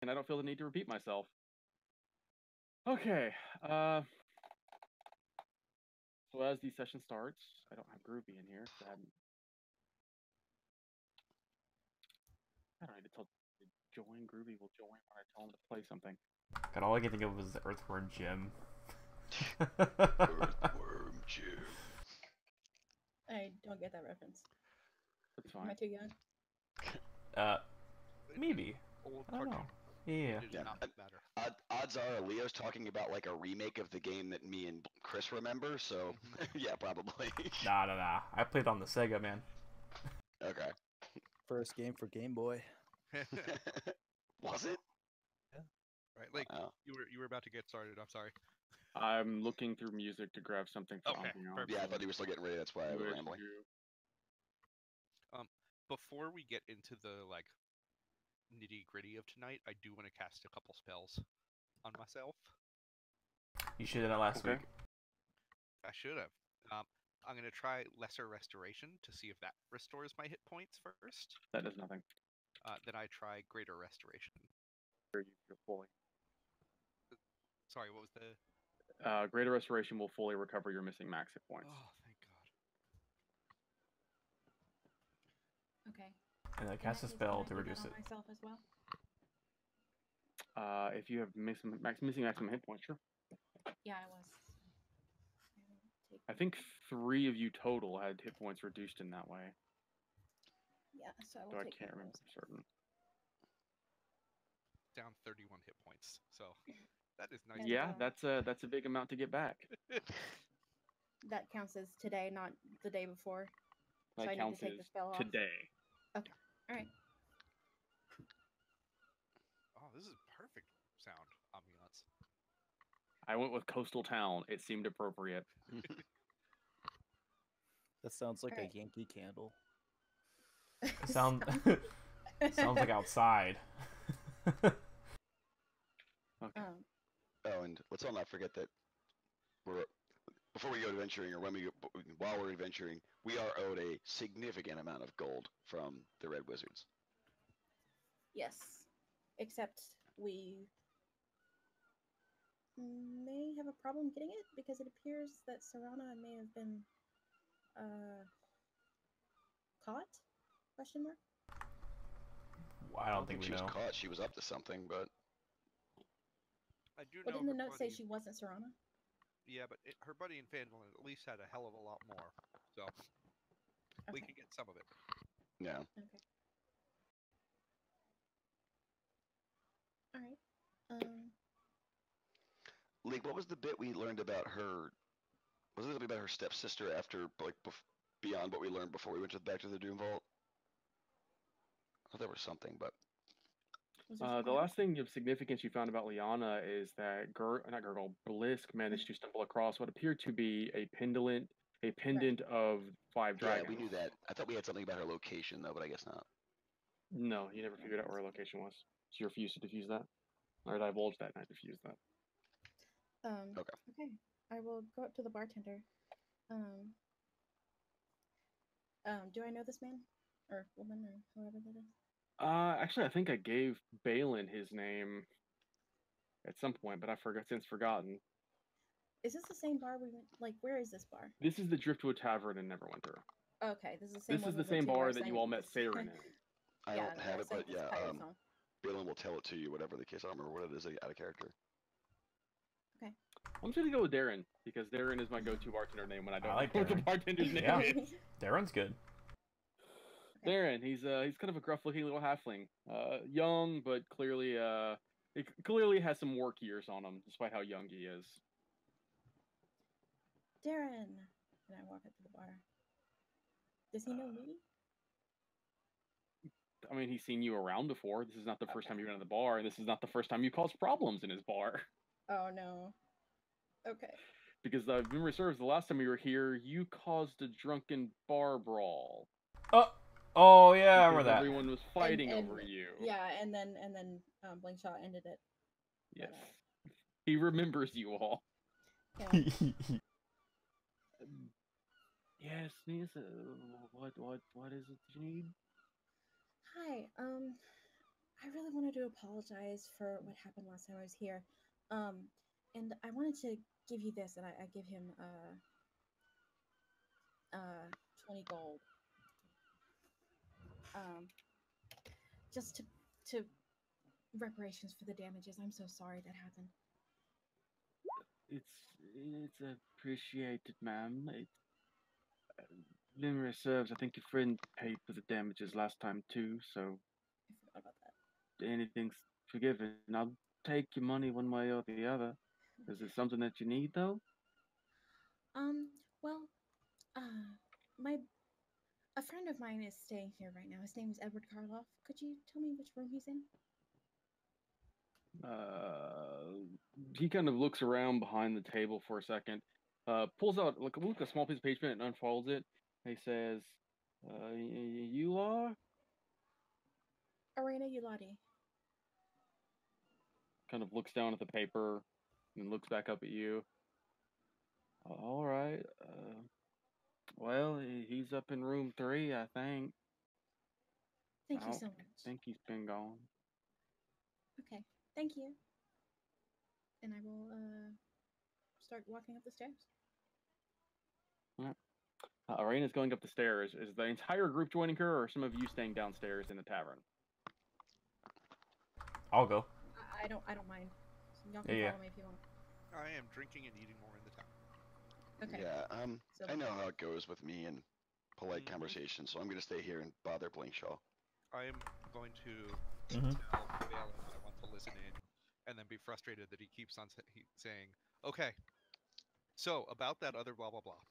and I don't feel the need to repeat myself. Okay. So as the session starts, I don't have Groovy in here. I don't need to tell join. Groovy will join when I tell him to play something. God, all I can think of was the Earthworm Jim. Earthworm Jim. I don't get that reference. That's Am I fine. too young? Maybe. Old I don't cartoon. know. Yeah. It does not matter. Odds are Leo's talking about like a remake of the game that me and Chris remember, so yeah, probably. Nah. I played on the Sega, man. Okay. First game for Game Boy. Was it? Right, like Wow. you were about to get started. I'm sorry. I'm looking through music to grab something for Okay, ambiance. perfect. Yeah, I thought he was still getting ready. That's why I was Which rambling. Before we get into the like nitty gritty of tonight, I do want to cast a couple spells on myself. You should have done it last week. I should have. I'm gonna try Lesser Restoration to see if that restores my hit points first. That does nothing. Then I try Greater Restoration. You're fully. Sorry, what was the? Greater Restoration will fully recover your missing max hit points. Oh, thank God. Okay. And I In cast a that case, spell can I to do reduce that it. on myself as well? If you have missing maximum hit points, sure. Yeah, I was. Take... I think 3 of you total had hit points reduced in that way. Yeah, so I will Though I take can't one of remember those. for certain. Down 31 hit points. So that is nice. Yeah, that's a big amount to get back. That counts as today, not the day before. That So I need counts to take as the spell off. today. Okay. All right. Oh, this is perfect sound ambiance. I went with Coastal Town. It seemed appropriate. That sounds like Alright. a Yankee Candle. Sounds like outside. Okay. Oh, and let's all not forget that before we go adventuring, or while we're adventuring, we are owed a significant amount of gold from the Red Wizards. Yes. Except we may have a problem getting it because it appears that Serana may have been caught? Question mark? I don't think we she was know. caught. She was up to something, but I do Well, know didn't the her note say buddy- she wasn't Serana? Yeah, but her buddy in Phandalin at least had a hell of a lot more. So we Okay. could get some of it. yeah. Okay. All right. League, what was the bit we learned about her? Was it something about her stepsister after, like, beyond what we learned before we went back to the Doom Vault? I thought there was something, but Was there The last thing of significance you found about Liana is that Blisk managed to stumble across what appeared to be a pendant of 5 yeah, dragons. we knew that. I thought we had something about her location though, but I guess not. No, you never figured out where her location was. So you refused to defuse that? Or divulge that, not defuse that. Okay. I will go up to the bartender. Do I know this man? Or woman, or whoever that is? Actually, I think I gave Balin his name at some point, but I've since forgotten. Is this the same bar we went? Like, where is this bar? This is the Driftwood Tavern in Neverwinter. Okay, this is the same. This is one the we went same to where bar I that sang- you all met Saren in. I Yeah, don't have it, sang but this yeah, pirate song. Balin will tell it to you, whatever the case. I don't remember what it is out of character. Okay. I'm just gonna go with Darren because Darren is my go-to bartender name when I don't I like know what the Darren. bartender's name Yeah. is. Darren's good. Darren, he's kind of a gruff-looking little halfling, young but clearly he clearly has some work years on him, despite how young he is. Darren, and I walk up to the bar. Does he know me? I mean, he's seen you around before. This is not the first time you've been to the bar, and this is not the first time you caused problems in his bar. Oh no. Okay. Because if memory serves, the last time you were here, you caused a drunken bar brawl. Oh yeah, I remember Because that. everyone was fighting And- over you. Yeah, and then Blinkshot ended it. Yes. He remembers you all. Yeah. Yes, Nisa. What is it that you need? Hi. I really wanted to apologize for what happened last time I was here. And I wanted to give you this, and I give him 20 gold. Just to reparations for the damages. I'm so sorry that happened. It's appreciated, ma'am. Memory serves, I think your friend paid for the damages last time too, so I forgot about that. anything's forgiven. I'll take your money one way or the other. Is it something that you need though? Well, my a friend of mine is staying here right now. His name is Edward Karloff. Could you tell me which room he's in? He kind of looks around behind the table for a second, pulls out like a small piece of parchment and unfolds it. He says, "You are?" Arena Ulati. Kind of looks down at the paper and looks back up at you. All right. Well, he's up in room 3, I think. Thank I you don't so much. think he's been gone. Okay, thank you. And I will start walking up the stairs. Arena's going up the stairs. Is the entire group joining her, or some of you staying downstairs in the tavern? I'll go. I don't mind. Y'all can Yeah. follow me if you want. I am drinking and eating more in the town. Okay. Yeah, So I know how it goes with me and polite Mhm. conversation, so I'm gonna stay here and bother Blinkshaw. I am going to Mhm. tell Valen that I want to listen in, and then be frustrated that he keeps on saying, "Okay, so about that other blah blah blah."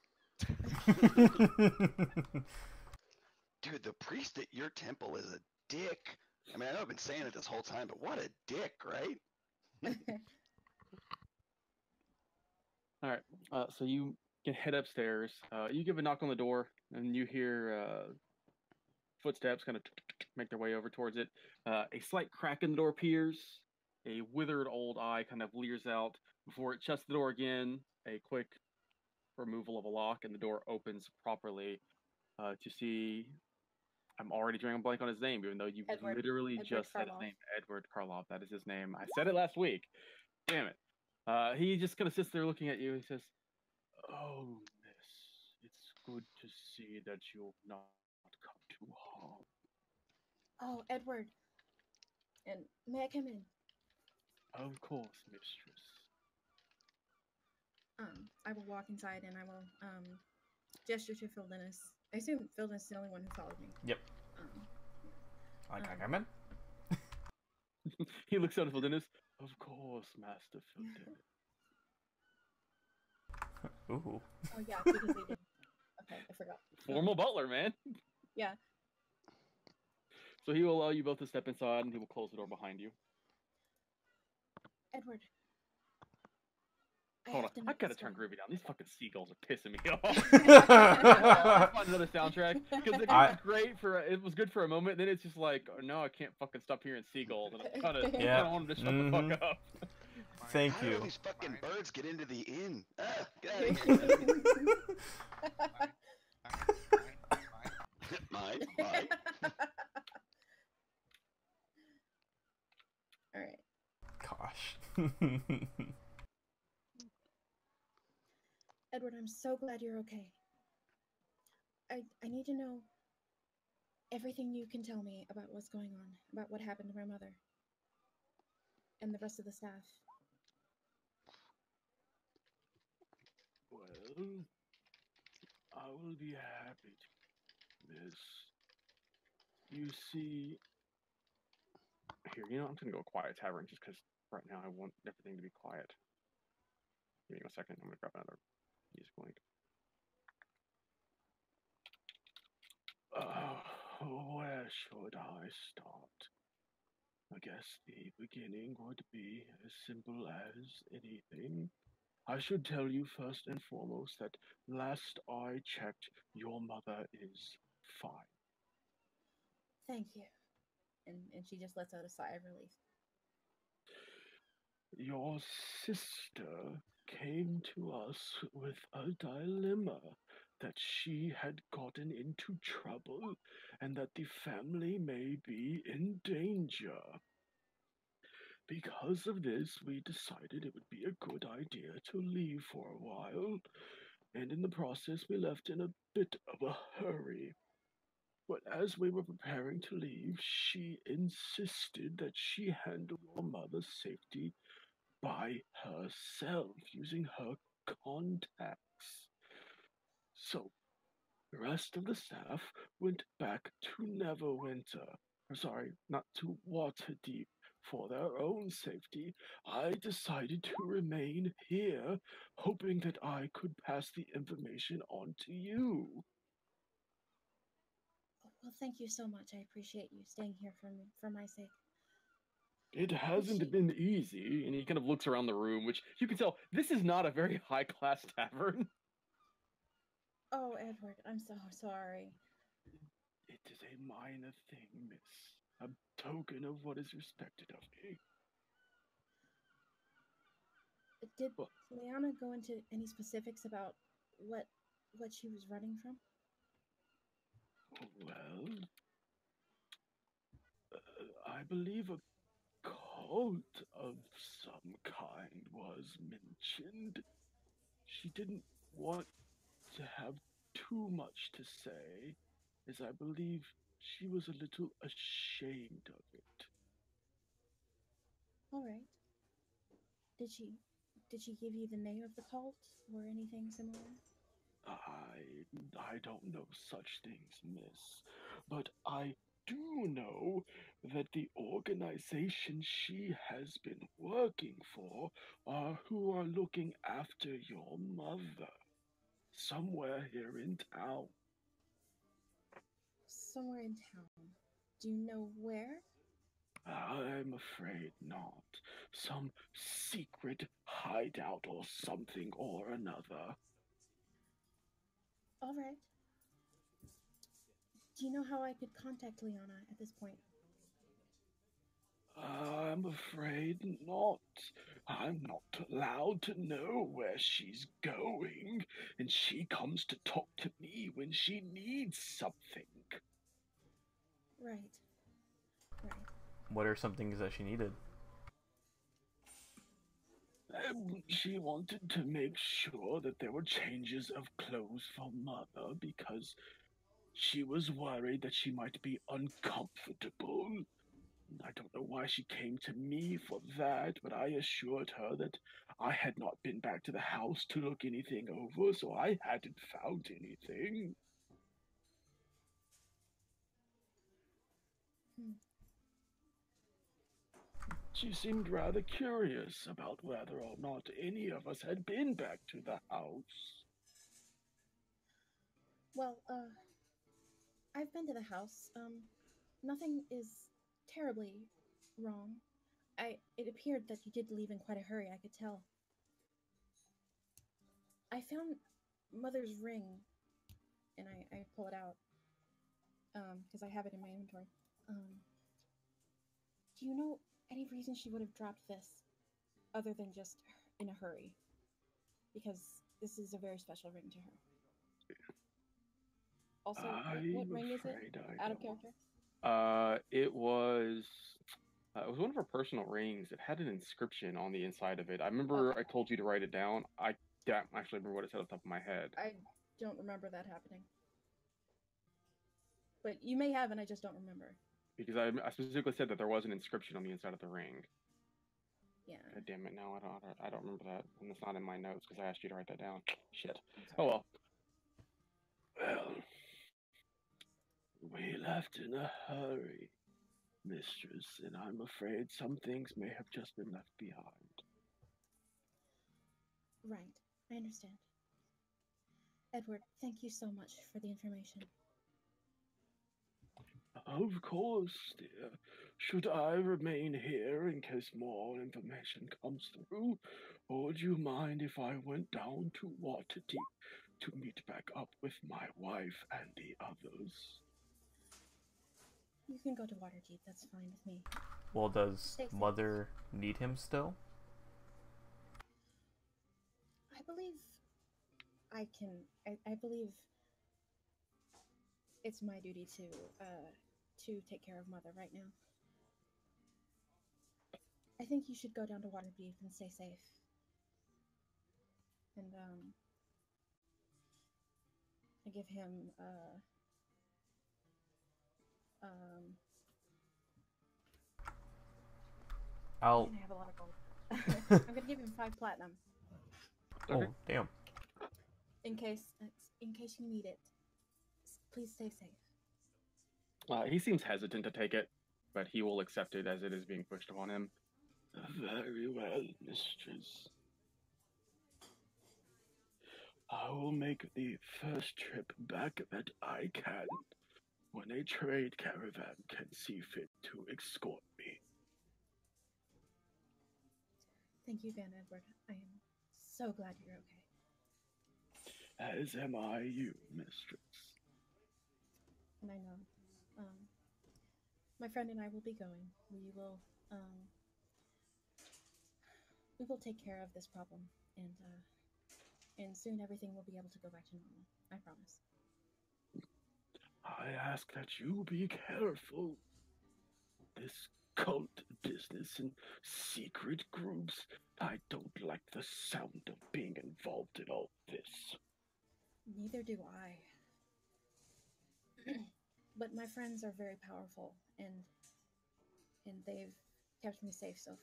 Dude, the priest at your temple is a dick. I mean, I know I've been saying it this whole time, but what a dick, right? All right. So you can head upstairs. You give a knock on the door, and you hear footsteps kind of make their way over towards it. A slight crack in the door appears. A withered old eye kind of leers out before it shuts the door again. A quick removal of a lock, and the door opens properly to see. I'm already drawing a blank on his name, even though you Edward. literally Edward just said his Karloff. name. Edward Karloff. That is his name. I said it last week. Damn it. He just kind of sits there looking at you. He says, "Oh, miss, it's good to see that you've not come to harm." Oh, Edward. And may I come in? Of course, mistress. I will walk inside and I will gesture to Phil Dennis. I assume Phil Dennis is the only one who followed me. Yep. Um, Can I come in? He looks out at Dennis. Of course, Master Philden. Ooh. oh yeah, because they did. Okay, I forgot. Formal butler, man. Yeah. So he will allow you both to step inside, and he will close the door behind you. Edward. Hold on, have to I know gotta what's turn going Groovy down. These fucking seagulls are pissing me off. I Find another soundtrack because it I- was great for it was good for a moment. Then it's just like, oh, no, I can't fucking stop hearing seagulls, and I kind of Yeah. want them to shut the fuck up. Thank How do you. these fucking Fine. birds get into the inn? Ah, get on. out of here. Fine. Mine. All right. Gosh. Edward, I'm so glad you're okay. I need to know everything you can tell me about what's going on, about what happened to my mother and the rest of the staff. Well, I will be happy to, miss. You see, here, I'm just gonna go quiet tavern just because right now I want everything to be quiet. Give me a second. I'm gonna grab another music link. Where should I start? I guess the beginning would be as simple as anything. I should tell you first and foremost that last I checked, your mother is fine. Thank you. And she just lets out a sigh of relief. Your sister came to us with a dilemma. that she had gotten into trouble and that the family may be in danger. Because of this, we decided it would be a good idea to leave for a while, and in the process, we left in a bit of a hurry. But as we were preparing to leave, she insisted that she handle your mother's safety by herself, using her contacts. So, the rest of the staff went back to Neverwinter. Or sorry, not to Waterdeep. For their own safety, I decided to remain here, hoping that I could pass the information on to you. Well, thank you so much. I appreciate you staying here for my sake. It hasn't she- been easy, and he kind of looks around the room, which you can tell this is not a very high-class tavern. Oh, Edward, I'm so sorry. It is a minor thing, miss. A token of what is respected of me. Did Well- Leanna go into any specifics about what she was running from? Well, I believe a cult of some kind was mentioned. She didn't want to have too much to say, as I believe she was a little ashamed of it. All right. Did she give you the name of the cult or anything similar? I don't know such things, miss, but I do know that the organization she has been working for are who are looking after your mother, somewhere here in town. Somewhere in town. Do you know where? I'm afraid not. Some secret hideout or something or another. All right. Do you know how I could contact Liana at this point? I'm afraid not. I'm not allowed to know where she's going, and she comes to talk to me when she needs something. Right. Right. What are some things that she needed? She wanted to make sure that there were changes of clothes for Mother because she was worried that she might be uncomfortable. I don't know why she came to me for that, but I assured her that I had not been back to the house to look anything over, so I hadn't found anything. Hmm. She seemed rather curious about whether or not any of us had been back to the house. Well, I've been to the house. Nothing is terribly wrong. It appeared that you did leave in quite a hurry, I could tell. I found Mother's ring, and I pull it out, because I have it in my inventory. Do you know any reason she would have dropped this, other than just in a hurry? Because this is a very special ring to her. Also, what ring is it? Out of character? It was one of her personal rings. It had an inscription on the inside of it. I remember Okay. I told you to write it down. I don't actually remember what it said off the top of my head. I don't remember that happening. But you may have, and I just don't remember. Because I specifically said that there was an inscription on the inside of the ring. Yeah. God damn it! No, I don't remember that, and it's not in my notes because I asked you to write that down. Shit. I'm Oh sorry. well. Well, we left in a hurry, mistress, and I'm afraid some things may have just been left behind. Right. I understand. Edward, thank you so much for the information. Of course, dear. Should I remain here in case more information comes through, or would you mind if I went down to Waterdeep to meet back up with my wife and the others? You can go to Waterdeep, that's fine with me. Well, does Stay safe. Mother need him still? I believe I believe it's my duty to take care of Mother right now. I think you should go down to Waterdeep and stay safe. And I give him I'll. I'm gonna have a lot of gold. I'm gonna give him 5 platinum Oh, damn. in case you need it. Please stay safe. He seems hesitant to take it, but he will accept it as it is being pushed upon him. Very well, mistress. I will make the first trip back that I can when a trade caravan can see fit to escort me. Thank you, Van Edward. I am so glad you're okay. As am I you, mistress. And I know, my friend and I will be going. We will take care of this problem, and soon everything will be able to go back to normal. I promise. I ask that you be careful. This cult business and secret groups, I don't like the sound of being involved in all this. Neither do I. But my friends are very powerful, and they've kept me safe so far.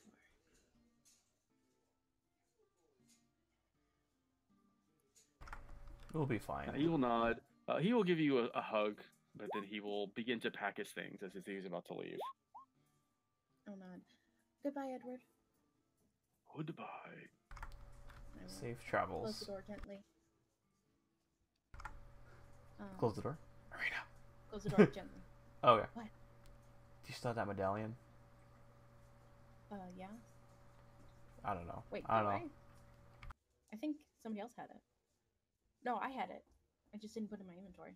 We'll be fine. He will nod. He will give you a hug, but then he will begin to pack his things as he's about to leave. I'll nod. Goodbye, Edward. Goodbye. I will Safe close travels. the door gently. Close the door. Arena. Close the door gently. Okay. What? Do you still have that medallion? Yeah. I don't know. Wait, I do don't I? know. I think somebody else had it. No, I had it. I just didn't put it in my inventory.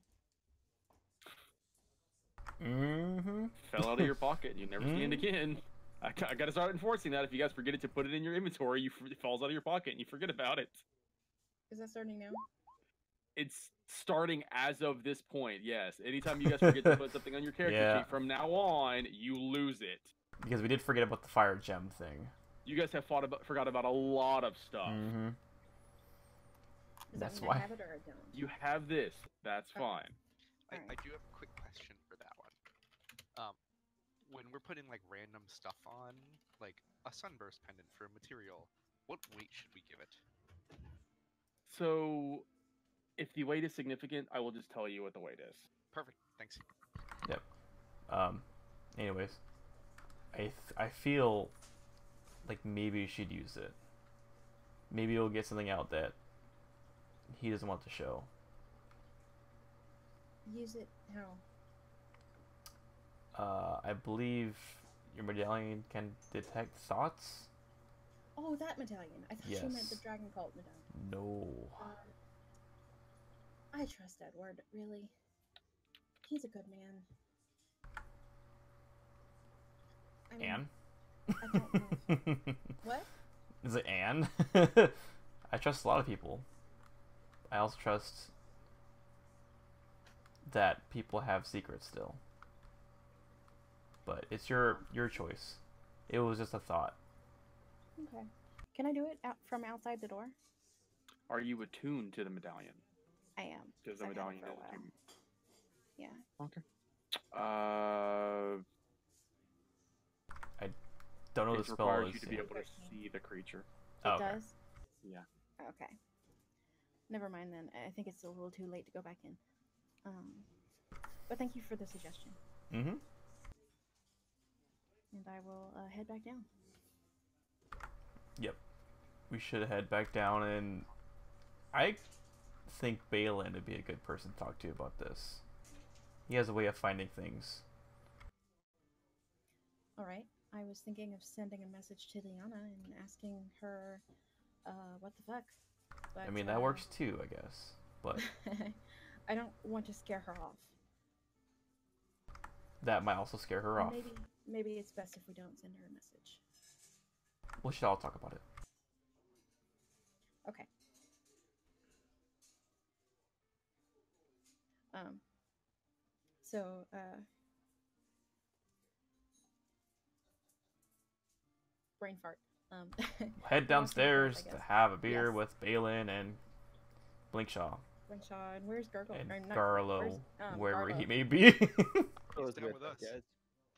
Mm-hmm. Fell out of your pocket. You never see it again. I gotta start enforcing that. If you guys forget it to put it in your inventory, it falls out of your pocket and you forget about it. Is that starting now? It's starting as of this point, yes. Anytime you guys forget to put something on your character Yeah. sheet, from now on, you lose it. Because we did forget about the fire gem thing. You guys have forgot about a lot of stuff. Mm-hmm. Does That's that mean why. I have it or I don't? You have this. That's Okay. fine. I Alright. do have a quick question for that one. When we're putting like random stuff on, like a sunburst pendant for a material, what weight should we give it? So, if the weight is significant, I will just tell you what the weight is. Perfect. Thanks. Anyways, I feel like maybe you should use it. Maybe you'll get something out that he doesn't want to show. Use it how? I believe your medallion can detect thoughts. Oh, that medallion. I thought you meant the Yes. Dragon Cult medallion. No. I trust Edward, really. He's a good man. I mean, Anne? I don't know. What? Is it Anne? I trust a lot of people. I also trust that people have secrets still. But it's your choice. It was just a thought. Okay. Can I do it from outside the door? Are you attuned to the medallion? I am. Because the 'cause I've had medallion it for a is while. attuned. Yeah. Okay. Don't know It the spell requires is. you to be yeah. able to see the creature. It Oh, okay. does? Yeah. Okay. Never mind then. I think it's a little too late to go back in. But thank you for the suggestion. Mm-hmm. And I will head back down. Yep. We should head back down, and I think Balin would be a good person to talk to about this. He has a way of finding things. Alright. I was thinking of sending a message to Liana and asking her, what the fuck. But, I mean, that works too, I guess. But I don't want to scare her off. that might also scare her off. Maybe it's best if we don't send her a message. We should all talk about it. Okay. So brain fart. Head go off to the front, downstairs I to guess. have a beer Yes. with Balin and Blinkshaw Brinshaw, and where's Gurgle? and Or not- Garlo, where's, wherever Garlo? he may be. Goes down with us. guys.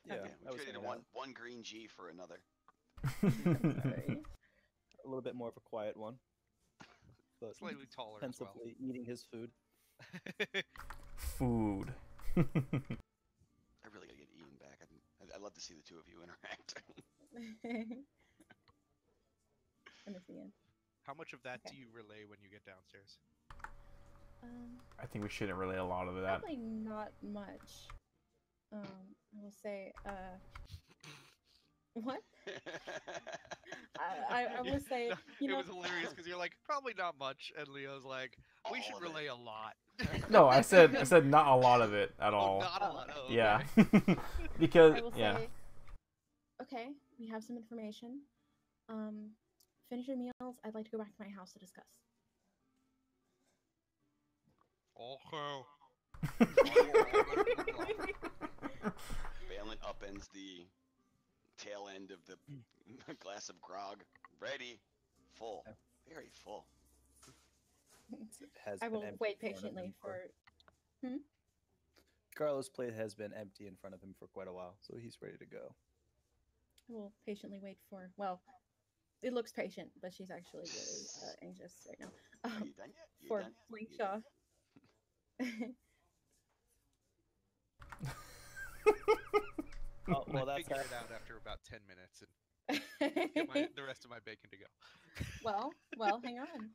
Yeah, Okay. I we was traded hanging out. one green G for another. Sorry. A little bit more of a quiet one, but Slightly taller as well. pensively eating his food. Food. I really gotta get Ian back. I'd love to see the two of you interact. I miss Ian. How much of that Okay. do you relay when you get downstairs? I think we shouldn't relay a lot of that. Probably not much. I will say, what? I will say, you it know, was hilarious because you're like, probably not much, and Leo's like, we All should of it. relay a lot. No, I said not a lot of it at Oh, all. not a lot. Oh, Yeah, okay. because I will yeah. say, okay, we have some information. Finish your meals. I'd like to go back to my house to discuss. Balin upends the tail end of the glass of grog. Ready, full, very full. It has I been will empty wait in front of patiently him for. Carlos' plate has been empty in front of him for quite a while, so he's ready to go. I will patiently wait for. Well, it looks patient, but she's actually really anxious right now. Are you done yet? You For done yet? You done Blinkshaw. Oh, well, I that's figured that. it out after about 10 minutes and get the rest of my bacon to go. well, hang on.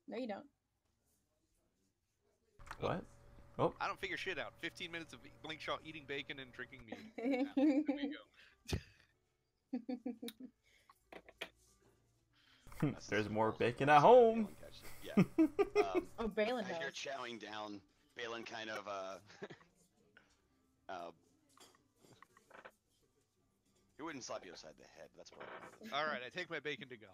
No, you don't. What? I don't figure shit out. 15 minutes of Blinkshaw eating bacon and drinking mead. There we go. That's There's the more rules of bacon Balin at home. catches it. Yeah. Oh, Balin As you're knows. chowing down, Balin kind of he wouldn't slap you upside the head. That's what. All right, I take my bacon to go.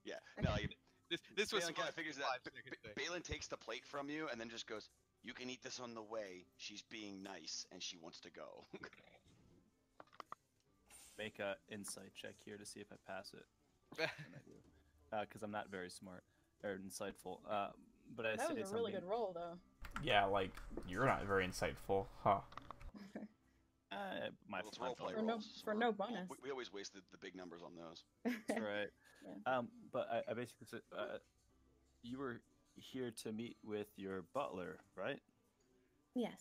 Yeah. No, like, This was Balin kind of supposed to figures be it a out. 5-second thing. Balin takes the plate from you and then just goes, "You can eat this on the way. She's being nice and she wants to go." Make a insight check here to see if I pass it. And I do, because I'm not very smart or insightful. But I That say was a really something- good roll, though. Yeah, like you're not very insightful, huh? My Well, it's my roleplay fault. For no- rolls, so for we're- no we- bonus. We always wasted the big numbers on those. That's right. Yeah. But I basically said, you were here to meet with your butler, right? Yes.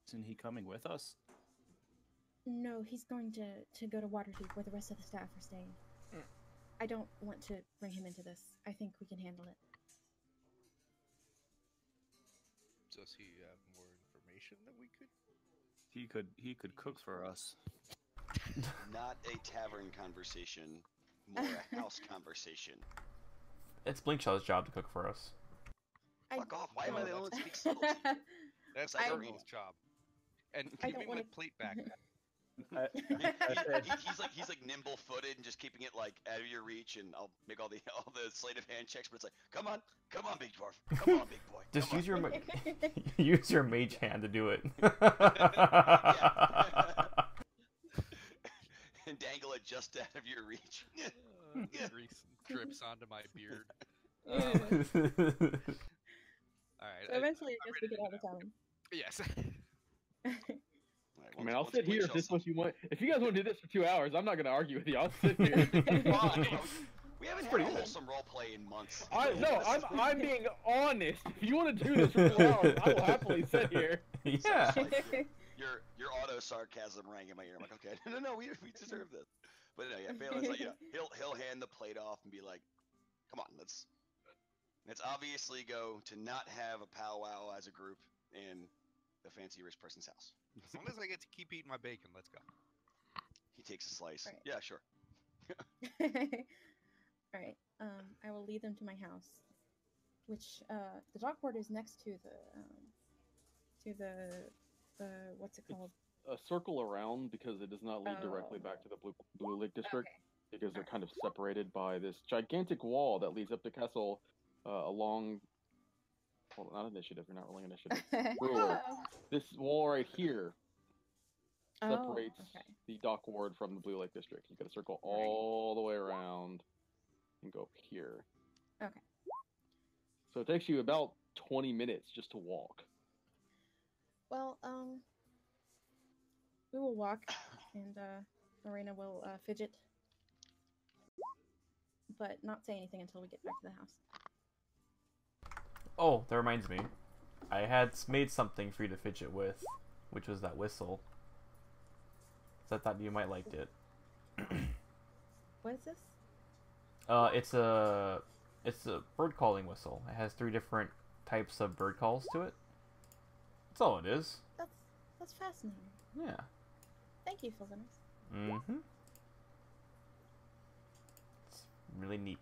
Isn't he coming with us? No, he's going to go to Waterdeep where the rest of the staff are staying. I don't want to bring him into this. I think we can handle it. Does he have more information that we could? He could cook for us. Not a tavern conversation, more a house conversation. It's Blinkshaw's job to cook for us. Fuck off! Why am I don't- the only one that speaks subtlety? That's I- Gurgle's job. And I give don't me my wanna- plate back. He's like nimble-footed and just keeping it like out of your reach, and I'll make all the sleight of hand checks. But it's like, come on, big dwarf, come on, big boy. Just come use on." your use your mage hand to do it. And dangle it just out of your reach. Grease drips onto my beard. All right. So eventually, I I'm guess we ready could to have a go. time. Yes. Alright, I mean, I'll once sit here if Blinkshaw this is what you want. If you guys want to do this for 2 hours, I'm not going to argue with you. I'll sit here. Fine. We haven't had pretty a good. wholesome roleplay in months. I'm being honest. If you want to do this for 4 hours, I will happily sit here. Yeah. Your auto sarcasm rang in my ear. I'm like, okay, no, we deserve this. But no, yeah, Balin's like, he'll hand the plate off and be like, come on, let's obviously go to not have a powwow as a group in the fancy rich person's house. As long as I get to keep eating my bacon, let's go. He takes a slice. Right. Yeah, sure. All right. I will lead them to my house, which the dog board is next to the what's it called? A circle around because it does not lead directly Oh. back to the Blue Lake District Okay. because they're kind of separated by this gigantic wall that leads up the castle along hold on, not initiative. You're not rolling initiative. Ruler. This wall right here separates okay. the dock ward from the Blue Lake District. You got to circle all the way around and go up here. Okay. So it takes you about 20 minutes just to walk. Well, we will walk, and Marina will fidget, but not say anything until we get back to the house. Oh, that reminds me. I had made something for you to fidget with, which was that whistle. So I thought you might like it. What is this? It's a bird calling whistle. It has 3 different types of bird calls to it. That's all it is. That's fascinating. Yeah. Thank you, Sylvanus. Mm-hmm. It's really neat.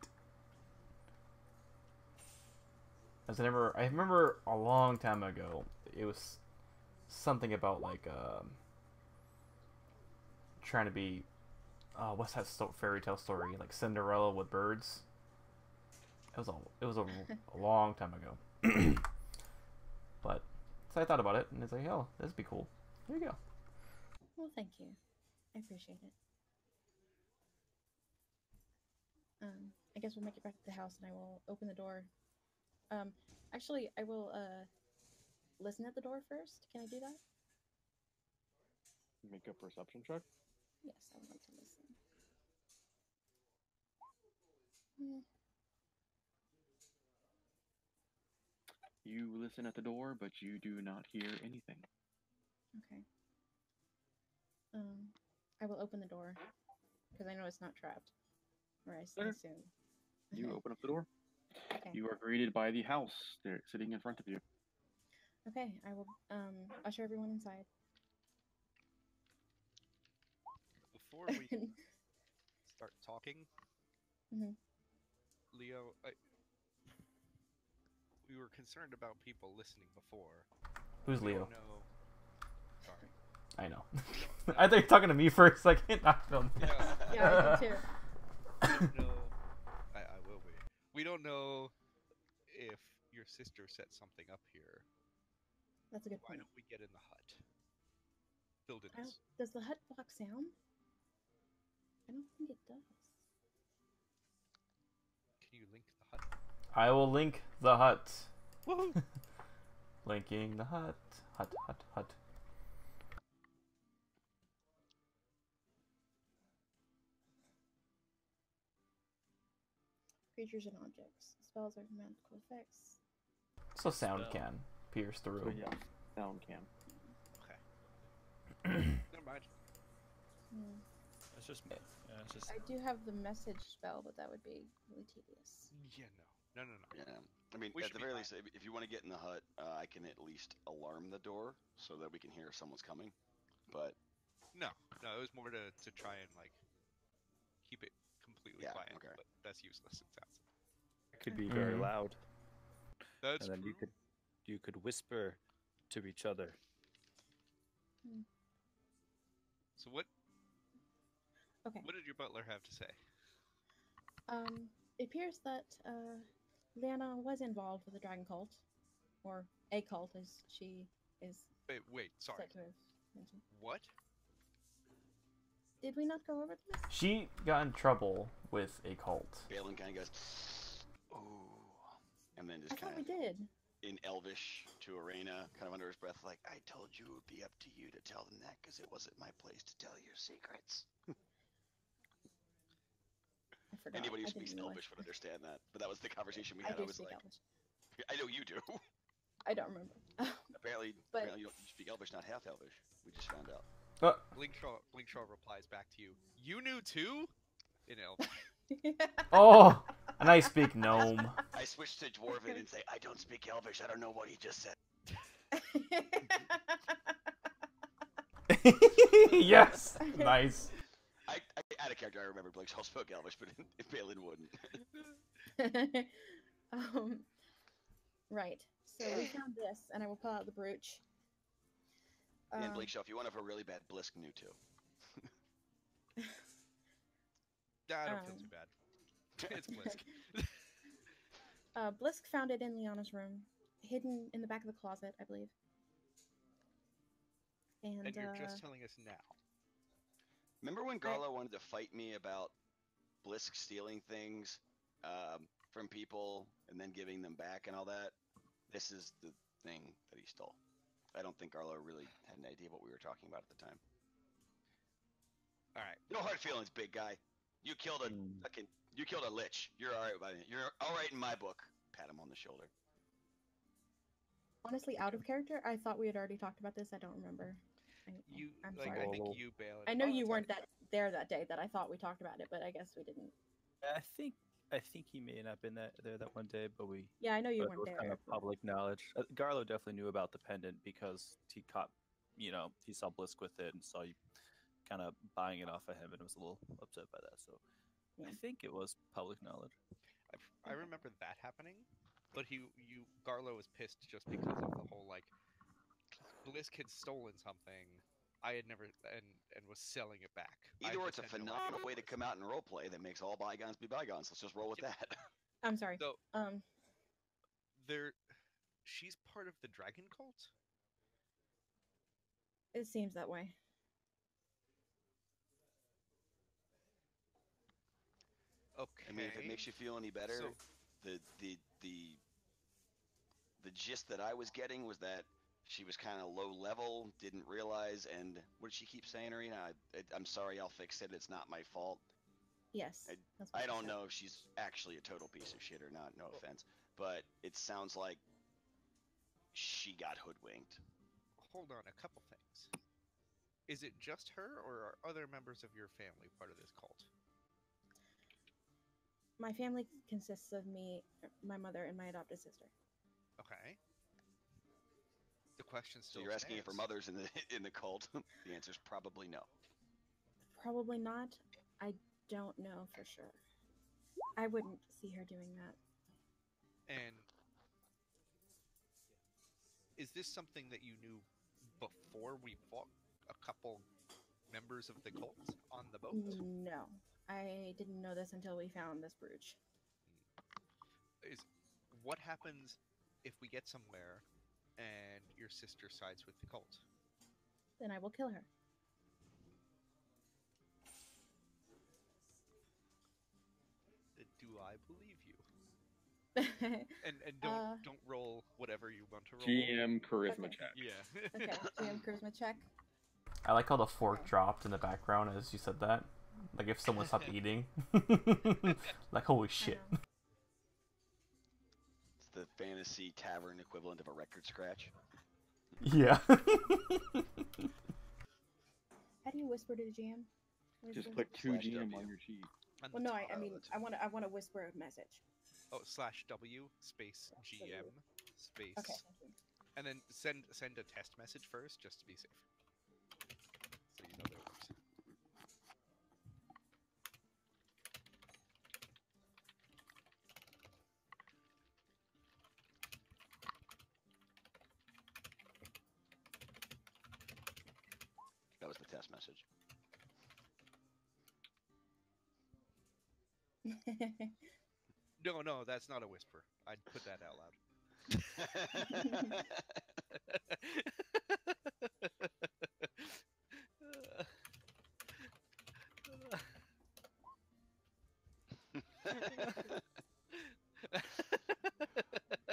As I remember a long time ago, it was something about like trying to be what's that fairy tale story, like Cinderella with birds. It was a long time ago. But so I thought about it and it's like, oh, that'd be cool. There you go. Well, thank you. I appreciate it. I guess we'll make it back to the house, and I will open the door. Actually, I will listen at the door first. Can I do that? Make a perception check. Yes, I would like to listen. Hmm. You listen at the door, but you do not hear anything. Okay. I will open the door because I know it's not trapped, or I Sure. assume. You open up the door. Okay. You are greeted by the house. They're sitting in front of you. Okay, I will usher everyone inside. Before we start talking, Mhm. Leo, we were concerned about people listening before. Who's We Leo? don't know. Sorry. I know. I thought you were talking to me for a second. I don't know. Yeah, I do too. We don't know. I will be. We don't know if your sister set something up here. That's a good Why point. don't we get in the hut? Filled in I don't- this. Does the hut block sound? I don't think it does. Can you link the hut? I will link the hut. Woohoo! Linking the hut. Hut, hut, hut. Creatures and objects. Spells or magical effects. So sound Spell. can pierce through. So yeah, sound cam. Okay. Never mind. Hmm. It's just me. Yeah, it's just. I do have the message spell, but that would be really tedious. Yeah, no. Yeah. I mean, We at should the be very fine. least, if you want to get in the hut, I can at least alarm the door so that we can hear if someone's coming. But No, it was more to try and like keep it completely Yeah, quiet. okay. But that's useless. It sounds. It could be very Mhm. loud, That's and then true. you could whisper to each other. So what? Okay. What did your butler have to say? It appears that Lana was involved with the dragon cult, or a cult, as she is Wait, sorry. said to have mentioned. What? Did we not go over this? She got in trouble with a cult. Balin kind of goes, "Ooh," and then I just thought kind we of did. in Elvish to Arena, kind of under his breath, like, "I told you it would be up to you to tell them that because it wasn't my place to tell your secrets." I forgot. Anybody who I speaks didn't realize. Elvish would understand that. But that was the conversation we I had. do I was speak like, Elvish. I know you do. I don't remember. apparently, But- apparently you don't speak Elvish, not half Elvish. We just found out. Blinkshaw replies back to you. You knew too? In Elvish. Oh, and I speak gnome. I switched to Dwarven and say, "I don't speak Elvish. I don't know what he just said." Yes, nice. I out of character, I remember Blake Shaw spoke Elvish, but Balin wouldn't. Right. So we found this, and I will pull out the brooch. And Blake Shaw, if you want to have a really bad, Blisk knew too. I don't feel Um, too bad. It's Blisk. Blisk found it in Liana's room. hidden in the back of the closet, I believe. And you're just telling us now. Remember when Garlo wanted to fight me about Blisk stealing things from people and then giving them back and all that? This is the thing that he stole. I don't think Garlo really had an idea what we were talking about at the time. All right. No hard feelings, big guy. You killed a you killed a lich. You're all right by me. You're all right in my book. Pat him on the shoulder. honestly, out of character, I thought we had already talked about this. I don't remember. I'm like, sorry. I think you bailed. I know you that's weren't fine. there that day that I thought we talked about it, but I guess we didn't. I think he may not have been there that one day, but we. Yeah, I know you But it weren't was there. kind of public knowledge. Garlo definitely knew about the pendant because he caught, he saw Blisk with it and saw you kind of buying it off of him and was a little upset by that. So I think it was public knowledge. I remember that happening, but Garlo was pissed just because of the whole like Blisk had stolen something. I had never and was selling it back. Either it's a phenomenal way to come out and roleplay that makes all bygones be bygones. Let's just roll with that. I'm sorry. So she's part of the dragon cult? It seems that way. Okay. I mean, if it makes you feel any better, So, the gist that I was getting was that she was kind of low level, didn't realize, and what did she keep saying, Arena? I'm sorry, I'll fix it. It's not my fault. Yes. that's what I she don't said. know if she's actually a total piece of shit or not. No offense, but it sounds like she got hoodwinked. hold on, a couple things. Is it just her, or are other members of your family part of this cult? My family consists of me, my mother, and my adopted sister. Okay. The question So still you're asking if her stands. mother's in the cult? The answer is probably no. Probably not. I don't know for sure. I wouldn't see her doing that. And is this something that you knew before we fought a couple members of the cult on the boat? No, I didn't know this until we found this brooch. What happens if we get somewhere and your sister sides with the cult? Then I will kill her. Do I believe you? And don't roll whatever you want to roll. GM charisma Okay. check. Yeah. Okay, GM charisma check. I like how the fork dropped in the background as you said that. Like if someone stopped eating. Like holy I shit. know. It's the fantasy tavern equivalent of a record scratch. Yeah. How do you whisper to the GM? What is Just this? click 2 Slash GM W. on your sheet. On Well, the no, top. I mean, I want to whisper a message. Oh, /W space Slash GM W. space. Okay, thank you. And then send a test message first, just to be safe. So you know that it works. That was the test message. No, that's not a whisper. I'd put that out loud.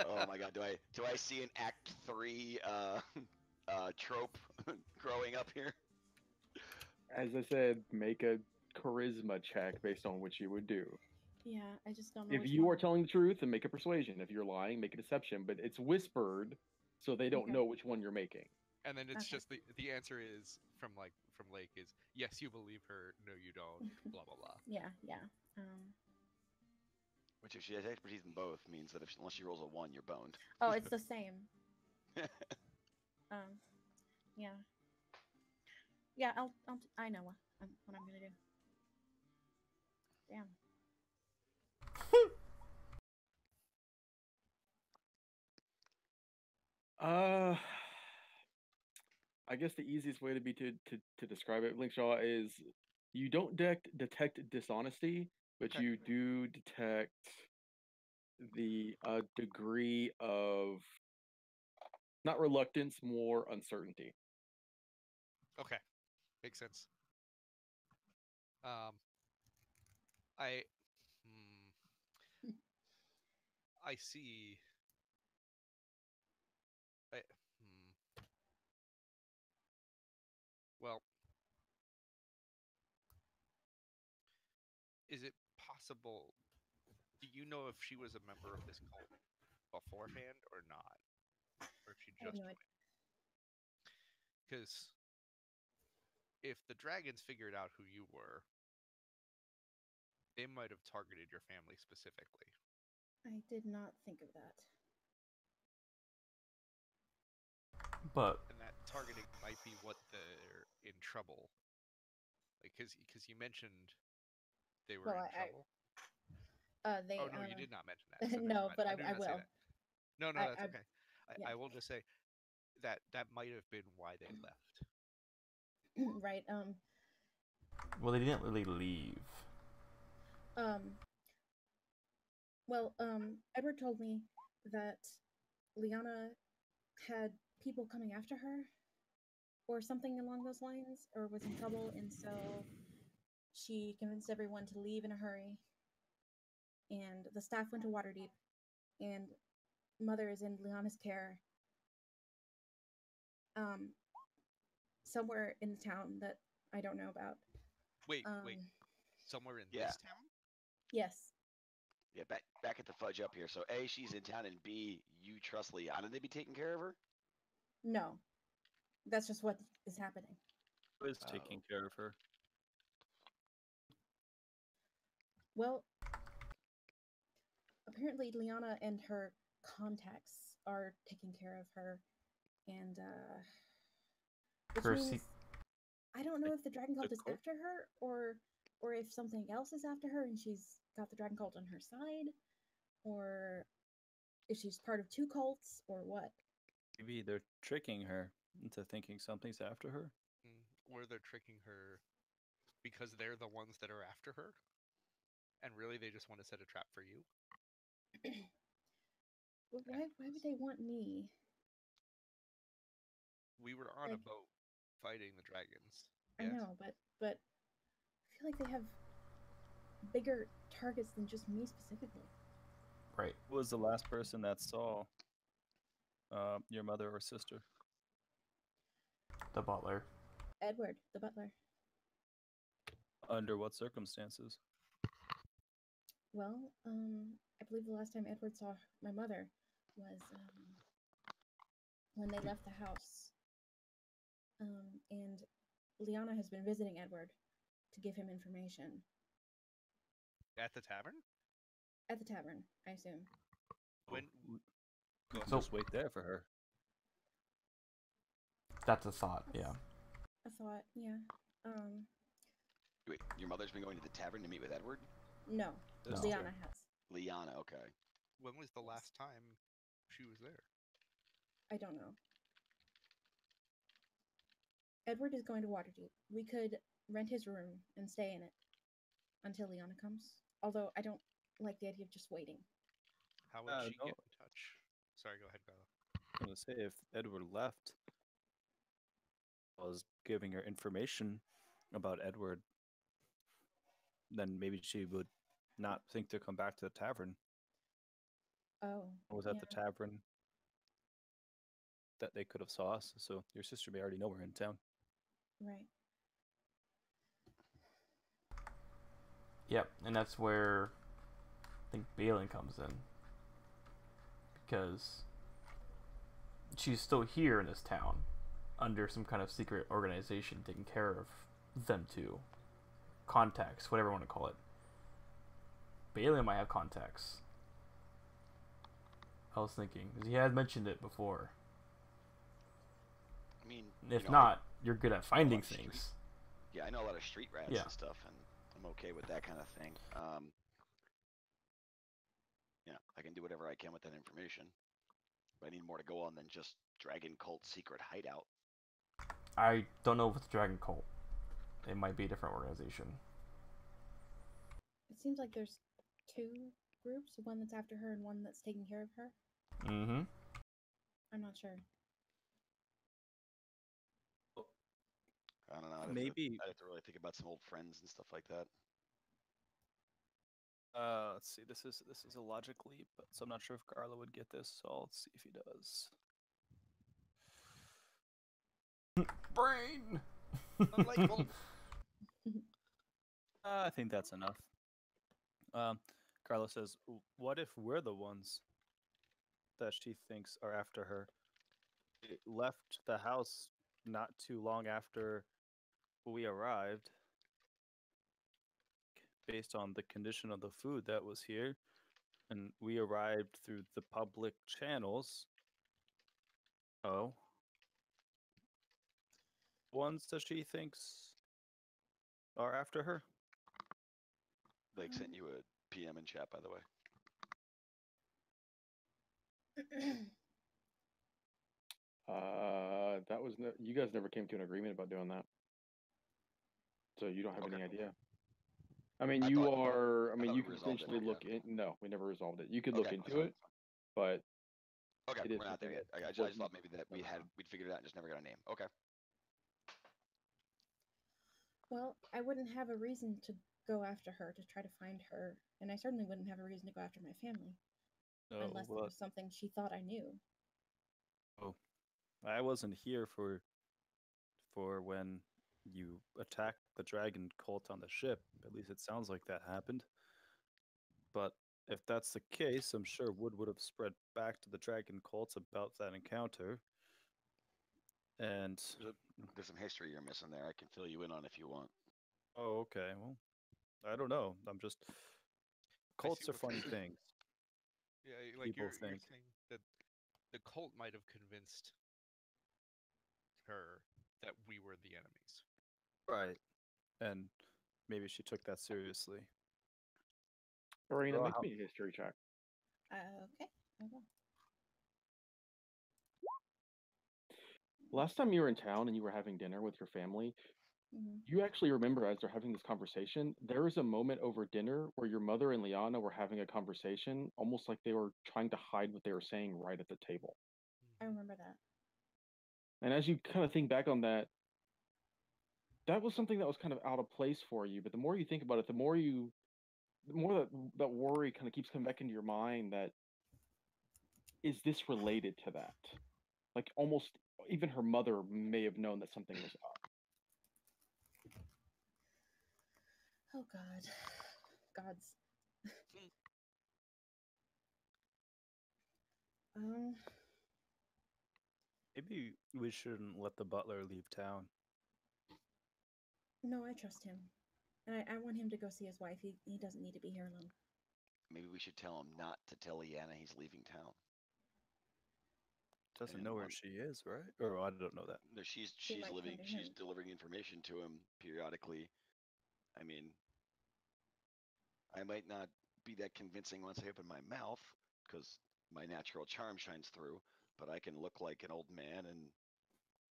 Oh my god, do I see an Act 3 trope growing up here? As I said, make a charisma check based on what you would do. Yeah, I just don't know. If which you are one. telling the truth, then make a persuasion. If you're lying, make a deception. But it's whispered, so they don't Okay. know which one you're making. And then it's Okay. just the answer is from Lake is yes, you believe her, no you don't, blah blah blah. Yeah. Which, if she has expertise in both, means that unless she rolls a 1, you're boned. Oh, it's the same. Yeah. Yeah, I know what I'm gonna do. Damn. I guess the easiest way to describe it, Linkshaw, is you don't detect dishonesty, but Okay. you do detect the degree of Not reluctance, more uncertainty. Okay, makes sense. I, I see. I, well, is it possible? Do you know if she was a member of this cult beforehand or not, or if she I have just no went? Because if the dragons figured out who you were, they might have targeted your family specifically. I did not think of that. But And that targeting might be what they're in trouble. Like, because you mentioned they were Well, in trouble. They. Oh no, you did not mention that. So never No, mind. but I I did not say will. that. No, I- that's I- okay. yeah. I will just say that that might have been why they left. Right. well, they didn't really leave. Well, Edward told me that Liana had people coming after her, or something along those lines, or was in trouble, and so she convinced everyone to leave in a hurry. And the staff went to Waterdeep, and Mother is in Liana's care. Somewhere in the town that I don't know about. Wait. Somewhere in Yeah. this town? Yes. Yeah, back at the fudge up here. So A, she's in town, and B, you trust Liana to be taking care of her? No. That's just what is happening. Who is taking care of her? Well, apparently Liana and her contacts are taking care of her, and which Her means I don't know like if the Dragon Cult the is cult? after her, or if something else is after her and she's got the Dragon Cult on her side, or if she's part of two cults, or what. Maybe they're tricking her into thinking something's after her. Or they're tricking her because they're the ones that are after her, and really they just want to set a trap for you. But why would they want me? We were on a Like- boat fighting the dragons. I Yes? know, but I feel like they have bigger targets than just me specifically. Right. Who was the last person that saw your mother or sister? The butler. Edward, the butler. Under what circumstances? Well, I believe the last time Edward saw my mother was when they left the house. And Liana has been visiting Edward to give him information At the tavern? at the tavern, I assume. When You can So- just wait there for her. That's a thought. Yeah. I thought, yeah. Wait, your mother's been going to the tavern to meet with Edward? No, That's No. Liana has. Liana, okay. when was the last time she was there? I don't know. Edward is going to Waterdeep. We could rent his room and stay in it until Liana comes. Although I don't like the idea of just waiting. How would she no. get in touch? Sorry, go ahead, Bella. I'm gonna say if Edward left, was giving her information about Edward, then maybe she would not think to come back to the tavern. Oh, Or was at yeah. the tavern that they could have saw us. So your sister may already know we're in town. Right. Yep. And that's where I think Balin comes in. Because she's still here in this town under some kind of secret organization taking care of them two. Contacts, whatever you want to call it. Balin might have contacts. I was thinking, 'cause he had mentioned it before. I mean, If you know, not, you're good at finding street- things. Yeah, I know a lot of street rats Yeah. and stuff, and I'm okay with that kind of thing. Yeah, I can do whatever I can with that information. But I need more to go on than just Dragon Cult secret hideout. I don't know if it's Dragon Cult. It might be a different organization. It seems like there's two groups, one that's after her and one that's taking care of her. Mm-hmm. I'm not sure. I don't know. Maybe. I'd have to really think about some old friends and stuff like that. Let's see. This is a logic leap, so I'm not sure if Garlo would get this. So I'll see if he does. Brain. Unlikable. I think that's enough. Carlos says, "What if we're the ones that she thinks are after her? It left the house not too long after we arrived. Based on the condition of the food that was here, and we arrived through the public channels. Oh, ones that she thinks are after her." Blake sent you a PM in chat, by the way. That was you guys never came to an agreement about doing that, so you don't have any idea. I mean, I you thought- are. I mean, thought you we could resolved it, potentially yeah. look in. No, we never resolved it. You could look Okay, into that's it, but Okay, it is we're not there something yet. that I just wasn't thought maybe that never done. we'd figured it out and just never got a name. Okay. Well, I wouldn't have a reason to go after her to try to find her, and I certainly wouldn't have a reason to go after my family unless there was something she thought I knew. I wasn't here for when you attacked the dragon cult on the ship. At least it sounds like that happened. But if that's the case, I'm sure Wood would have spread back to the dragon cults about that encounter. And There's some history you're missing there. I can fill you in on if you want. oh, okay. Well, I don't know. I'm just cults are what funny you're- things. Yeah, like People you're think. saying that the cult might have convinced her that we were the enemies. Right. And maybe she took that seriously. Arena, Well, make how- me a history check. Okay, I will. Last time you were in town and you were having dinner with your family, Mhm. you actually remember as they're having this conversation, there was a moment over dinner where your mother and Liana were having a conversation, almost like they were trying to hide what they were saying right at the table. I remember that. And as you kind of think back on that, that was something that was kind of out of place for you. But the more you think about it, the more that worry kind of keeps coming back into your mind that, is this related to that? Like almost even her mother may have known that something was up. Oh God, gods. Maybe we shouldn't let the butler leave town. No, I trust him, and I want him to go see his wife. He doesn't need to be here alone. Maybe we should tell him not to tell Liana he's leaving town. Doesn't And know where one- she is, right? Or I don't know that. No, she's She might come to she's him. delivering information to him periodically. I mean, I might not be that convincing once I open my mouth because my natural charm shines through, but I can look like an old man and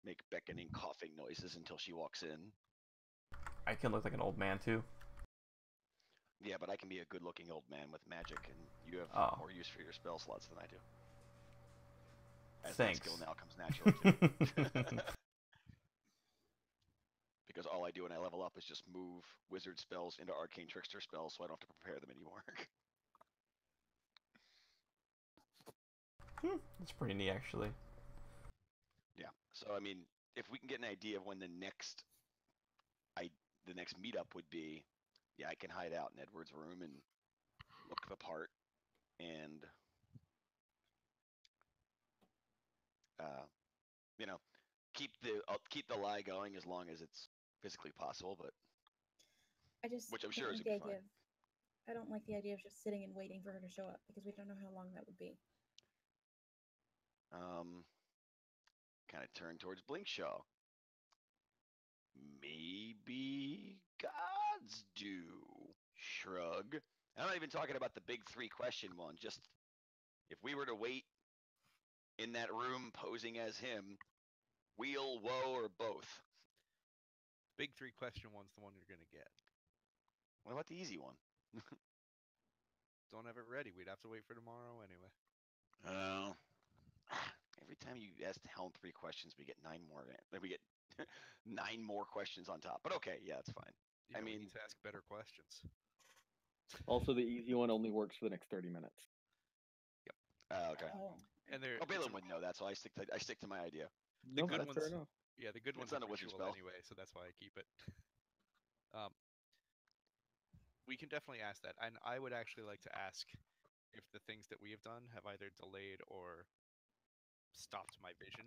make beckoning coughing noises until she walks in. I can look like an old man too. Yeah, but I can be a good-looking old man with magic, and you have Oh. more use for your spell slots than I do. As Thanks. that skill now comes naturally to me. Because all I do when I level up is just move wizard spells into arcane trickster spells, so I don't have to prepare them anymore. That's pretty neat, actually. Yeah. So I mean, if we can get an idea of when the next meetup would be, yeah, I can hide out in Edward's room and look the part, and you know, I'll keep the lie going as long as it's physically possible. But I just which I'm don't sure is like gonna the be fine. idea I don't like the idea of just sitting and waiting for her to show up because we don't know how long that would be. Kind of turn towards Blinkshaw. Maybe gods do. Shrug. I'm not even talking about the big 3 question one. Just if we were to wait in that room posing as him, wheel, woe, or both. Big 3 question one's the one you're gonna get. What about the easy one? Don't have it ready. We'd have to wait for tomorrow anyway. Oh. Every time you ask Helm 3 questions, we get 9 more. We get 9 more questions on top. But okay, yeah, it's fine. Yeah, I we mean- need to ask better questions. Also, the easy one only works for the next 30 minutes. Okay. Oh. And there, Oh, Balin wouldn't know that, so I stick to my idea. No, good that's fair ones- enough. yeah, the good It's ones are not a wizard ritual spell. anyway, so that's why I keep it. We can definitely ask that, and I would actually like to ask if the things that we have done have either delayed or stopped my vision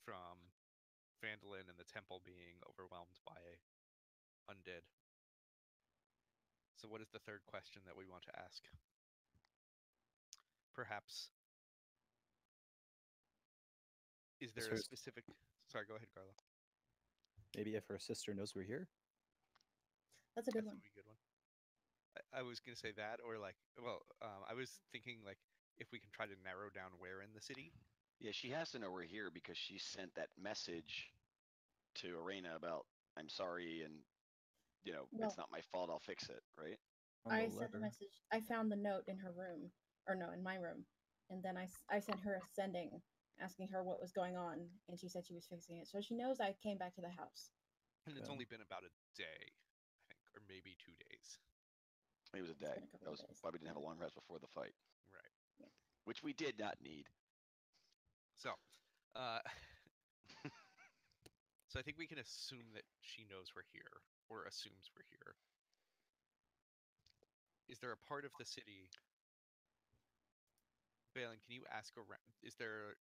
from Vandalin and the temple being overwhelmed by undead. So what is the third question that we want to ask? Perhaps is there a First- specific... Sorry, go ahead, Carla. Maybe if her sister knows we're here. That's a good That's one. a good one. I was gonna say that, or like, well, I was thinking like if we can try to narrow down where in the city. Yeah, she has to know we're here because she sent that message to Arena about I'm sorry and Well- it's not my fault. I'll fix it. Right? On I the sent the letter. message. I found the note in her room, or no, in my room, and then I sent her a sending asking her what was going on, and she said she was fixing it. So she knows I came back to the house. And it's Okay. only been about a day, I think, or maybe 2 days. It was a It's day. been a couple That of was days. why we didn't have a long rest before the fight, Right. which we did not need. So, uh, so I think we can assume that she knows we're here, or assumes we're here. Is there a part of the city? Balin, can you ask around? Is there,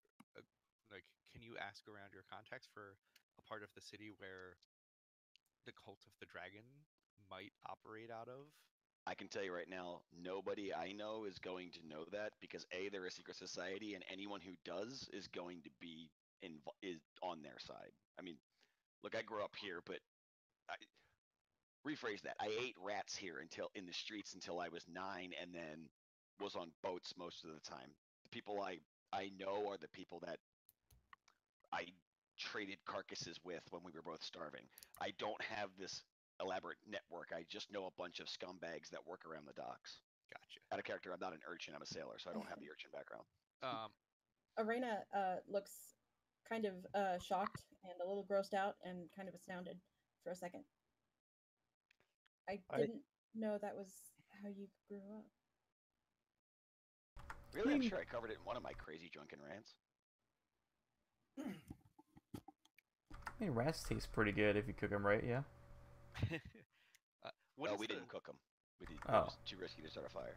can you ask around your contacts for a part of the city where the cult of the dragon might operate out of? I can tell you right now, nobody I know is going to know that because A, they're a secret society, and anyone who does is going to be is on their side. I mean, look, I grew up here, but I rephrase that. I ate rats here in the streets until I was 9, and then was on boats most of the time. The people I know are the people that I traded carcasses with when we were both starving. I don't have this elaborate network. I just know a bunch of scumbags that work around the docks. Gotcha. Out of character, I'm not an urchin. I'm a sailor, so I don't have the urchin background. Arena looks kind of shocked and a little grossed out and kind of astounded for a second. I I- didn't know that was how you grew up. Really, I'm sure I covered it in one of my crazy drunken rants. I mean, rats taste pretty good if you cook them right, yeah. What is We the- didn't cook them. It Oh. was too risky to start a fire.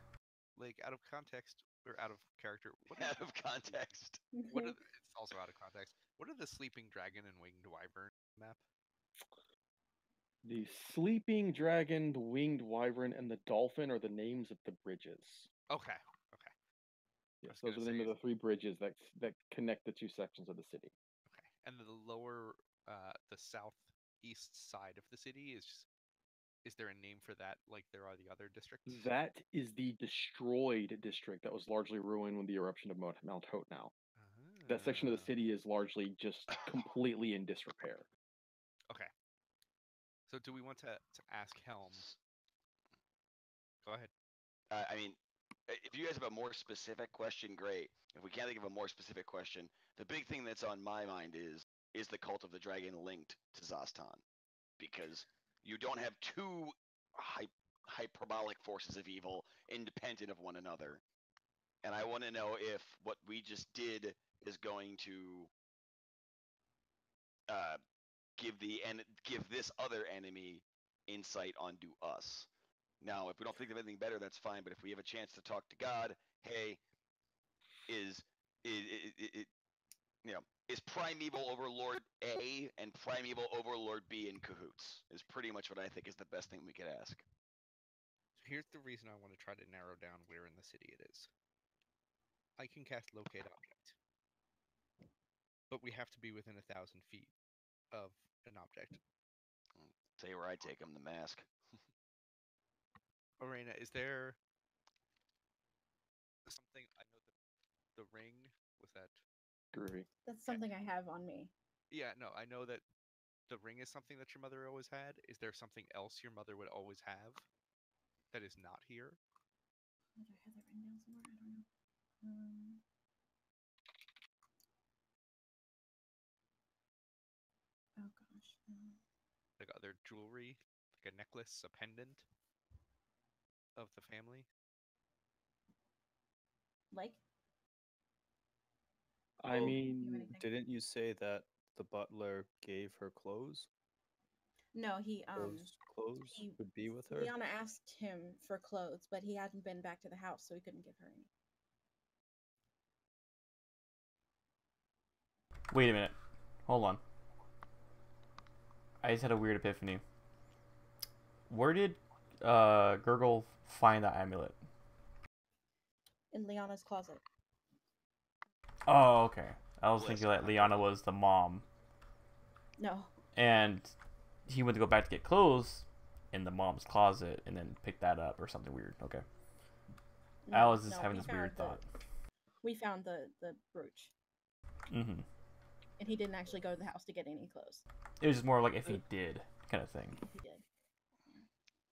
Like out of context or out of character? What Out of context. What are it's also out of context. What are the sleeping dragon and winged wyvern map? The sleeping dragon, the winged wyvern, and the dolphin are the names of the bridges. Okay. Okay. Yes, was those are gonna the name say- of the 3 bridges that connect the 2 sections of the city. Okay. And the lower, the southeast side of the city is there a name for that like there are the other districts? That is the destroyed district that was largely ruined with the eruption of Mount Hope now. That section of the Ah, city is largely just completely in disrepair. Okay. So do we want to ask Helm? Go ahead. I mean, if you guys have a more specific question, great. If we can't think of a more specific question, the big thing that's on my mind is the cult of the dragon linked to Zastan? Because you don't have 2 hyperbolic forces of evil independent of one another. And I want to know if what we just did is going to give this other enemy insight onto us. Now, if we don't think of anything better, that's fine. But if we have a chance to talk to God, hey, is Primeval Overlord A and Primeval Overlord B in cahoots? Is pretty much what I think is the best thing we could ask. Here's the reason I want to try to narrow down where in the city it is. I can cast Locate Object, but we have to be within 1,000 feet of an object. Tell you where I take him, the mask. Arena, is there something? I know the ring was that. Groovy. That's something I have on me. Yeah, no, I know that the ring is something that your mother always had. Is there something else your mother would always have that is not here? Do I have that written down somewhere? I don't know. like other jewelry, like a necklace, a pendant of the family? Like, I Well, mean, anything? didn't you say that the butler gave her clothes? No, Those clothes he would be with her? Liana asked him for clothes, but he hadn't been back to the house, so he couldn't give her any. Wait a minute. Hold on. I just had a weird epiphany. Where did Gurgle find that amulet? In Liana's closet. Oh, okay. I was Blisk thinking that found Liana was the mom, No. and he went to go back to get clothes in the mom's closet, and then pick that up or something weird. Okay. I was just having we this weird found thought. We found the brooch, Mm-hmm. and he didn't actually go to the house to get any clothes. It was just more like if he did, kind of thing. He did.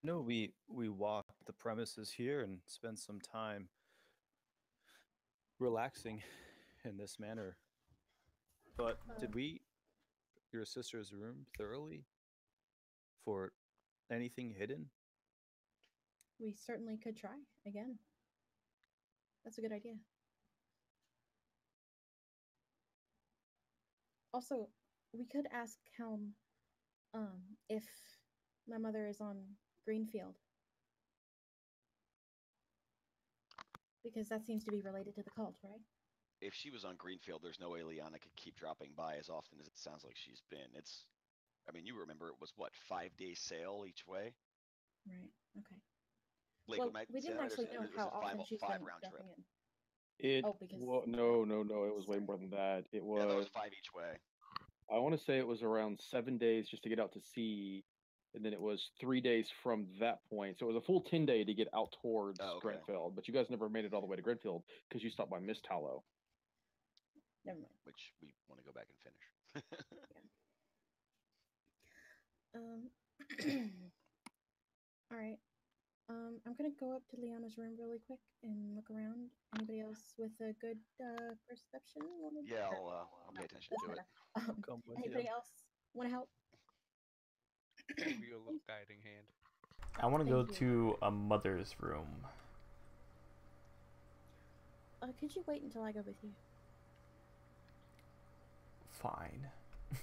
No, we walked the premises here and spent some time relaxing in this manner. But did we your sister's room thoroughly for anything hidden? We certainly could try again. That's a good idea. Also, we could ask Helm if my mother is on Greenfield. Because that seems to be related to the cult, right? If she was on Greenfield, there's no way Liana could keep dropping by as often as it sounds like she's been. I mean, you remember it was what, 5-day sail each way? Right. Okay. Lakewood Well, might we didn't say, or actually is know it how a often she's five been round trip? dropping in. Oh, because no, it was way more than that. It Yeah, that was was, 5 each way. I want to say it was around 7 days just to get out to sea, and then it was 3 days from that point. So it was a full 10-day to get out towards Oh, okay. Grantfield. But you guys never made it all the way to Grantfield because you stopped by Mist Hollow. never mind. Which we want to go back and finish. All right. I'm gonna go up to Liana's room really quick and look around. Anybody else with a good perception? Yeah, I'll pay attention That's to it. better. Come with Anybody you. else want to help? Give you a little guiding hand. I want to go Thank you. to a mother's room. Could you wait until I go with you? Fine.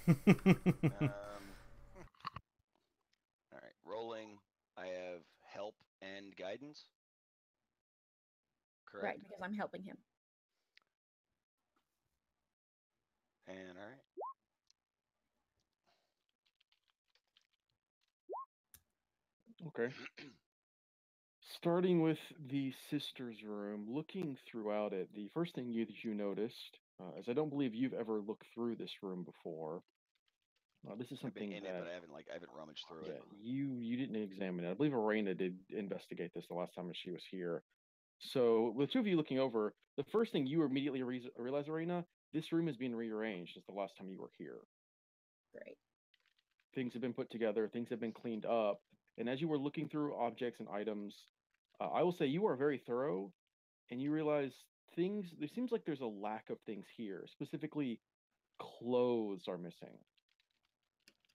All right, rolling. I have help and guidance. Correct. Right, because I'm helping him. And all right. Okay. Starting with the sister's room, looking throughout it, the first thing you noticed, is I don't believe you've ever looked through this room before. This is I've been something in that it, but I haven't rummaged through yeah, it. you didn't examine it. I believe Arena did investigate this the last time she was here. So with the two of you looking over, the first thing you immediately realize, Arena, this room is being rearranged since the last time you were here. Great. Things have been put together, things have been cleaned up, and as you were looking through objects and items, I will say you are very thorough, and you realize things. There seems like there's a lack of things here. Specifically, clothes are missing.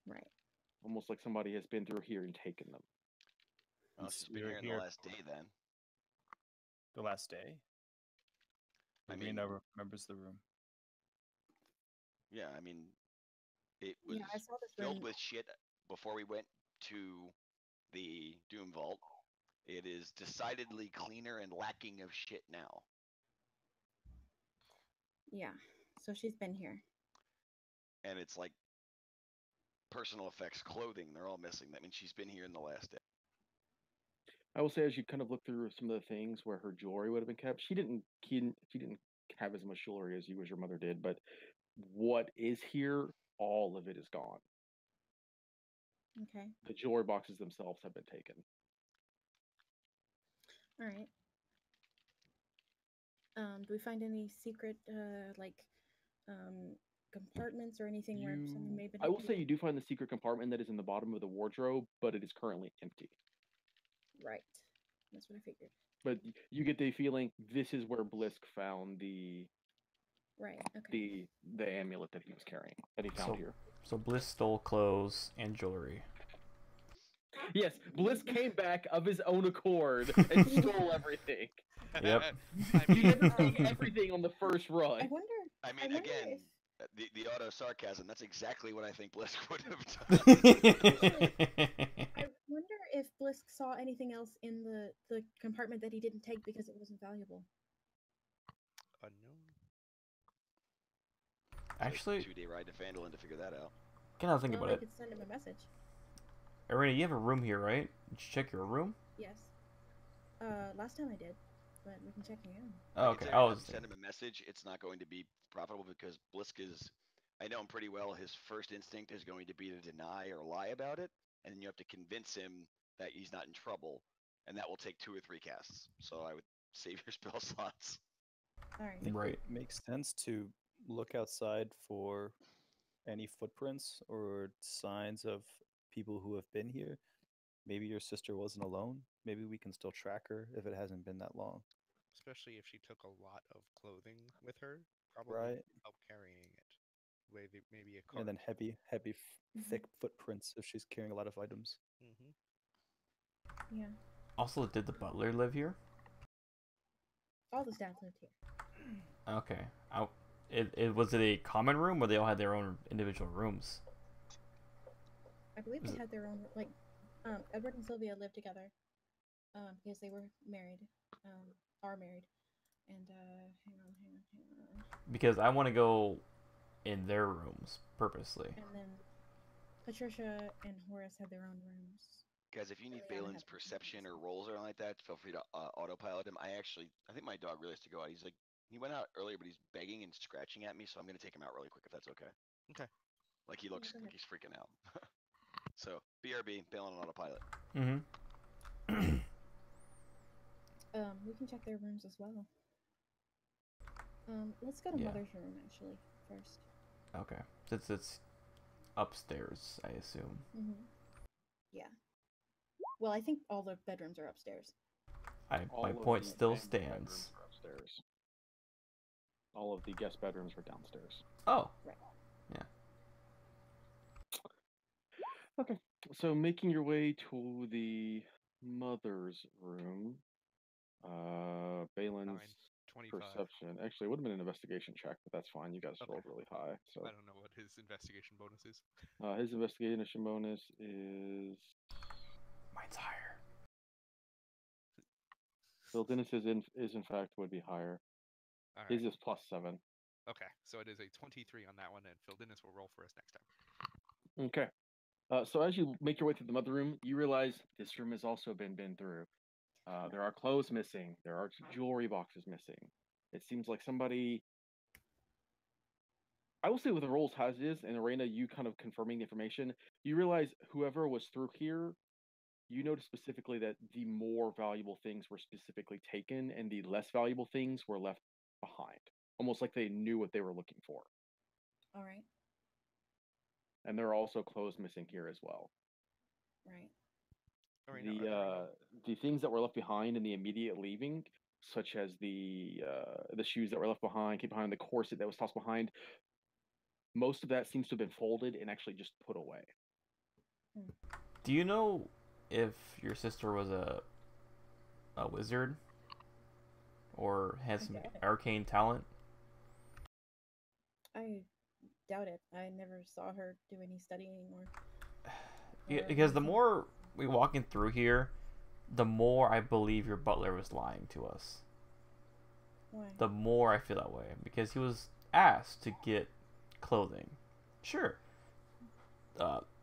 Right. Almost like somebody has been through here and taken them. Oh, It's- she's been we were here in the last day then. The last day? I mean, Rena remembers the room. yeah, I mean, it was Yeah, I saw this filled room. with shit before we went to the Doom Vault. It is decidedly cleaner and lacking of shit now. Yeah. So she's been here. And it's like personal effects, clothing, they're all missing. That means she's been here in the last day. I will say, as you kind of look through some of the things where her jewelry would have been kept, she didn't have as much jewelry as your mother did. But what is here, all of it is gone. Okay. The jewelry boxes themselves have been taken. All right. Do we find any secret, compartments or anything where something may have been? I will hidden? say you do find the secret compartment that is in the bottom of the wardrobe, but it is currently empty. Right. That's what I figured. But you get the feeling this is where Blisk found Right. Okay. the amulet that he was carrying, that he found So- here. So Bliss stole clothes and jewelry. Yes, Bliss came back of his own accord and stole everything. Yep. I You mean, never take everything on the first I run. wonder. I I mean, wonder again, if the auto sarcasm. That's exactly what I think Bliss would have done. I wonder if Blisk saw anything else in the compartment that he didn't take because it wasn't valuable. unknown. Actually, 2-day ride to Phandalin to figure that out. can I think Well, about they it? could send him a message. Arena, you have a room here, right? Did you check your room? Yes. Last time I did, but we can check again. Oh, I can okay. tell I you now, was if you send him a message, it's not going to be profitable because Blisk is. I know him pretty well. His first instinct is going to be to deny or lie about it, and then you have to convince him that he's not in trouble, and that will take 2 or 3 casts. So I would save your spell slots. All right. I think Right. it makes sense to look outside for any footprints or signs of people who have been here. Maybe your sister wasn't alone. Maybe we can still track her if it hasn't been that long. Especially if she took a lot of clothing with her, probably Right. help carrying it. Maybe a cart. And then heavy, Mhm. thick footprints if she's carrying a lot of items. Mm-hmm. Yeah. Also, did the butler live here? All the staff lived here. Okay. Was it a common room, or they all had their own individual rooms? I believe Is they it- had their own like. Edward and Sylvia lived together. Because they were married. Are married. And hang on. Because I want to go in their rooms purposely. And then Patricia and Horace had their own rooms. Guys, if you need Liliana Balin's had her own perception or rooms. rolls or anything like that, feel free to autopilot him. I think my dog really has to go out. He went out earlier, but he's begging and scratching at me, so I'm gonna take him out really quick if that's okay. Okay. Like he looks go like ahead. he's freaking out. So BRB, Balin on autopilot. Mm-hmm. We can check their rooms as well. Let's go to Yeah. Mother's room actually first. Okay. Since it's upstairs, I assume. Yeah. Well, I think all the bedrooms are upstairs. All My of point the still family bedrooms stands. are upstairs. All of the guest bedrooms were downstairs. Oh. Right. Okay, so making your way to the mother's room, Balin's 25. perception. Actually, it would have been an investigation check, but that's fine. You guys Okay. rolled really high. So I don't know what his investigation bonus is. his investigation bonus is. Mine's higher. Well, Dennis is in fact would be higher. All right. His is +7. Okay, so it is a 23 on that one, and Phil Dennis will roll for us next time. Okay. So as you make your way through the mother room, you realize this room has also been through. There are clothes missing. There are jewelry boxes missing. It seems like somebody. I will say with the rolls as is, and Arena, you kind of confirming the information, you realize whoever was through here, you notice specifically that the more valuable things were specifically taken, and the less valuable things were left behind. Almost like they knew what they were looking for. All right. And there are also clothes missing here as well. Right. The things that were left behind in the immediate leaving, such as the shoes that were left behind, keep behind the corset that was tossed behind, most of that seems to have been folded and actually just put away. Do you know if your sister was a wizard or had some doubt it. arcane talent? I doubt it. I never saw her do any studying or. Because the anything. more we walking through here, the more I believe your butler was lying to us. Why? The more I feel that way, because he was asked to get clothing. Sure.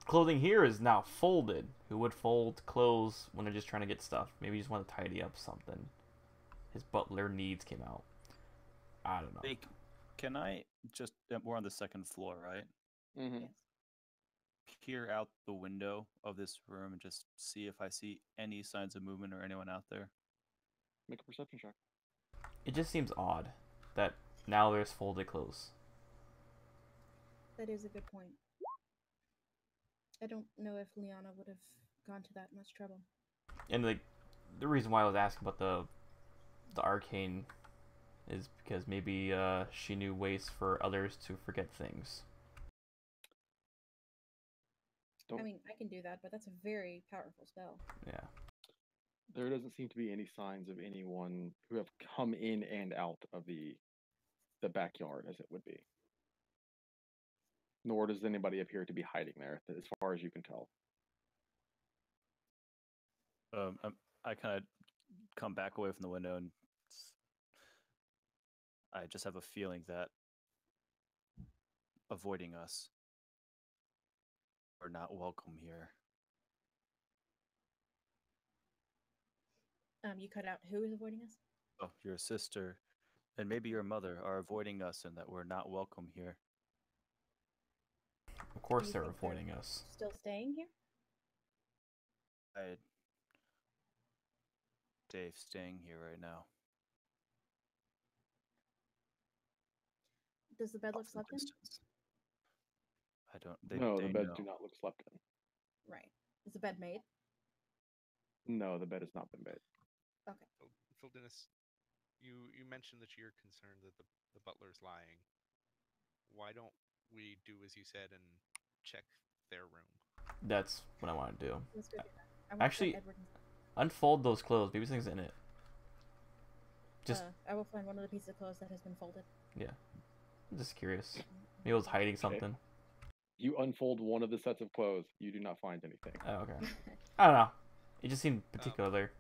Clothing here is now folded. Who would fold clothes when they're just trying to get stuff? Maybe you just want to tidy up something. His butler needs came out. I don't know. Hey, can I just? We're on the second floor, right? Mm-hmm. Yes. Peer out the window of this room and just see if I see any signs of movement or anyone out there. Make a perception check. It just seems odd that now there's folded clothes. That is a good point. I don't know if Liana would have gone to that much trouble. And the reason why I was asking about the arcane is because maybe she knew ways for others to forget things. Don't. I mean, I can do that, but that's a very powerful spell. Yeah. There doesn't seem to be any signs of anyone who have come in and out of the backyard, as it would be. Nor does anybody appear to be hiding there, as far as you can tell. I kind of come back away from the window, and I just have a feeling that avoiding us are not welcome here. You cut out who is avoiding us? Oh, your sister and maybe your mother are avoiding us, and that we're not welcome here. Of course You they're think they're avoiding us. Still staying here? Dave staying here right now. Does the bed look Off in the slept in? distance. I don't. No, the they beds know. do not look slept in. Right. Is the bed made? No, the bed has not been made. Okay. Phil Dennis, you mentioned that you're concerned that the butler's lying. Why don't we do as you said and check their room? That's what I want to do. Let's go do that. I want to Actually, check Edward and- unfold those clothes. Maybe something's in it. Just, I will find one of the pieces of clothes that has been folded. yeah. I'm just curious. Maybe it was hiding something. You unfold one of the sets of clothes, you do not find anything. Oh, okay. I don't know. It just seemed particular.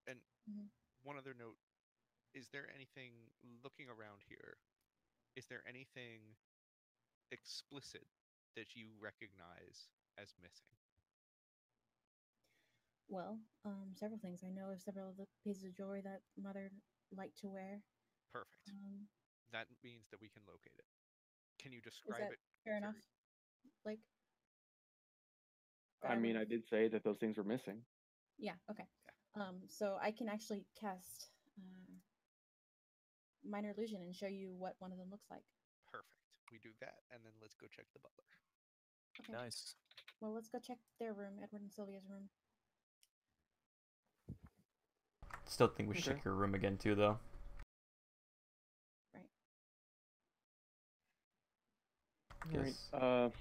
And Mhm. one other note: is there anything looking around here? Is there anything explicit that you recognize as missing? Well, several things. I know of several of the pieces of jewelry that mother liked to wear. Perfect. That means that we can locate it. Can you describe that it? fair enough? Like, I mean, I did say that those things were missing. yeah, okay. So I can actually cast minor illusion and show you what one of them looks like. Perfect. We do that, and then let's go check the butler. Okay. Nice. Well, let's go check their room, Edward and Sylvia's room. Still think we should Okay. check your room again too, though. Right. Yes. Alright,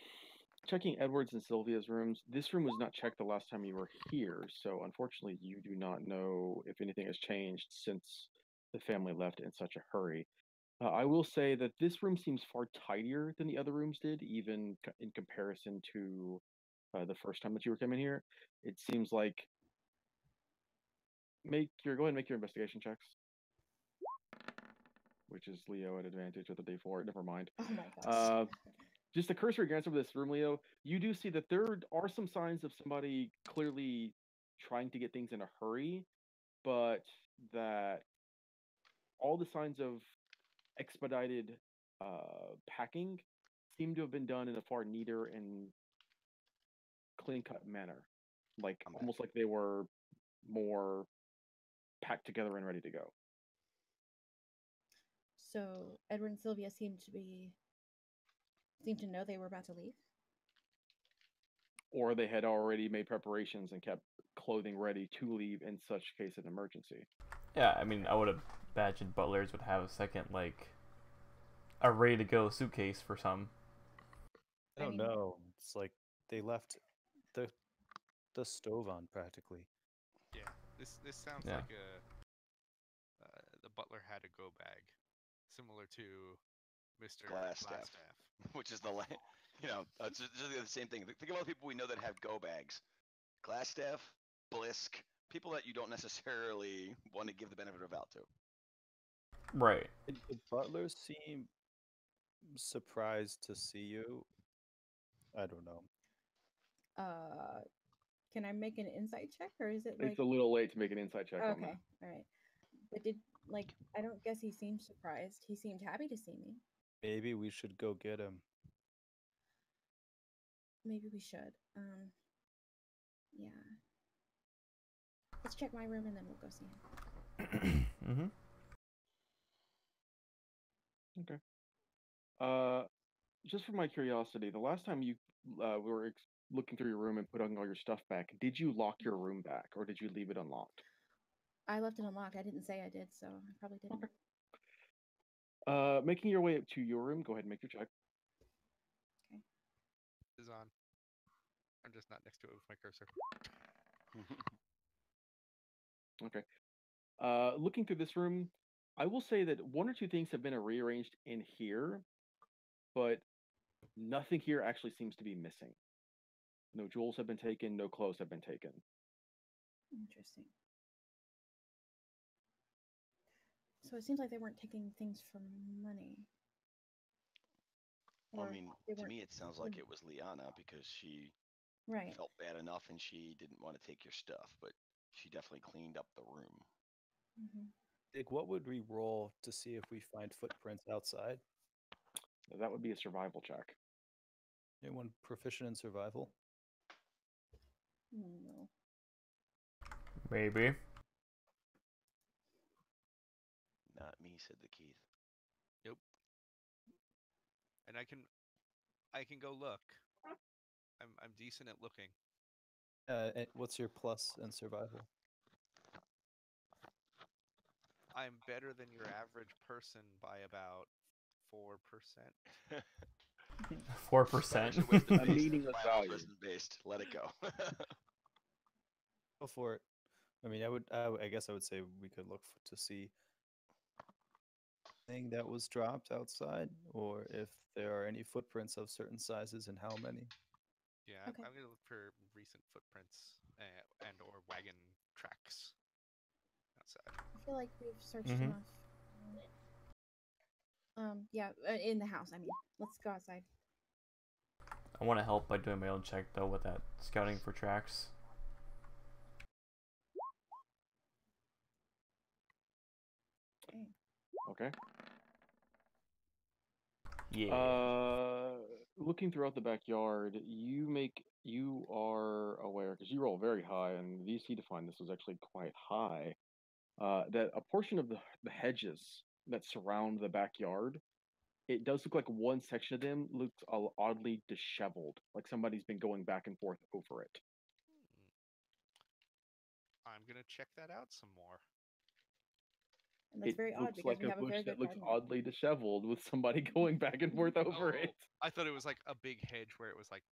checking Edward's and Sylvia's rooms. This room was not checked the last time you were here, so unfortunately you do not know if anything has changed since the family left in such a hurry. I will say that this room seems far tidier than the other rooms did, even in comparison to the first time that you were coming here. It seems like go ahead and make your investigation checks. Which is Leo at advantage with a D4. Never mind. Oh my gosh. Just a cursory glance over this room, Leo, you do see that there are some signs of somebody clearly trying to get things in a hurry, but that all the signs of expedited packing seem to have been done in a far neater and clean-cut manner. Like, almost like they were more packed together and ready to go. So Edward and Sylvia seem to know they were about to leave. Or they had already made preparations and kept clothing ready to leave in such case of emergency. Yeah, I mean, I would have imagined butlers would have a second, like, a ready-to-go suitcase for some. I don't know. It's like they left the stove on practically. Yeah. This sounds Yeah. like the butler had a go bag, similar to Mr. Glassstaff, which is it's just the same thing. Think of all the people we know that have go bags: Glassstaff, Blisk, people that you don't necessarily want to give the benefit of doubt to. Right. Did the butler seem surprised to see you? I don't know. Can I make an insight check, or is it like? It's a little late to make an insight check on Okay, that. all right. But I don't guess he seemed surprised. He seemed happy to see me. Maybe we should go get him. Maybe we should. Yeah. Let's check my room and then we'll go see him. Mm-hmm. Okay. Just for my curiosity, the last time you were looking through your room and putting all your stuff back, did you lock your room back or did you leave it unlocked? I left it unlocked. I didn't say I did, so I probably didn't. Okay. Making your way up to your room, go ahead and make your check. Okay. Is on. just not next to it with my cursor. Okay. Looking through this room, I will say that one or two things have been rearranged in here, but nothing here actually seems to be missing. No jewels have been taken, no clothes have been taken. Interesting. So it seems like they weren't taking things for money. Well, I Or mean, they to weren't. me, it sounds like it was Liana because she Right. felt bad enough and she didn't want to take your stuff, but she definitely cleaned up the room. Hmm. Dick, what would we roll to see if we find footprints outside? That would be a survival check. Anyone proficient in survival? No. Maybe. Not me, said the Keith. And I can go look. I'm decent at looking. What's your plus in survival? I'm better than your average person by about 4%. 4%. Survival's wisdom A based. meaningless Survival's value. wisdom based. Let it go. Go for it. I mean, I guess I would say we could look to see thing that was dropped outside, or if there are any footprints of certain sizes and how many. Yeah, Okay. I'm gonna look for recent footprints and or wagon tracks outside. I feel like we've searched Mhm. enough. Yeah, in the house. I mean, let's go outside. I want to help by doing my own check though with that scouting for tracks. Okay. Yeah. Looking throughout the backyard, you are aware because you roll very high, and the VC to find this was actually quite high. That a portion of the hedges that surround the backyard, it does look like one section of them looks oddly disheveled, like somebody's been going back and forth over it. I'm gonna check that out some more. And that's It very odd looks because like we a have a bush very that good looks gardener. oddly disheveled with somebody going back and forth over Oh, it. I thought it was like a big hedge where it was like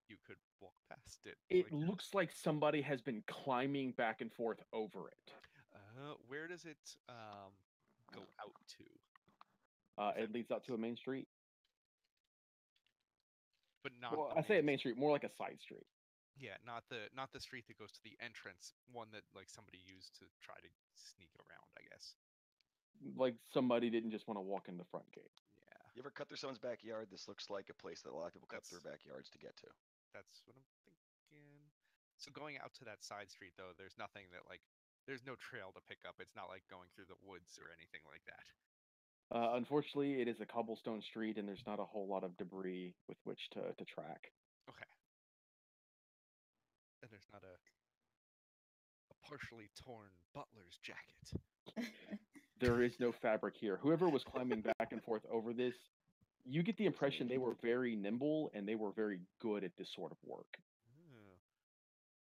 you could walk past it. It like- looks like somebody has been climbing back and forth over it. Where does it go out to? It leads out to a main street. But not. Well, the I say a main main street, more like a side street. Yeah, not the street that goes to the entrance, one that like somebody used to try to sneak around, I guess. Like somebody didn't just want to walk in the front gate. Yeah, You ever cut through someone's backyard? This looks like a place that a lot of people cut through That's- backyards to get to. that's what I'm thinking. So going out to that side street though, there's nothing that like there's no trail to pick up. It's not like going through the woods or anything like that. Unfortunately, it is a cobblestone street, and there's not a whole lot of debris with which to track. Okay. And there's not a partially torn butler's jacket. There is no fabric here. Whoever was climbing back and forth over this, you get the impression they were very nimble and they were very good at this sort of work.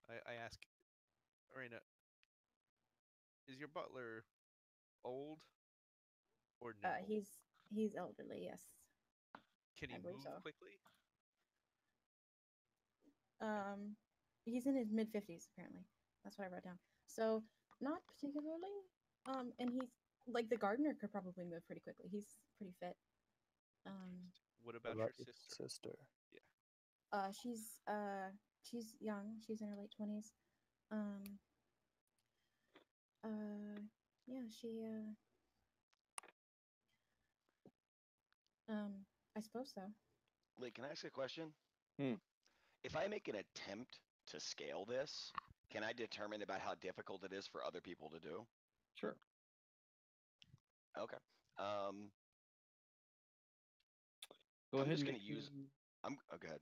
Oh. I ask, Arena, is your butler old or no? He's elderly. Yes. Can he I believe move so. quickly? He's in his mid-50s apparently. That's what I wrote down. So not particularly. And he's like the gardener could probably move pretty quickly. He's pretty fit. What What about about your sister? She's young. She's in her late 20s. Yeah, I suppose so. Lee, can I ask you a question? Hmm. If I make an attempt to scale this, can I determine about how difficult it is for other people to do? Sure. Okay. Go I'm ahead just and gonna make use- me- Oh, go ahead.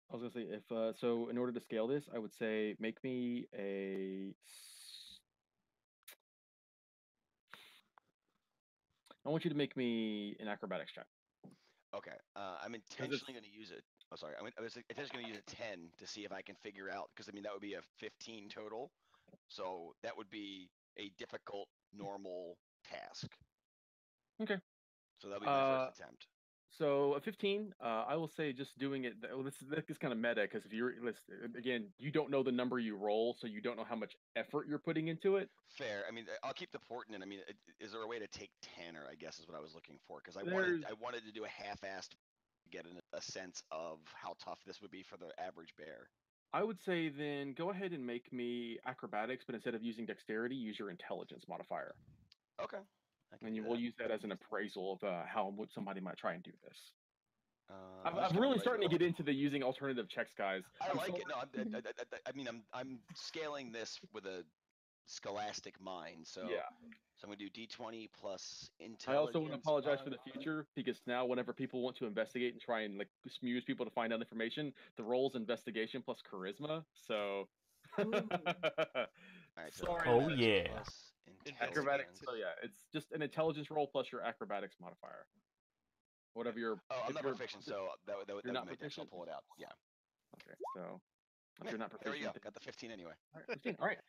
I was gonna say if so, in order to scale this, I would say make me I want you to make me an acrobatics check. Okay. I'm intentionally going to use it. Oh, sorry. I was intentionally going to use a 10 to see if I can figure out, because I mean, that would be a 15 total. So that would be a difficult, normal task. Okay. So that'll be my Uh, first attempt. So a 15, I will say just doing it. Well, this is kind of meta because if again, you don't know the number you roll, so you don't know how much effort you're putting into it. Fair. I mean, I'll keep the portent in. I mean, is there a way to take Tanner? I guess is what I was looking for because There's, I wanted to do a half-assed to get a sense of how tough this would be for the average bear. I would say then go ahead and make me acrobatics, but instead of using dexterity, use your intelligence modifier, Okay. I can and do we'll that. use that as an appraisal of how would somebody might try and do this. I'm just I'm gonna really write- starting to get into the using alternative checks, guys. I I'm like so- it. No, I mean, I'm scaling this with a scholastic mind. So Yeah. So I'm gonna do D20 plus I intelligence. also want to apologize for the mod. future because now whenever people want to investigate and try and like smooze people to find out information, the roll's investigation plus charisma. So All right, so Sorry. Oh, acrobatics yeah. plus acrobatics. intelligence. So yeah, it's just an intelligence roll plus your acrobatics modifier. Whatever your Oh, I'm if not you're- proficient, so that would you're not make sense. I'll proficient? pull it out. Yeah. Okay, so if Yeah, you're not there we go. proficient, Got the 15 anyway. all right, 15. All right.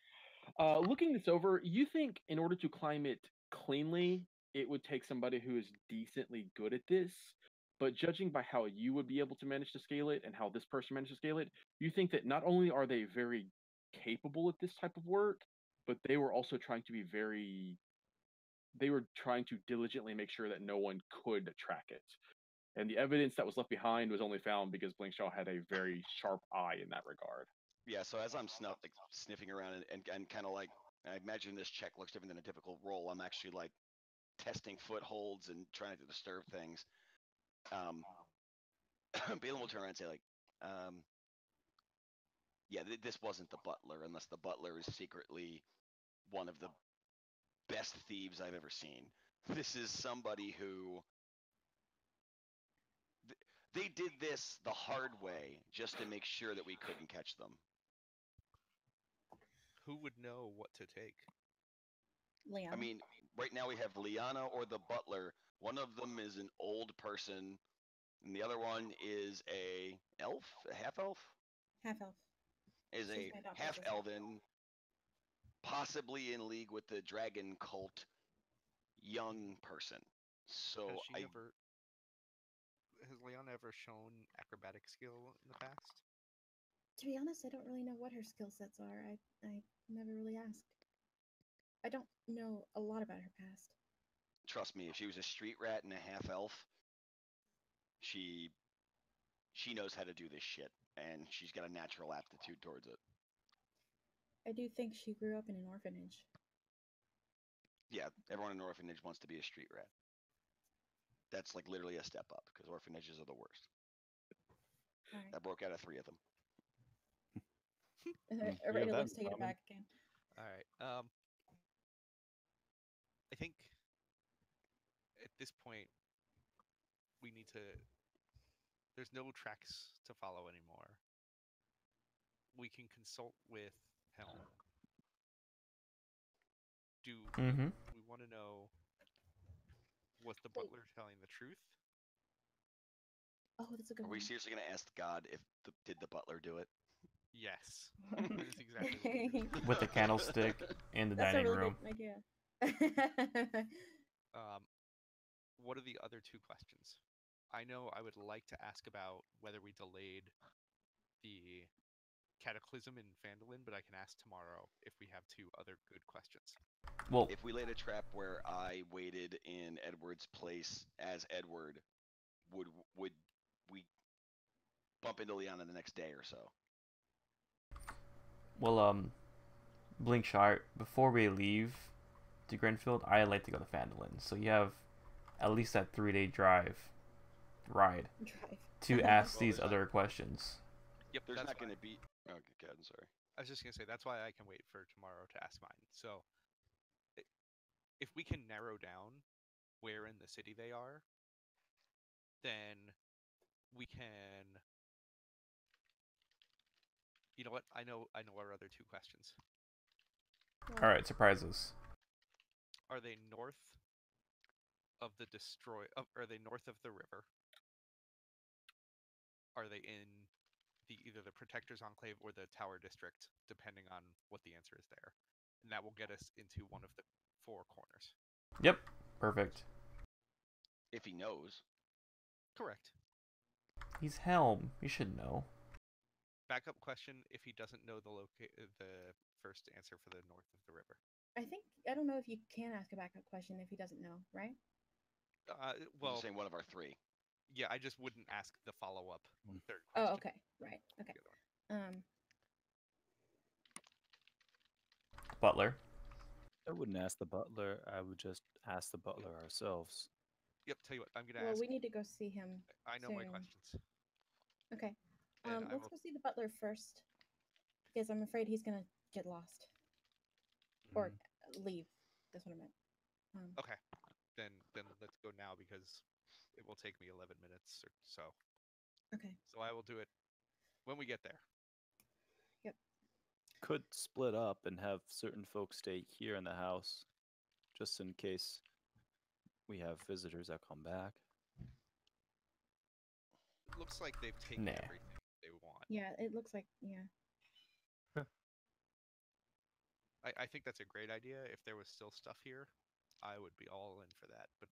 Looking this over, you think in order to climb it cleanly, it would take somebody who is decently good at this. But judging by how you would be able to manage to scale it and how this person managed to scale it, you think that not only are they very capable at this type of work, but they were also trying to be they were trying to diligently make sure that no one could track it. And the evidence that was left behind was only found because Blinkshaw had a very sharp eye in that regard. Yeah, so as I'm sniffing around and kind of like, I imagine this check looks different than a typical roll. I'm actually like testing footholds and trying to disturb things. Balaam will turn around and say like, yeah, this wasn't the butler unless the butler is secretly one of the best thieves I've ever seen. This is somebody who they did this the hard way just to make sure that we couldn't catch them. Who would know what to take? Liana. I mean, right now we have Liana or the butler. One of them is an old person, and the other one is a half elf, half elf. is She's a my doctor half sister. elven, possibly in league with the dragon cult, young person. So Has Leon ever shown acrobatic skill in the past? To be honest, I don't really know what her skill sets are. I never really asked. I don't know a lot about her past. trust me, if she was a street rat and a half elf, she knows how to do this shit, and she's got a natural aptitude towards it. I do think she grew up in an orphanage. Yeah, everyone in an orphanage wants to be a street rat. That's like literally a step up because orphanages are the worst. All I broke out of 3 of them. right. we have Alright, that let's in take it common. back again. All right. I think at this point we need to. There's no tracks to follow anymore. We can consult with Helm. Do Mm-hmm. we want to know, was the butler telling the truth? Oh, that's a good Are one. we seriously going to ask God if did the butler do it? Yes. That is exactly what we were doing. With the candlestick in the That's a dining really room. good idea. What are the other 2 questions? I know I would like to ask about whether we delayed the cataclysm in Phandalin, but I can ask tomorrow if we have 2 other good questions. Well, If we laid a trap where I waited in Edward's place as Edward, would we bump into Liana the next day or so? Blinkshaw, before we leave to Grenfield, I like to go to Phandalin. So you have at least that 3-day ride Drive. to ask these other questions. Yep, There's that's not why- going to be. Oh, God, I'm sorry. I was just gonna say that's why I can wait for tomorrow to ask mine. So, if we can narrow down where in the city they are, then we can. You know what? I know our other 2 questions. All right, surprises. Are they north of the Are they north of the river? Are they in either the Protector's Enclave or the Tower District, depending on what the answer is there, and that will get us into one of the 4 corners. Yep, perfect. If he knows. Correct. He's Helm. You should know. Backup question: if he doesn't know the first answer for the north of the river. I don't know if you can ask a backup question if he doesn't know, right? Well, Well, saying one of our three. yeah, I just wouldn't ask the follow-up third Oh, question. okay. Right. Okay. The other one. Butler. I wouldn't ask the butler. I would just ask the butler ourselves. Yep. Tell you what, I'm gonna Well, ask. we need to go see him. I know my soon. questions. Okay. And I Let's will- go see the butler first, because I'm afraid he's gonna get lost or leave. That's what I meant. Okay. Then let's go now because it will take me 11 minutes or so. Okay. So I will do it when we get there. Could split up and have certain folks stay here in the house, just in case we have visitors that come back. It looks like they've taken Nah. everything they want. Yeah, it looks like I think that's a great idea. If there was still stuff here, I would be all in for that. But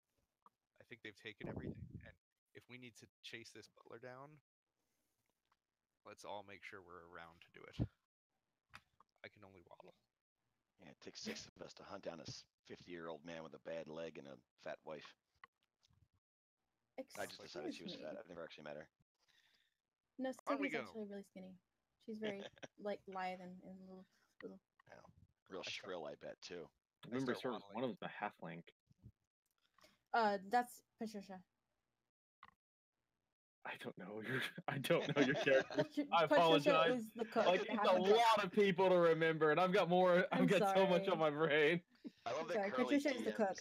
I think they've taken everything, and if we need to chase this butler down, let's all make sure we're around to do it. I can only waddle. Yeah, it takes 6 of us to hunt down a 50-year-old man with a bad leg and a fat wife. I just decided she was Excuse fat. me. I've never actually met her. No, On we Sylvia's go. actually really skinny. She's very like lithe and little. Real I start- shrill, I bet, too. Remember, start sir, waddling. one of them's a halfling. That's Patricia. I don't know your. I don't know your character. I Patricia apologize. is the cook. Like the it's half a cook. lot of people to remember, and I've got more. I've I'm got so much sorry. on my brain. I love that Sorry, Curly Patricia is the cook.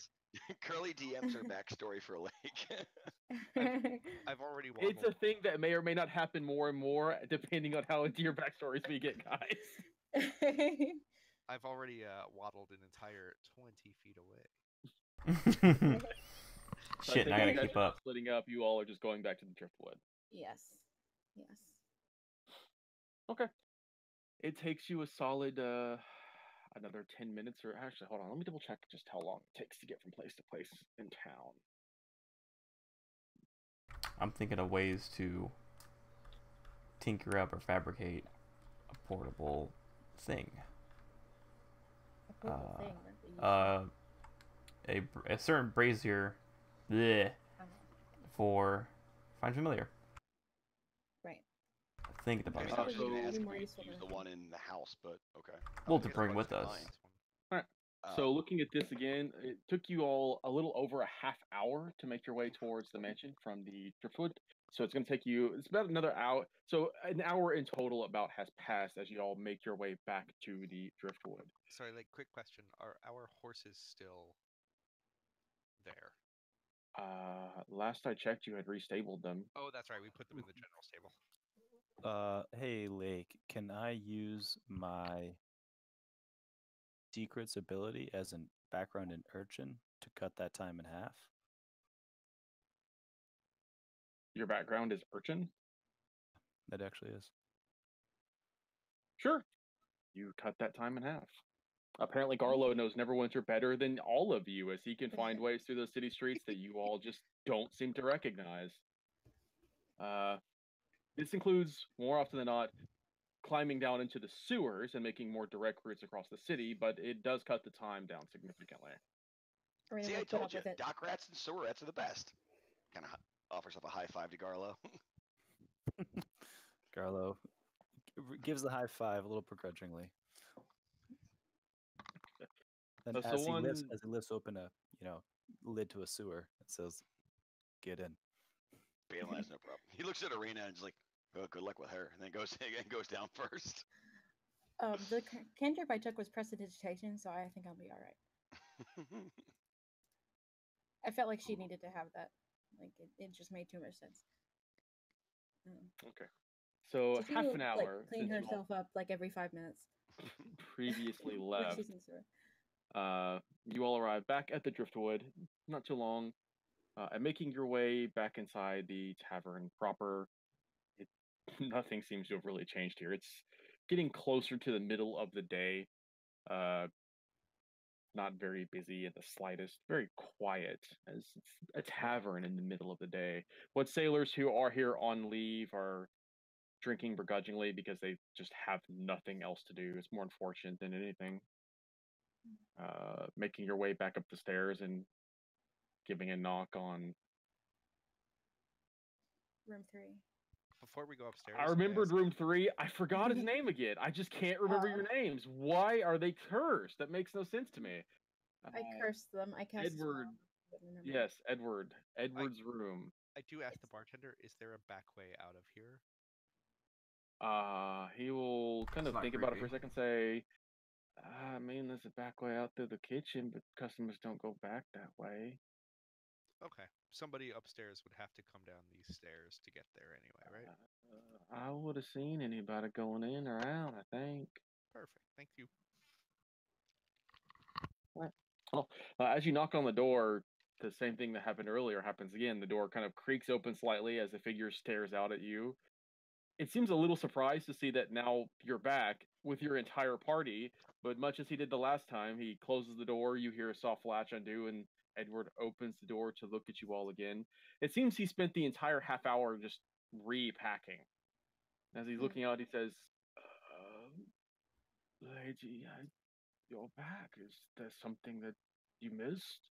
Curly DMs her backstory for Lake. I've already waddled. It's a thing that may or may not happen more and more depending on how into your backstories we get, guys. I've already waddled an entire 20 feet away. So Shit, I I think gotta you guys keep are up. Splitting up, you all are just going back to the driftwood. Yes. Yes. Okay. It takes you a solid another 10 minutes, or actually, hold on. Let me double check just how long it takes to get from place to place in town. I'm thinking of ways to tinker up or fabricate a portable thing. A portable thing that they use. A certain brazier bleh, for Find Familiar. Right. Thinking I about mean, it. I was Probably going to ask be if more we useful use than the a one in the house, but okay. We'll I guess bring I'll with just us. use this one. So looking at this again, it took you all a little over a half hour to make your way towards the mansion from the driftwood. So it's going to take you, it's about another hour. So an hour in total about has passed as you all make your way back to the driftwood. Sorry, like, quick question. Are our horses still there? Last I checked, you had restabled them. Oh, that's right. We put them in the general stable. Hey, Lake, can I use my secrets ability as a background in Urchin to cut that time in half? Your background is urchin? That actually is. Sure. You cut that time in half. Apparently, Garlo knows Neverwinter better than all of you, as he can find ways through those city streets that you all just don't seem to recognize. This includes, more often than not, climbing down into the sewers and making more direct routes across the city, but it does cut the time down significantly. Or See, they I won't put told up you, with it. dock rats and sewer rats are the best. Kind of offers up a high five to Garlo. Garlo gives the high five a little begrudgingly. And So as he lifts, one- open a lid to a sewer, it says, "Get in." Balin has no problem. He looks at Arena and is like, "Oh, good luck with her," and then goes down first. The cantrip I took was prestidigitation, so I think I'll be all right. I felt like she needed to have that. Like it just made too much sense. Okay. So she half will, an like, hour clean since you all herself up like every 5 minutes. previously when left. she's in the sewer. You all arrive back at the driftwood, not too long, and making your way back inside the tavern proper. Nothing seems to have really changed here. It's getting closer to the middle of the day. not very busy in the slightest, very quiet, as it's a tavern in the middle of the day. What sailors who are here on leave are drinking begrudgingly because they just have nothing else to do. It's more unfortunate than anything. Making your way back up the stairs and giving a knock on. Room 3. Before we go upstairs, I remembered ask- room 3. I forgot his name again. I just can't remember your names. Why are they cursed? That makes no sense to me. I cursed them. I cast Edward. spell, couldn't remember. Yes, Edward. Edward's room. I do ask the bartender, is there a back way out of here? He will kind It's of not think about it for a creepy. second. Say, I mean, there's a back way out through the kitchen, but customers don't go back that way. Okay. Somebody upstairs would have to come down these stairs to get there anyway, right? I would have seen anybody going in or out. I think. Perfect. Thank you. As you knock on the door, the same thing that happened earlier happens again. The door kind of creaks open slightly as the figure stares out at you. It seems a little surprised to see that now you're back with your entire party, but much as he did the last time, he closes the door, you hear a soft latch undo, and Edward opens the door to look at you all again. It seems he spent the entire half hour just repacking. As he's looking out, he says, Lady, you're back. Is there something that you missed?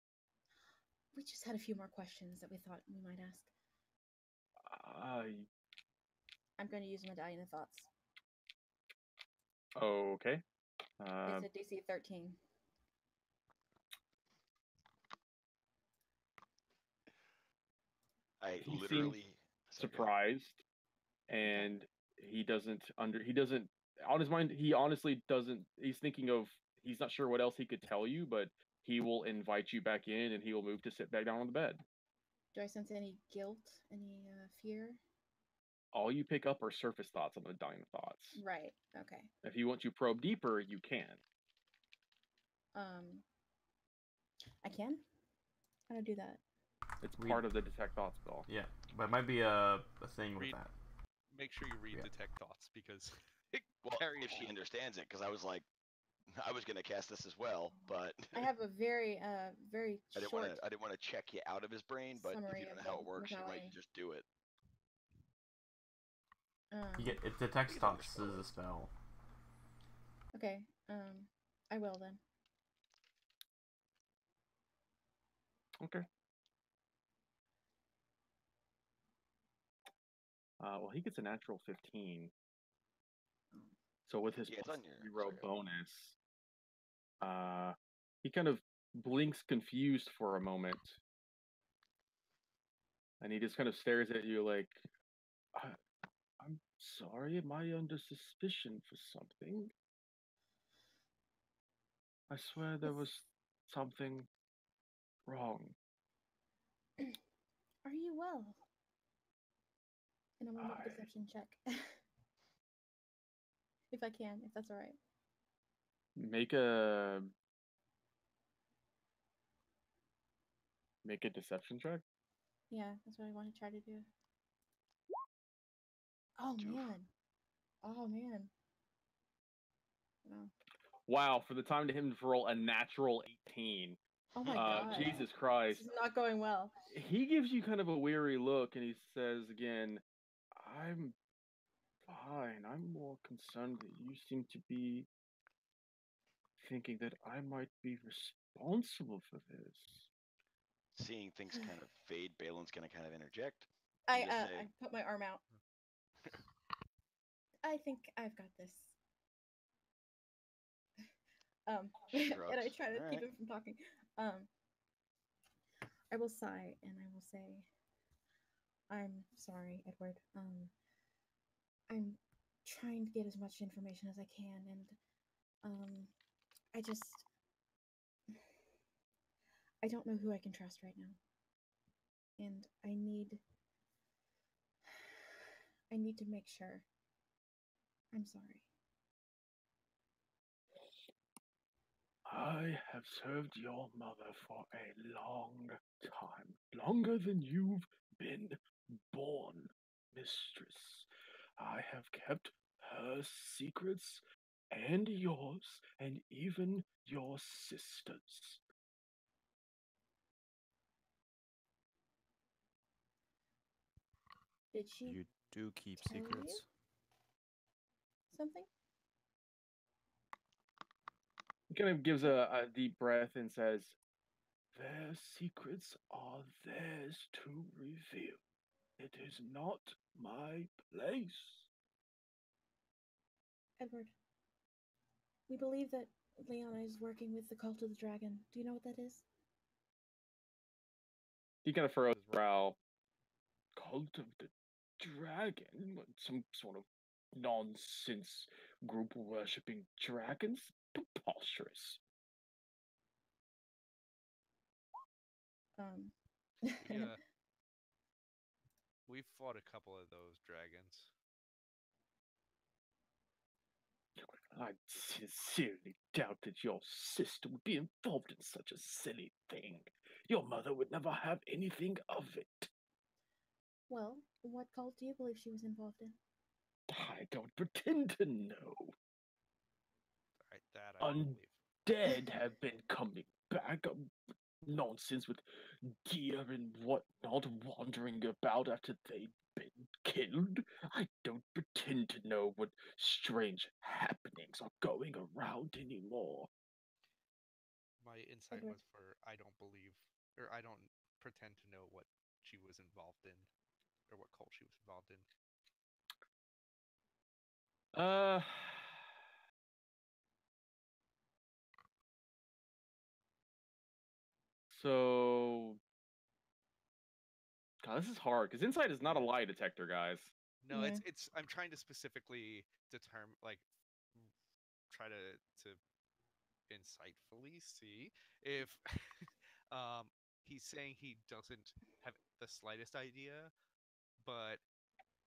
We just had a few more questions that we thought we might ask. I'm going to use Medallion of Thoughts. Okay. It's a DC 13. I He literally surprised, and he doesn't on his mind. He honestly doesn't. He's thinking of. He's not sure what else he could tell you, but he will invite you back in, and he will move to sit back down on the bed. Do I sense any guilt, any fear? All you pick up are surface thoughts on the dying thoughts. Right. Okay. If you want to probe deeper, you can. I can. How do I do that? It's Read. part of the detect thought spell. Yeah, but it might be a thing with Read. that. Make sure you read Yeah. detect thoughts because it well, carries if she on. understands it, because I was like, I was gonna cast this as well, but I have a very, very I didn't short. want to check you out of his brain. But if summary you don't of know how the it works, you might medallion. just do it. It detects You can thoughts spell as it. a spell. Okay. I will then. Okay. Well, he gets a natural 15. So with his Yeah, it's plus on your 0 sorry. bonus, he kind of blinks confused for a moment. And he just kind of stares at you like, I'm sorry, am I under suspicion for something? I swear there was something wrong. Are you well? And I'm gonna make a I- deception check. If I can, if that's alright. Make a deception check. Yeah, that's what I want to try to do. Oh Oof. man. Oh man. Wow. Wow, for the time to him to roll a natural 18. Oh my god. Jesus This Christ. is not going well. He gives you kind of a weary look and he says again, I'm fine. I'm more concerned that you seem to be thinking that I might be responsible for this. Seeing things kind of fade, Balin's gonna kind of interject. I just say- I put my arm out. I think I've got this. And I Shrugs. try to keep Alright. him from talking. I will sigh and I will say, I'm sorry, Edward. I'm trying to get as much information as I can, and I don't know who I can trust right now. And I need to make sure. I'm sorry. I have served your mother for a long time, longer than you've been born, mistress. I have kept her secrets and yours, and even your sister's. Did she You do keep tell you? secrets. something? He kind of gives a deep breath and says, "Their secrets are theirs to reveal. It is not my place." Edward, we believe that Liana is working with the Cult of the Dragon. Do you know what that is? He kind of furrows his brow. Cult of the Dragon? What, some sort of nonsense group worshipping dragons? Preposterous. Yeah. We've fought a couple of those dragons. I sincerely doubt that your sister would be involved in such a silly thing. Your mother would never have anything of it. Well, what cult do you believe she was involved in? I don't pretend to know. Right, that I believe. Undead have been coming back. Nonsense with gear and whatnot wandering about after they've been killed. I don't pretend to know what strange happenings are going around anymore. My insight Edward. was for I don't believe, or I don't pretend to know what she was involved in, or what cult she was involved in. So, God, this is hard because insight is not a lie detector, guys. No, Yeah. it's. I'm trying to specifically determine, like, try to insightfully see if he's saying he doesn't have the slightest idea, but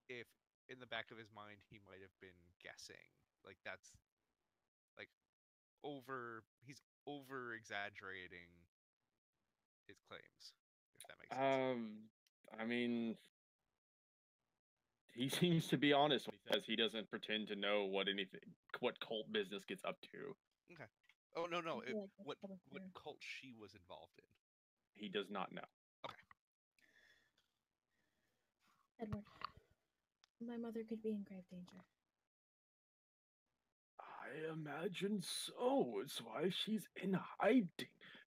if in the back of his mind he might have been guessing. Like that's like he's over exaggerating his claims, if that makes sense. I mean, he seems to be honest when he says he doesn't pretend to know what cult business gets up to. Okay. Oh no, I feel like that's what probably fair. cult she was involved in. He does not know. Edward, my mother could be in grave danger. I imagine so. It's why she's in hiding.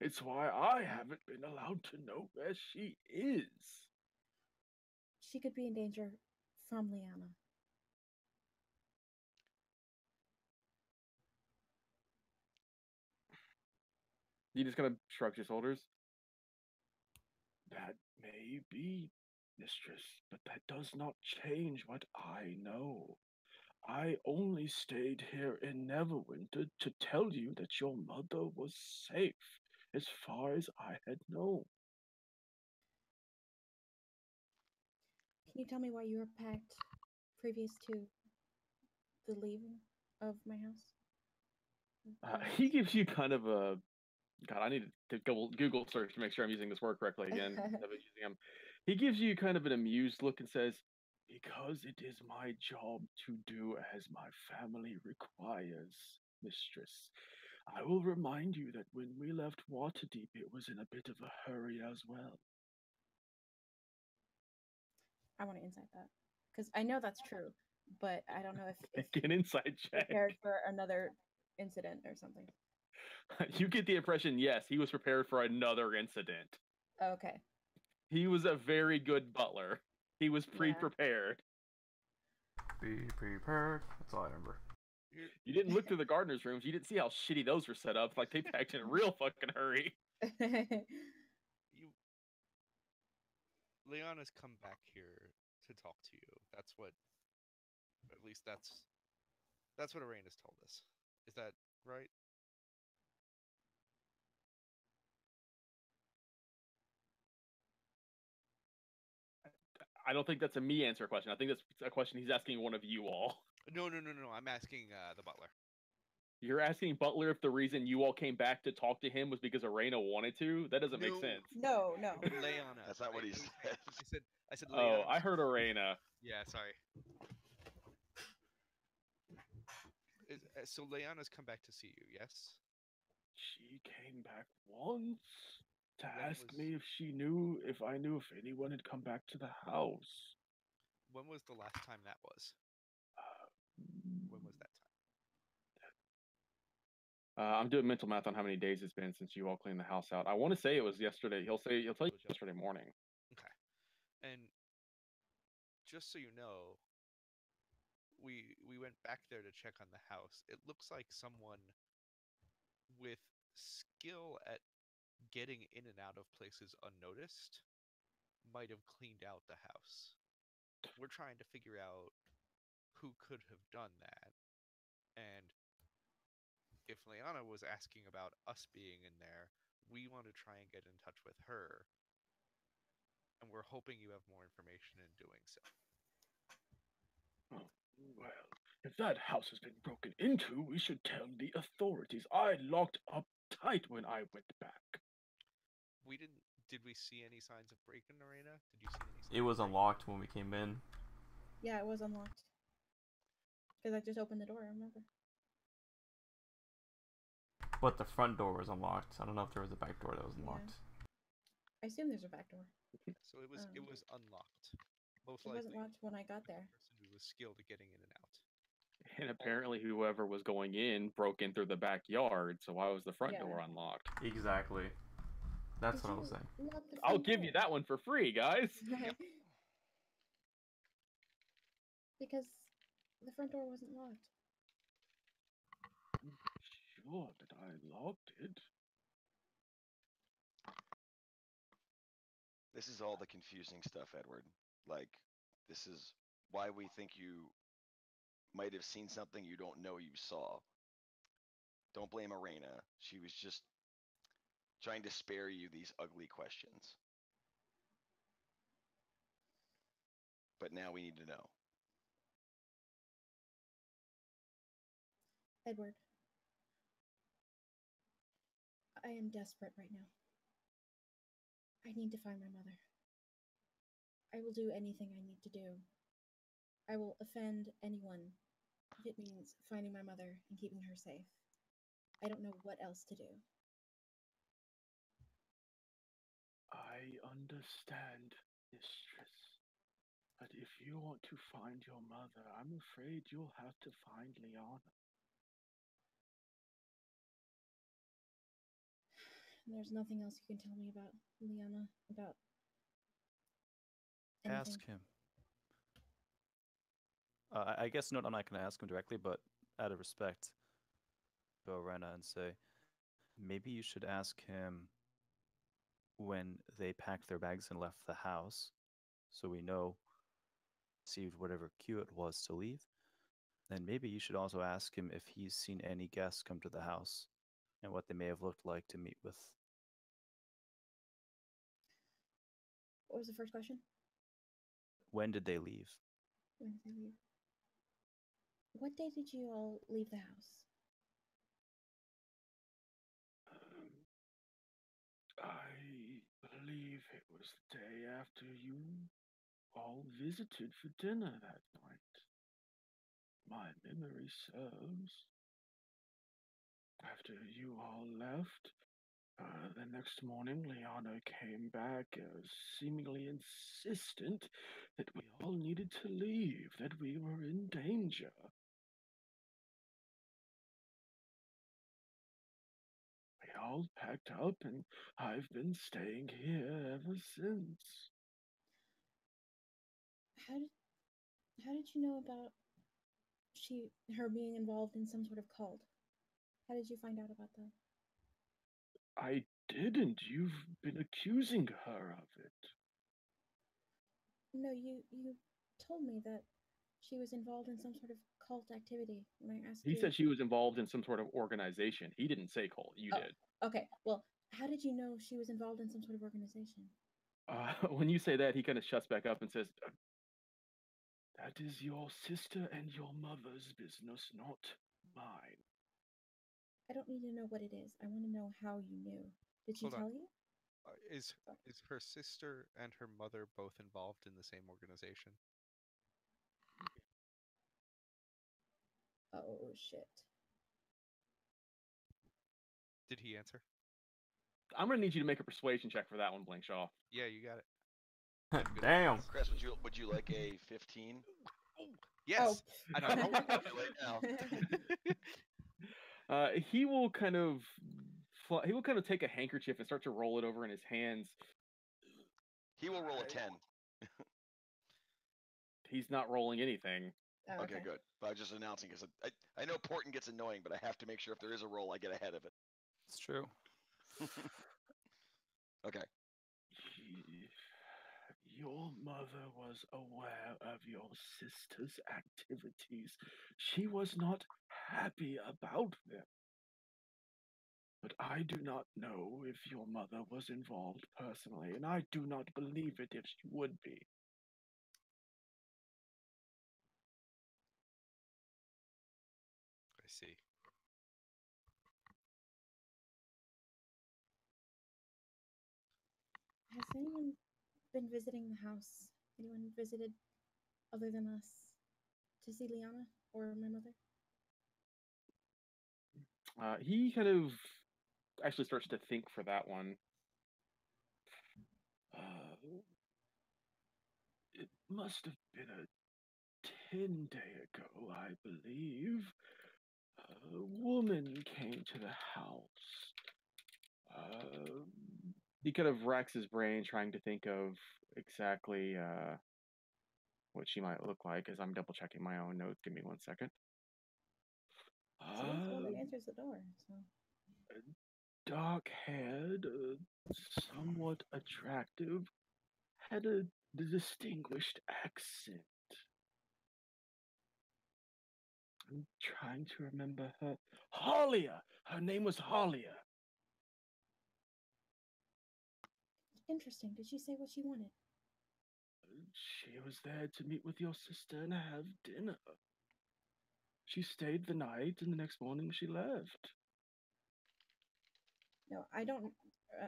It's why I haven't been allowed to know where she is. She could be in danger from Liana. He just kind of shrugs his shoulders. That may be, mistress, but that does not change what I know. I only stayed here in Neverwinter to tell you that your mother was safe, as far as I had known. Can you tell me why you were packed previous to the leaving of my house? He gives you kind of a God. I need to Google search to make sure I'm using this word correctly again. I've been using him. He gives you kind of an amused look and says, "Because it is my job to do as my family requires, mistress. I will remind you that when we left Waterdeep, it was in a bit of a hurry as well." I want to insight that because I know that's true, but I don't know if Make an insight check. prepared for another incident or something. You get the impression, yes, he was prepared for another incident. Okay. He was a very good butler. He was pre-prepared. Be prepared. That's all I remember. You didn't look through the gardener's rooms. You didn't see how shitty those were set up. Like, they packed in a real fucking hurry. Liana's come back here to talk to you. That's what, at least that's what Arena's told us. Is that right? I don't think that's a me answer question. I think that's a question he's asking one of you all. No. I'm asking the butler. You're asking Butler if the reason you all came back to talk to him was because Arena wanted to? That doesn't make No. sense. No. Liana. That's not what he said. I said Oh, Liana. I heard Arena. Yeah, sorry. So Leanna's come back to see you, yes? She came back once to When ask was- me if I knew if anyone had come back to the house. When was the last time that was? When was that time? I'm doing mental math on how many days it's been since you all cleaned the house out. I want to say it was yesterday. He'll tell you yesterday morning. Okay. And just so you know, we went back there to check on the house. It looks like someone with skill at getting in and out of places unnoticed might have cleaned out the house. We're trying to figure out who could have done that. And if Leanna was asking about us being in there, we want to try and get in touch with her. And we're hoping you have more information in doing so. Oh, well, if that house has been broken into, we should tell the authorities. I locked up tight when I went back. We didn't. Did we see any signs of break-in, Arena? Did you see any signs? It was unlocked when we came in. Yeah, it was unlocked. Because I just opened the door, I remember. But the front door was unlocked. I don't know if there was a back door that was unlocked. I assume there's a back door. So it was unlocked. Most It likely wasn't locked when I got there. person who was skilled at getting in and out. And apparently, whoever was going in broke in through the backyard, so why was the front Yeah. door unlocked? Exactly. That's Did what I was you saying. lock the I'll front give you door? that one for free, guys. Because the front door wasn't locked. Sure that I locked it. This is all the confusing stuff, Edward. Like, this is why we think you might have seen something you don't know you saw. Don't blame Arena. She was just trying to spare you these ugly questions. But now we need to know. Edward. I am desperate right now. I need to find my mother. I will do anything I need to do. I will offend anyone if it means finding my mother and keeping her safe. I don't know what else to do. I understand, mistress. But if you want to find your mother, I'm afraid you'll have to find Liana. There's nothing else you can tell me about Liana, about anything. Ask him. I guess no, I'm not going to ask him directly, but out of respect, go Rena and say, maybe you should ask him when they packed their bags and left the house, so we know, received whatever cue it was to leave. And maybe you should also ask him if he's seen any guests come to the house and what they may have looked like to meet with. What was the first question? When did they leave? When did they leave? What day did you all leave the house? I believe it was the day after you all visited for dinner that night. My memory serves. After you all left, the next morning, Liana came back, seemingly insistent that we all needed to leave, that we were in danger. We all packed up, and I've been staying here ever since. How did you know about her being involved in some sort of cult? How did you find out about that? I didn't. You've been accusing her of it. No, you told me that she was involved in some sort of cult activity when I asked He you. said she was involved in some sort of organization. He didn't say cult. You did. Okay, well, how did you know she was involved in some sort of organization? When you say that, he kind of shuts back up and says, "That is your sister and your mother's business, not mine." I don't need to know what it is. I want to know how you knew. Did she Hold on. tell you? Is her sister and her mother both involved in the same organization? Oh shit. Did he answer? I'm gonna need you to make a persuasion check for that one, Blinkshaw. Yeah, you got it. Damn. Chris, would you like a 15? Yes. Oh. And I rolled I'll do it now. He will kind of take a handkerchief and start to roll it over in his hands. He will roll a 10. He's not rolling anything. Oh, Okay, good. But I was just announcing because I know Porton gets annoying, but I have to make sure if there is a roll, I get ahead of it. It's true. Okay. Your mother was aware of your sister's activities. She was not happy about them. But I do not know if your mother was involved personally, and I do not believe it if she would be. I see. Has anyone been visiting the house? Anyone visited other than us to see Liana or my mother? He kind of actually starts to think for that one. It must have been a 10-day ago, I believe. A woman came to the house. He kind of racks his brain trying to think of exactly what she might look like as I'm double checking my own notes. Give me 1 second. Someone's the one that answers the door. So Dark-haired, somewhat attractive, had a distinguished accent. I'm trying to remember her. Halia! Her name was Halia. interesting. Did she say what she wanted? She was there to meet with your sister and have dinner. She stayed the night, and the next morning she left. No, I don't.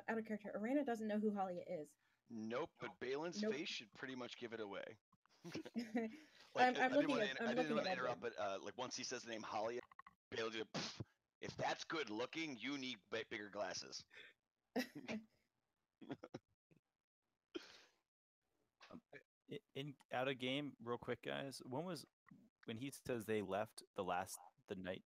Out of character, Arena doesn't know who Halia is. Nope, but Balin's Nope. face should pretty much give it away. I'm I looking didn't at. I'm want looking to at interrupt, Edwin. but like once he says the name Holly, Balin do if that's good looking, you need bigger glasses. In out of game, real quick, guys. When he says they left the night?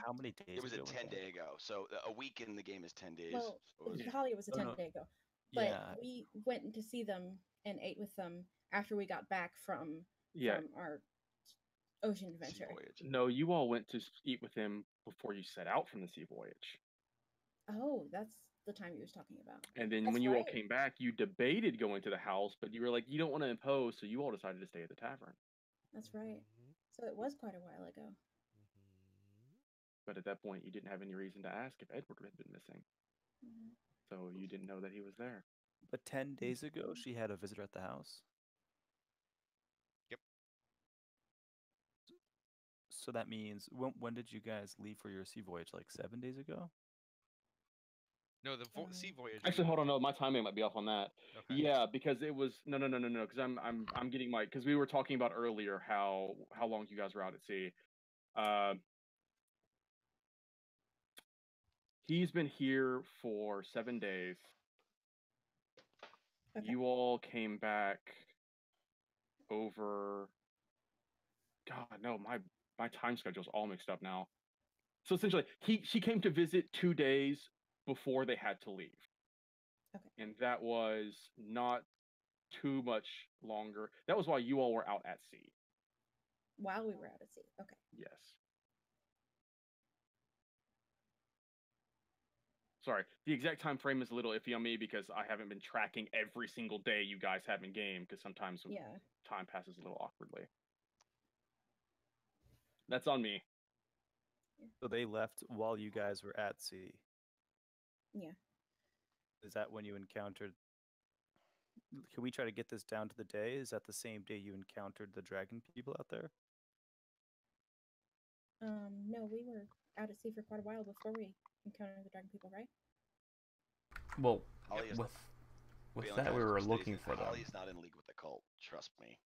How many days? It was a ago 10-day ago, so a week in the game is 10 days. Well, so it was- Halia was a Oh, 10-day ago, but Yeah. we went to see them and ate with them after we got back from our ocean sea adventure. voyage. No, you all went to eat with him before you set out from the sea voyage. Oh, that's the time you was talking about. And then That's when you all right. came back, you debated going to the house, but you were like, you don't want to impose, so you all decided to stay at the tavern. That's right. So it was quite a while ago. But at that point, you didn't have any reason to ask if Edward had been missing. Mhm. So you didn't know that he was there. But 10 days ago, she had a visitor at the house. Yep. So that means when did you guys leave for your sea voyage? Like 7 days ago? No, the sea voyage. Actually, hold on, no, my timing might be off on that. Okay. Yeah, because it was no, because I'm getting my because we were talking about earlier how long you guys were out at sea. He's been here for 7 days. Okay. You all came back over. God, no, my time schedule's all mixed up now. So essentially, she came to visit 2 days before they had to leave. Okay. And that was not too much longer. That was while you all were out at sea. While we were out at sea. Okay. Yes. Sorry, the exact time frame is a little iffy on me because I haven't been tracking every single day you guys have in game because sometimes Yeah. time passes a little awkwardly. That's on me. So they left while you guys were at sea. Yeah. Is that when you encountered? Can we try to get this down to the day? Is that the same day you encountered the dragon people out there? No, we were out at sea for quite a while before we encountered the dragon people, right? Well, Holly is with Balin that, we Kaiser were stays looking in- for them. Holly's not in league with the cult. Trust me.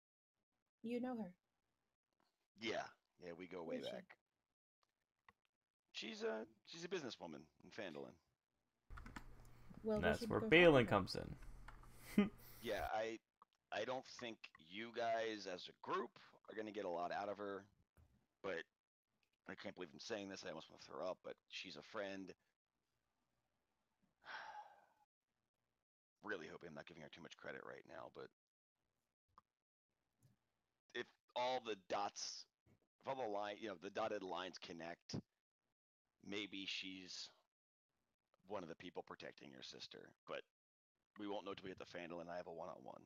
You know her. Yeah, Yeah, we go Who way is she? back. She's a businesswoman in Phandalin. Well, And we that's should where go talk to Balin her. comes in. Yeah, I don't think you guys as a group are gonna get a lot out of her, but I can't believe I'm saying this. I almost want to throw up, but she's a friend. Really hoping I'm not giving her too much credit right now, but if all the dots, if all the line, the dotted lines connect, maybe she's one of the people protecting your sister, but we won't know till we get to Fandle and I have a one-on-one.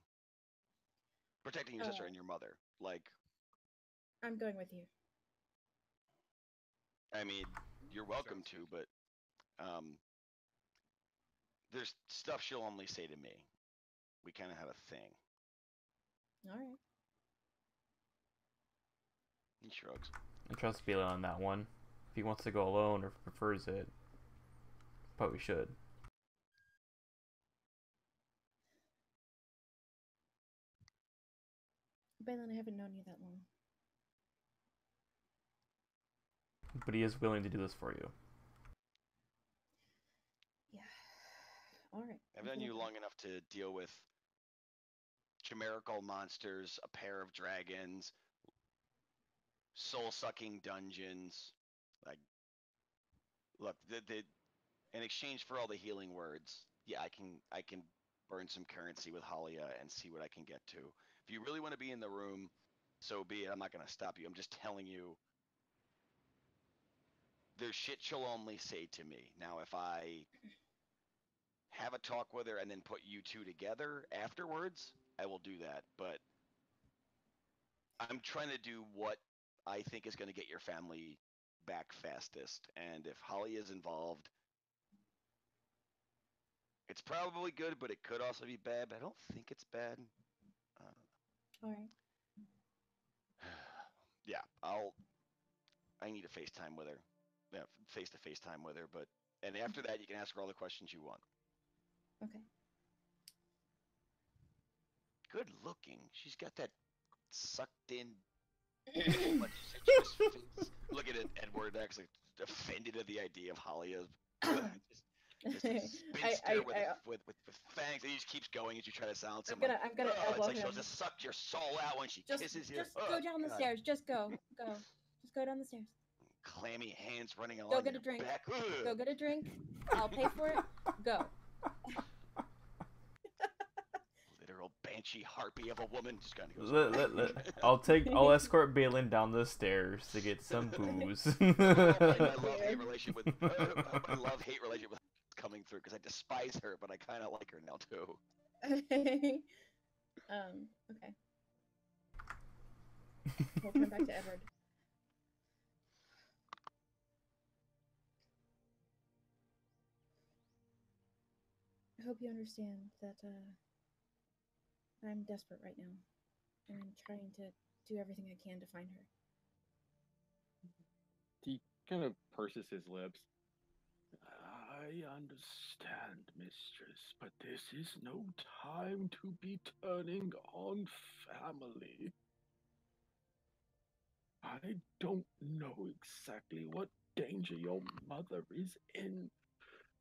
Protecting your sister and your mother. Like, I'm going with you. I mean, you're welcome to, but there's stuff she'll only say to me. We kind of have a thing. All right. He shrugs. I trust Balin on that one. If he wants to go alone or prefers it, probably should. Balin, I haven't known you that long. But he is willing to do this for you. Yeah. All right. I've known you long enough to deal with chimerical monsters, a pair of dragons, soul-sucking dungeons. Like, look, in exchange for all the healing words, yeah, I can burn some currency with Halia and see what I can get to. If you really want to be in the room, so be it. I'm not gonna stop you. I'm just telling you. There's shit she'll only say to me. Now, if I have a talk with her and then put you two together afterwards, I will do that. But I'm trying to do what I think is going to get your family back fastest. And if Holly is involved, it's probably good, but it could also be bad. But I don't think it's bad. All right. Yeah, I need a FaceTime with her. Yeah, face-to-face time with her. But and after that, you can ask her all the questions you want. Okay. Good looking. She's got that sucked in much citrus face. Look at it, Edward actually offended at the idea of Halia. Just a spinster with fangs, and he just keeps going as you try to silence him. I'm gonna it's elbow like him. she'll just suck your soul out when she kisses you. Just go down the stairs. Just go. Just go down the stairs. Clammy hands running along Go get your a drink. back. Go get a drink. I'll pay for it. Go. Literal banshee harpy of a woman just kind of goes. I'll escort Balin down the stairs to get some booze. My love-hate relationship with my love-hate relationship with coming through because I despise her, but I kind of like her now too. Okay. We'll turn back to Edward. I hope you understand that I'm desperate right now, and I'm trying to do everything I can to find her. He kind of purses his lips. I understand, mistress, but this is no time to be turning on family. I don't know exactly what danger your mother is in,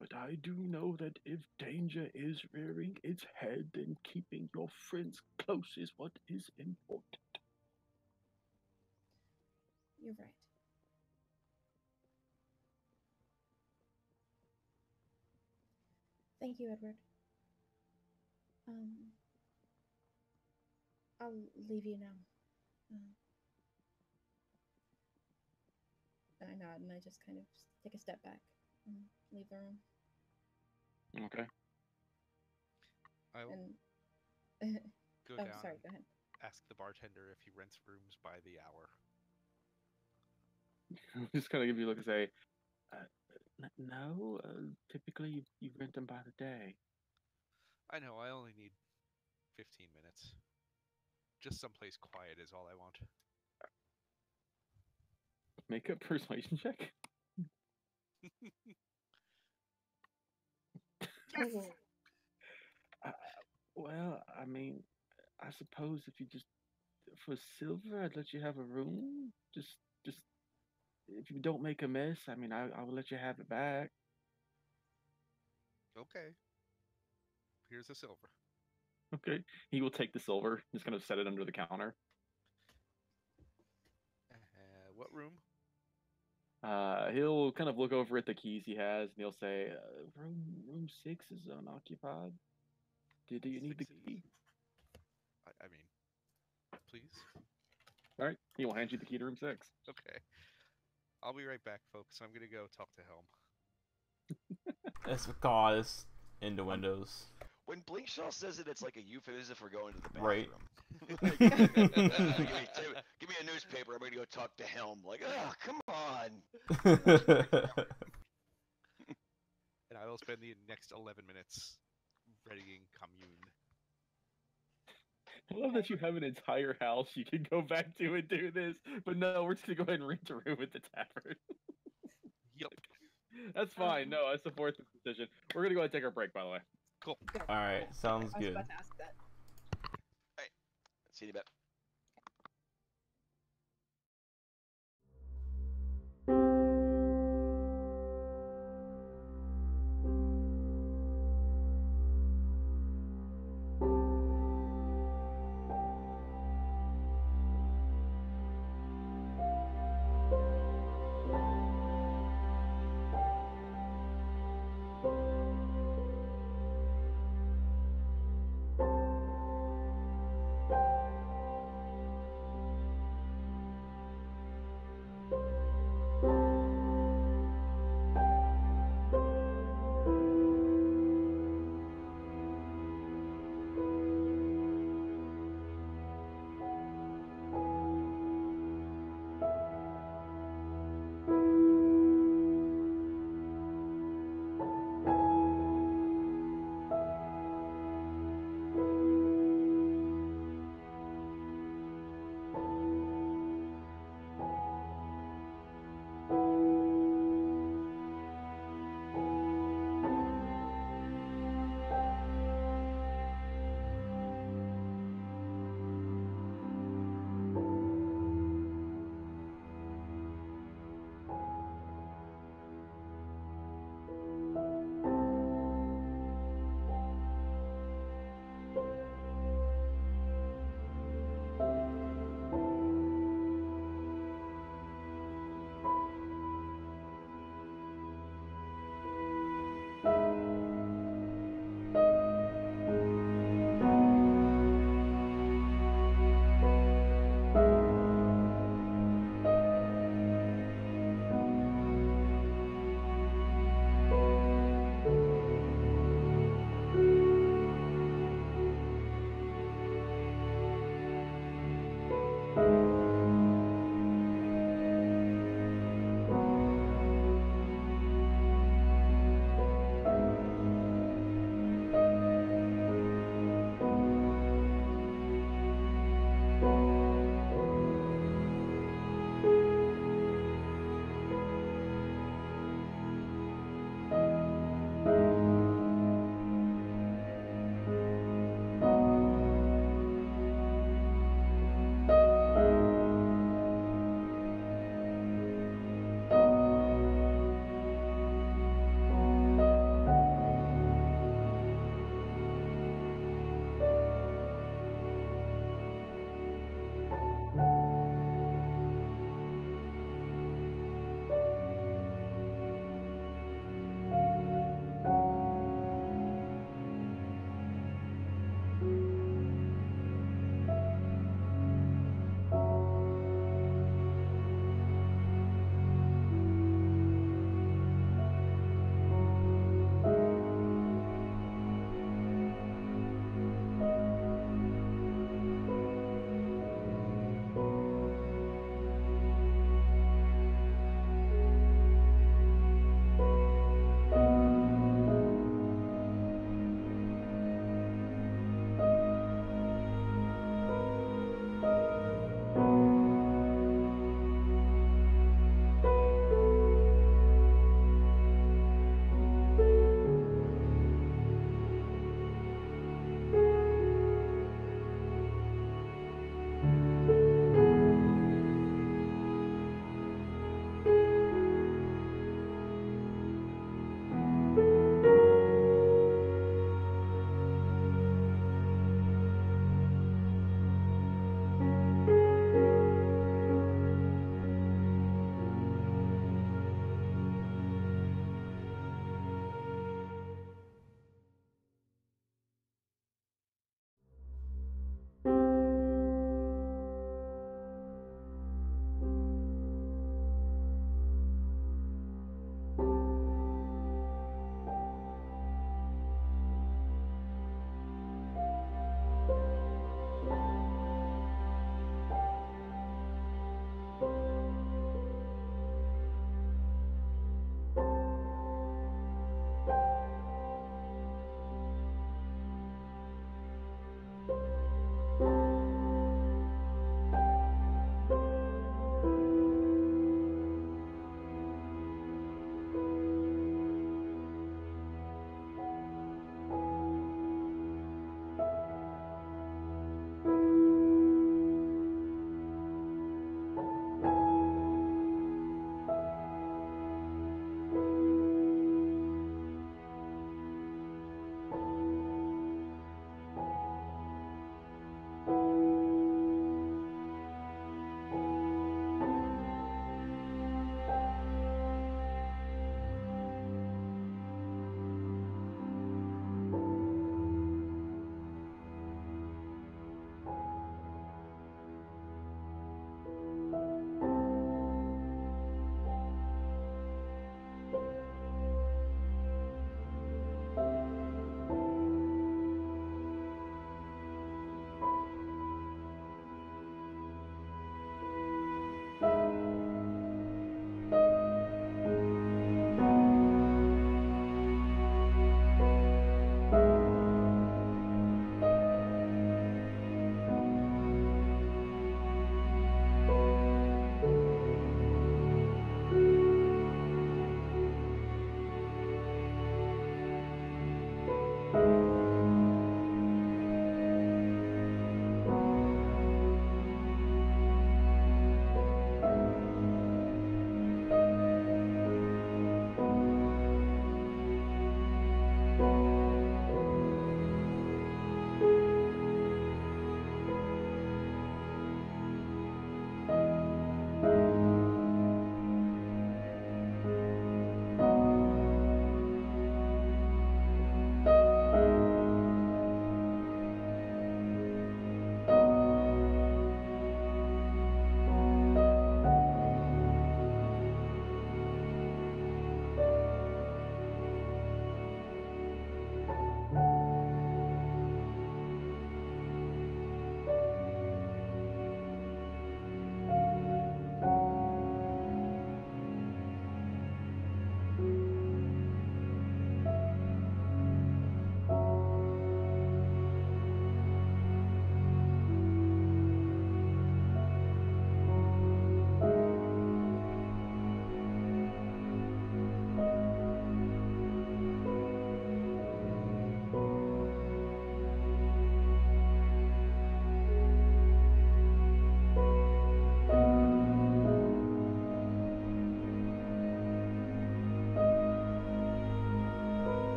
but I do know that if danger is rearing its head, then keeping your friends close is what is important. You're right. Thank you, Edward. I'll leave you now. And I nod, and I just kind of take a step back and leave the room. Okay. I will And go oh, down. sorry. Go ahead. Ask the bartender if he rents rooms by the hour. Just kind of give you a look and say, no, typically you rent them by the day. I know, I only need 15 minutes. Just someplace quiet is all I want. Make a persuasion check. Oh. Well, I mean, I suppose if you just, for silver, I'd let you have a room. Just just if you don't make a mess, I mean, I will let you have it back. Okay. Here's the silver. Okay. He will take the silver, just kind of set it under the counter. What room? He'll kind of look over at the keys he has, and he'll say, "Room 6 is unoccupied. Do you need the 6 is- key?" I mean, please. All right. He will hand you the key to room 6. Okay. I'll be right back, folks. I'm gonna go talk to Helm. It's cause innuendos. When Blinkshaw says it, it's like a euphemism for going to the bathroom. Right. Like, give me a newspaper. I'm going to go talk to Helm. Like, oh, come on. And I will spend the next 11 minutes readying commune. I love that you have an entire house you can go back to and do this, but no, we're just gonna go ahead and rent a room at the tavern. Yup. That's fine. No, I support this decision. We're gonna go ahead and take our break, by the way. Cool. Good. All right, sounds I was good. about to ask that. See you in a bit.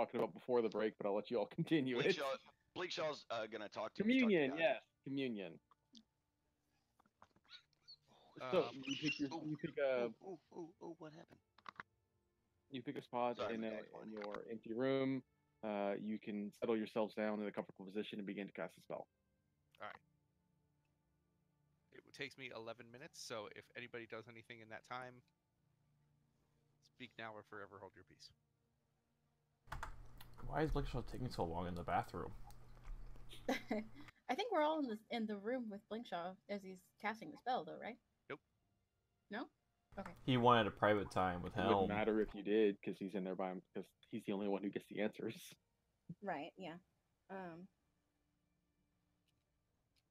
talking about before the break, but I'll let you all continue it. Bleakshaw's gonna talk to Communion, talk to yes, communion. So you pick a what happened? you pick a spot Sorry, in my dog's whining. your empty room. You can settle yourselves down in a comfortable position and begin to cast a spell. All right. It takes me 11 minutes, so if anybody does anything in that time, speak now or forever hold your peace. Why is Blinkshaw taking so long in the bathroom? I think we're all in the room with Blinkshaw as he's casting the spell, though, right? Nope. No? Okay. He wanted a private time with It wouldn't Helm. matter if you did, because he's in there by him, because he's the only one who gets the answers. Right, yeah.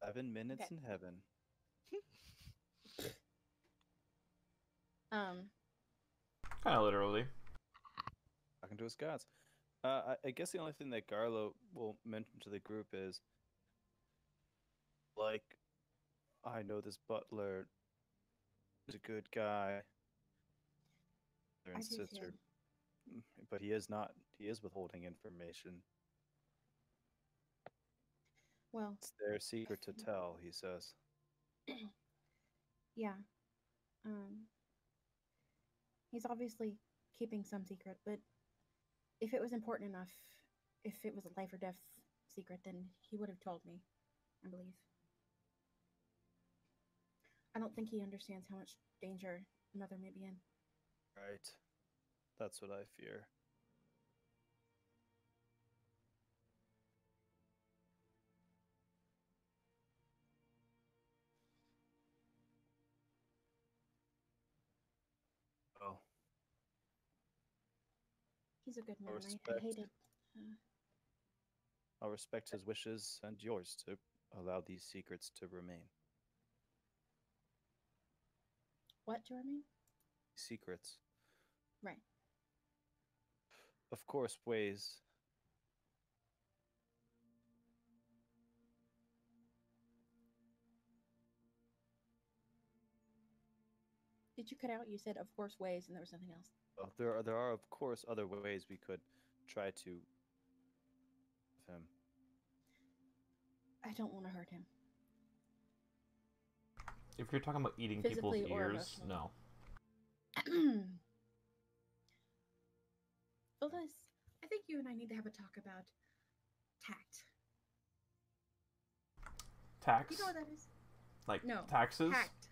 7 minutes Okay. in heaven. Kind of literally. Talking to his gods. I guess the only thing that Garlo will mention to the group is, like, I know this butler is a good guy. Brother and I do sister, too. but he is not. He is withholding information. Well, It's their secret to tell, he says. yeah. He's obviously keeping some secret, but if it was important enough, if it was a life or death secret, then he would have told me, I believe. I don't think he understands how much danger Mother may be in. Right. That's what I fear. Oh, He's a good man. I respect. hated. I'll respect his wishes and yours to allow these secrets to remain. What, Jeremy? Secrets. Right. Of course, ways. Did you cut out? You said, of course, ways, and there was nothing else. Well, there are of course other ways we could try to him. I don't want to hurt him. If you're talking about eating people's Physically or ears, emotionally. no. Phyllis, I think you and I need to have a talk about tact. Tax? You know what that is? Like No. taxes? Tact.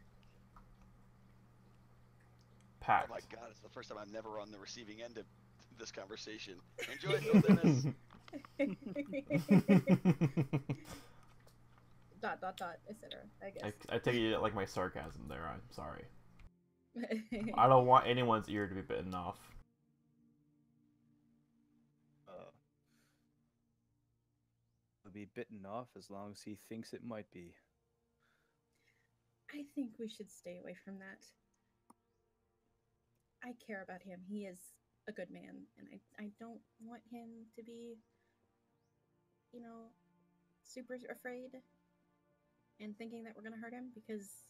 Pact. Oh my god, it's the first time I'm never on the receiving end of this conversation. Enjoy, Phil Dennis. Etc. I guess. I take it like my sarcasm there. I'm sorry. I don't want anyone's ear to be bitten off. It'll be bitten off as long as he thinks it might be. I think we should stay away from that. I care about him. He is a good man, and I don't want him to be, super afraid and thinking that we're gonna hurt him, because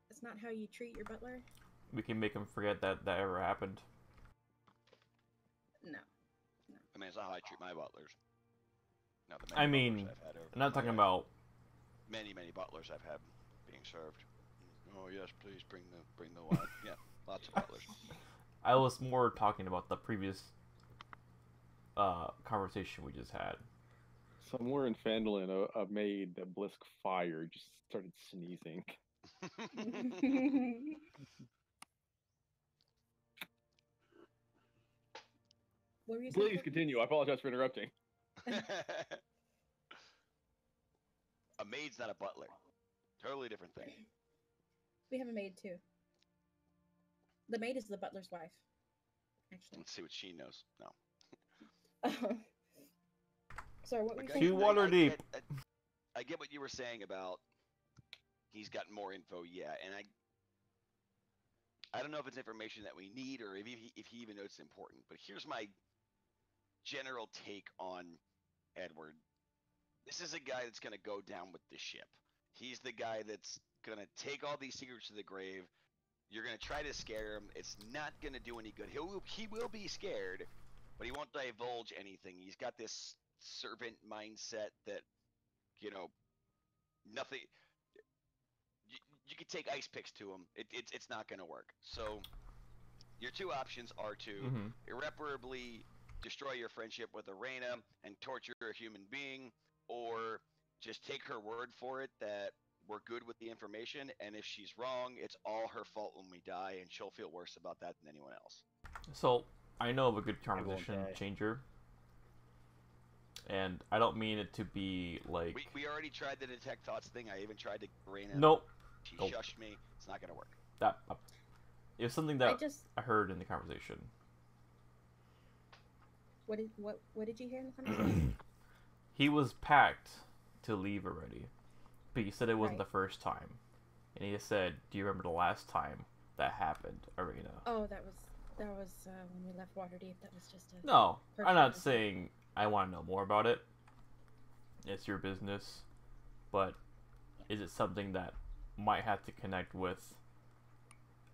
that's not how you treat your butler. We can make him forget that ever happened. No. I mean, it's not how I treat my butlers. Not the I many mean, butlers I've had over I'm not my talking life. about. Many butlers I've had being served. Oh yes, please bring the wine. Yeah, lots of butlers. I was more talking about the previous conversation we just had. Somewhere in Phandalin, a maid that Blisk fired just started sneezing. What were you saying, Please Courtney? continue. I apologize for interrupting. A maid's not a butler. Totally different thing. We have a maid too. The maid is the butler's wife, actually. Let's see what she knows. No. Sorry, what were you Okay. saying? Too water deep. I get what you were saying about he's got more info, yeah, and I don't know if it's information that we need or if he even knows it's important, but here's my general take on Edward. This is a guy that's going to go down with the ship. He's the guy that's going to take all these secrets to the grave. You're going to try to scare him. It's not going to do any good. He will be scared, but he won't divulge anything. He's got this servant mindset that, you know, nothing. You could take ice picks to him. It's not going to work. So your two options are to Mhm. irreparably destroy your friendship with Arena and torture a human being, or just take her word for it that we're good with the information, and if she's wrong, it's all her fault when we die, and she'll feel worse about that than anyone else. So I know of a good I won't conversation die. changer, and I don't mean it to be like. We already tried the detect thoughts thing. I even tried to Arena. Nope. She Nope. shushed me. It's not going to work. That it was something I that just I heard in the conversation. what did you hear in the conversation? He was packed to leave already, but he said it wasn't Right. the first time, and he said, "Do you remember the last time that happened, Arena?" Oh, that was when we left Waterdeep. That was just a No, I'm not Personal. saying I want to know more about it. It's your business, but is it something that might have to connect with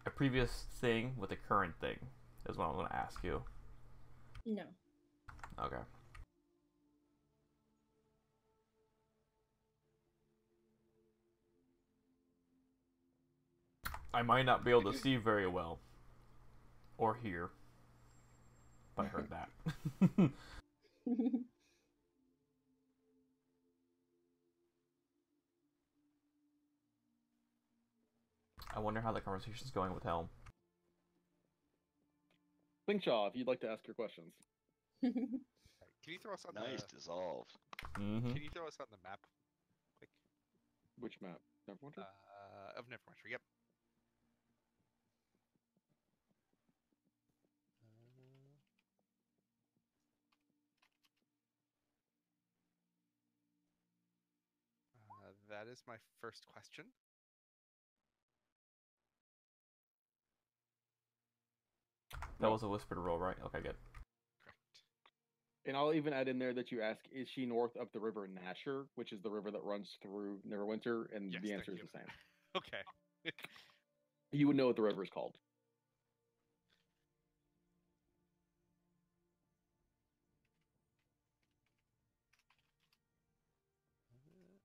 a previous thing with a current thing? Is what I'm going to ask you. no. Okay. I might not be able to see very well or hear, but I heard that. I wonder how the conversation's going with Helm. Shaw, if you'd like to ask your questions. Alright, can you throw us on Nice the dissolve. Mm-hmm. Can you throw us on the map, quick? Which map? Neverwinter? Of Neverwinter. Yep. That is my first question. That was a whispered roll, right? Okay, good. Correct. And I'll even add in there that you ask, is she north of the river Nasher, which is the river that runs through Neverwinter? And Yes, the thank answer is you. the same. Okay. You would know what the river is called.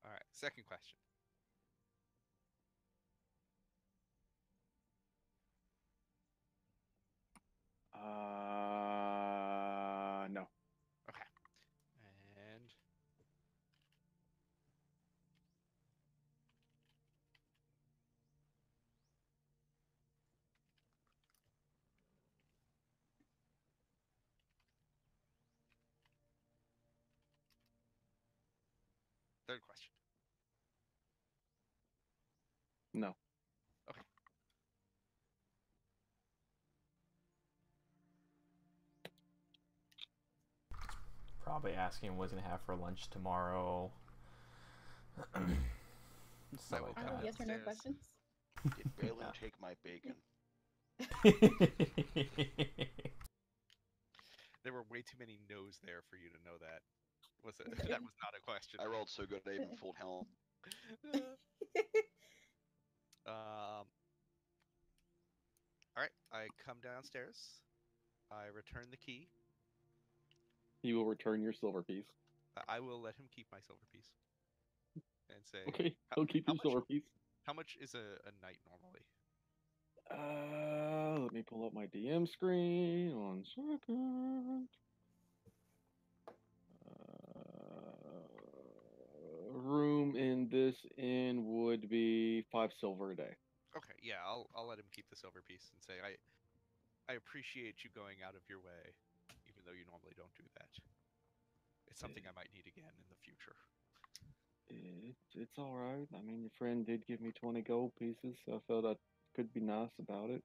All right. Second question. No. Okay. And third question. No. Okay. Probably asking what he's gonna have for lunch tomorrow. Stuff like will Oh, come yes or no downstairs. questions? Did Balin Yeah. take my bacon? that. There were way too many no's there for you to know that. Was it? That was not a question. I rolled so good I even fooled Helm. All right. I come downstairs. I return the key. He will return your silver piece. I will let him keep my silver piece. And say, Okay, how- he'll keep how your much- silver piece. how much is a night normally? Let me pull up my DM screen. 1 second. Room in this inn would be 5 silver a day. Okay, yeah, I'll let him keep the silver piece and say I appreciate you going out of your way, even though you normally don't do that. It's something I might need again in the future. It's all right. I mean, your friend did give me 20 gold pieces, so I felt I could be nice about it.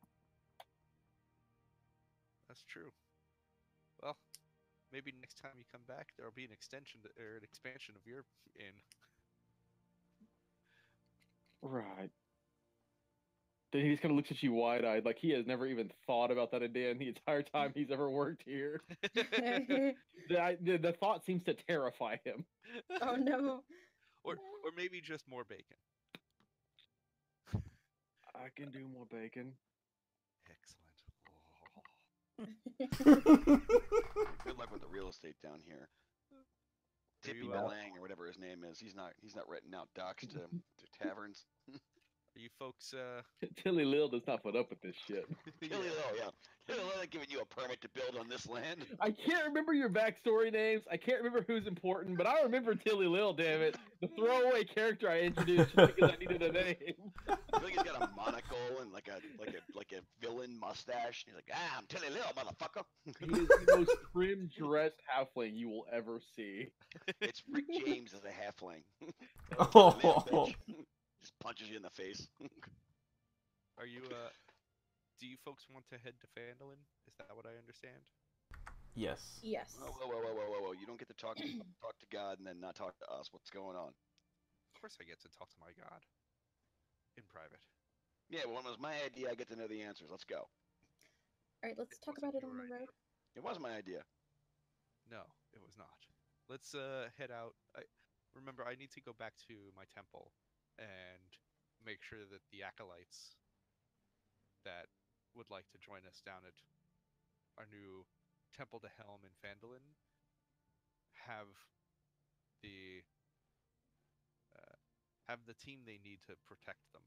That's true. Well, maybe next time you come back, there'll be an extension or an expansion of your inn. Right. Then he just kind of looks at you wide-eyed, like he has never even thought about that idea in the entire time he's ever worked here. The thought seems to terrify him. Oh no. Or maybe just more bacon. I can do more bacon. Excellent. Oh. Good estate down here. Are Tippy you, Belang or whatever his name is. He's not renting out docks to taverns. are you folks Tilly Lil does not put up with this shit. Tilly Lil, yeah. Tilly Lil ain't giving you a permit to build on this land. I can't remember your backstory names. I can't remember who's important, but I remember Tilly Lil, damn it. The throwaway character I introduced just because I needed a name. I feel like he's got a monocle and like a villain mustache. He's like, I'm Tilly Lil, motherfucker. He is the most trim dressed halfling you will ever see. It's Rick James as a halfling. Oh. Bitch. Just punches you in the face. are you do you folks want to head to Phandalin? Is that what I understand? Yes. Yes. Whoa. You don't get to talk to God and then not talk to us. What's going on? Of course I get to talk to my god. In private. Yeah, well, when it was my idea, I get to know the answers. Let's go. All right, let's talk wasn't about it your on the idea. road. It was my idea. No, it was not. Let's head out. Remember, I need to go back to my temple and make sure that the acolytes that would like to join us down at our new Temple to Helm in Phandalin have the team they need to protect them.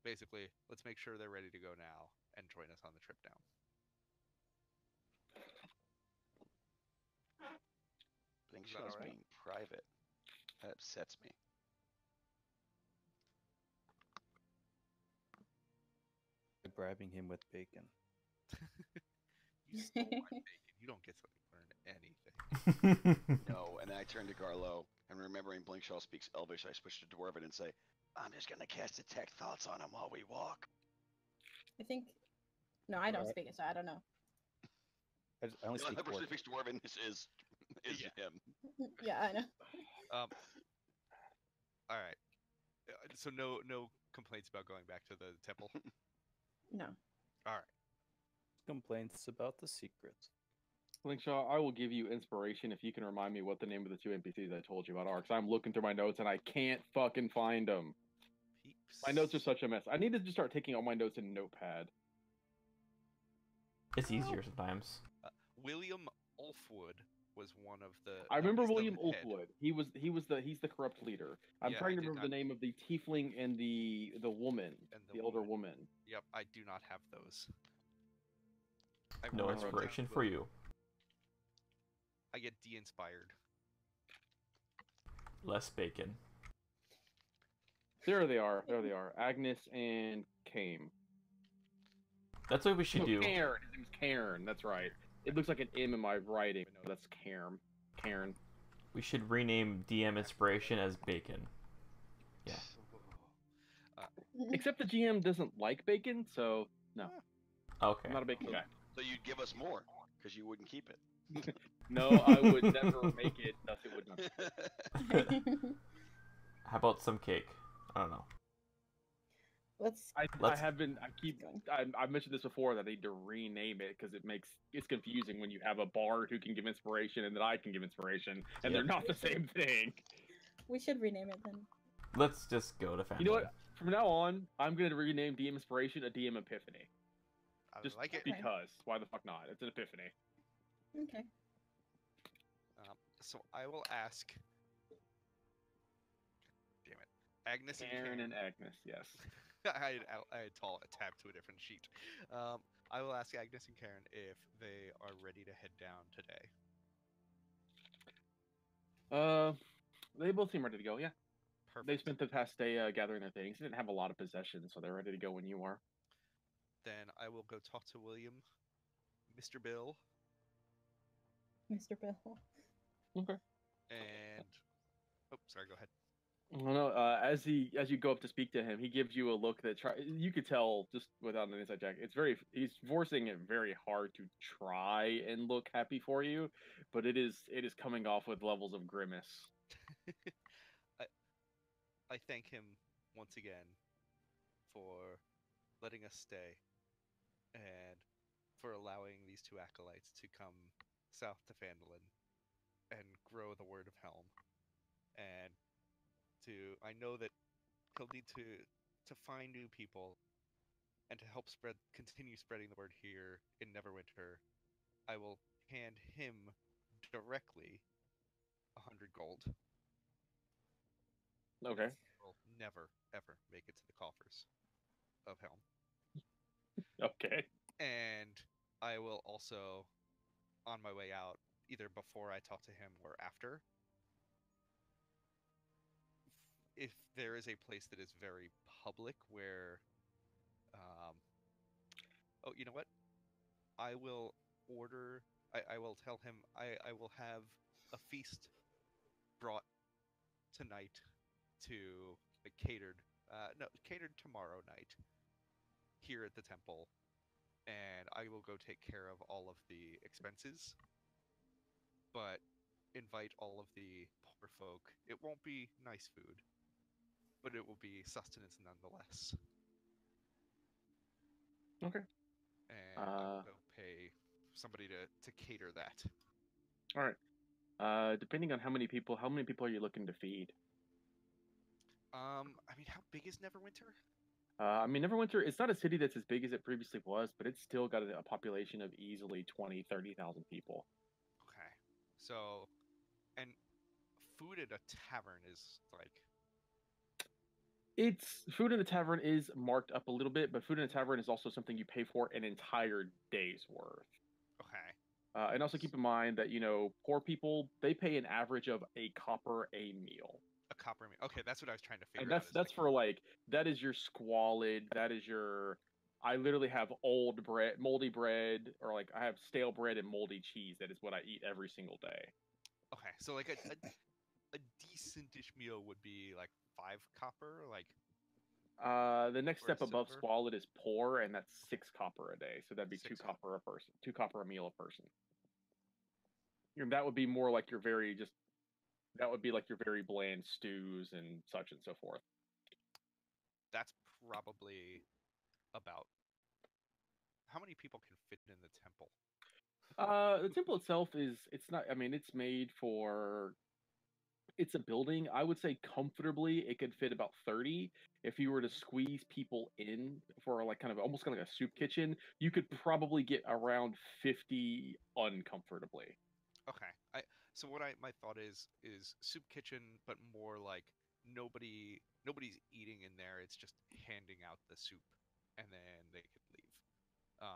Basically, let's make sure they're ready to go now and join us on the trip down. Thinks Is that us all right? being private. That upsets me. Bribing him with bacon. You stole my bacon. You don't get to learn anything. No, and then I turn to Garlo, and remembering Blinkshaw speaks Elvish, I switch to Dwarven and say, I'm just gonna cast Detect Thoughts on him while we walk. I think. No, I don't Alright. speak it, so I don't know. I only The speak only person who Dwarven. speaks Dwarven is Yeah. him. Yeah, I know. All right. So no complaints about going back to the temple. No. All right. Complaints about the secrets. Linkshaw, I will give you inspiration if you can remind me what the name of the two NPCs I told you about are, because I'm looking through my notes and I can't fucking find them. Peeps. My notes are such a mess. I need to just start taking all my notes in Notepad. It's easier sometimes. William Ulfwood was one of the. I remember he's the William head. Ulfwood. He's the corrupt leader. I'm Yeah, trying I to did remember the not- name of the tiefling and the woman, And the older woman. Yep, I do not have those. I No wrote down inspiration for William. you. I get de-inspired. Less bacon. There they are. There they are. Agnes and Kame. That's what we should No, do. Cairn. His name's Cairn. That's right. It looks like an M in my writing. No, that's Cairn. Cairn. We should rename DM Inspiration as Bacon. Yeah. Except the GM doesn't like bacon, so no. Okay. I'm not a bacon guy. So you'd give us more, because you wouldn't keep it. No, I would never make it. Thus, it would not. How about some cake? I don't know. Let's. I Let's- have been. I've mentioned this before that I need to rename it because it's confusing when you have a bard who can give inspiration and that I can give inspiration, and they're Yep. not the same thing. We should rename it then. Let's just go to family. You know what? From now on, I'm going to rename DM Inspiration a DM Epiphany. I Just like it. Okay. because. Why the fuck not? It's an epiphany. Okay. So I will ask. Damn it, Agnes and Karen Karen. and Agnes, yes. I had tabbed to a different sheet. I will ask Agnes and Karen if they are ready to head down today. They both seem ready to go, yeah. Perfect. They spent the past day gathering their things. They didn't have a lot of possessions, so they're ready to go when you are. Then I will go talk to William, Mr. Bill, Mr. Bill. Okay. and oh, sorry. Go ahead. Well, no, as you go up to speak to him, he gives you a look that you could tell just without an inside check. He's forcing it very hard to try and look happy for you, but it is coming off with levels of grimace. I thank him once again for letting us stay and for allowing these two acolytes to come south to Phandalin and grow the word of Helm. And I know that he'll need to find new people and to help continue spreading the word here in Neverwinter. I will hand him directly 100 gold. Okay. Will never ever make it to the coffers of Helm. Okay. And I will also, on my way out, either before I talk to him or after, if there is a place that is very public where, oh, you know what? I will order. I will tell him I will have a feast brought tonight to catered. No, catered tomorrow night here at the temple, and I will go take care of all of the expenses. But invite all of the poor folk. It won't be nice food, but it will be sustenance nonetheless. Okay. And I will go pay somebody to cater that. All right. Depending on how many people are you looking to feed? I mean, how big is Neverwinter? I mean, Neverwinter, it's not a city that's as big as it previously was, but it's still got a population of easily 20,000-30,000 people. Okay. So, and food at a tavern is like. It's food in a tavern is marked up a little bit, but food in a tavern is also something you pay for an entire day's worth. Okay. And also keep in mind that, poor people, they pay an average of a copper a meal. A copper meal. Okay, that's what I was trying to figure And out. that's for that is your squalid, that is your I literally have old bread, moldy bread, or like I have stale bread and moldy cheese. That is what I eat every single day. Okay, so like a decentish meal would be like 5 copper, like. The next Or step above silver? squalid is poor, and that's 6 copper a day. So that'd be 2 6 copper a person, 2 copper a meal a person. That would be more like your that would be like your very bland stews and such and so forth. That's probably about. How many people can fit in the temple? The temple itself it's not, I mean, it's made for, it's a building. I would say comfortably it could fit about 30. If you were to squeeze people in for like kind of almost kind of like a soup kitchen, you could probably get around 50 uncomfortably. Okay. So what my thought is soup kitchen, but more like nobody's eating in there. It's just handing out the soup, and then they could leave.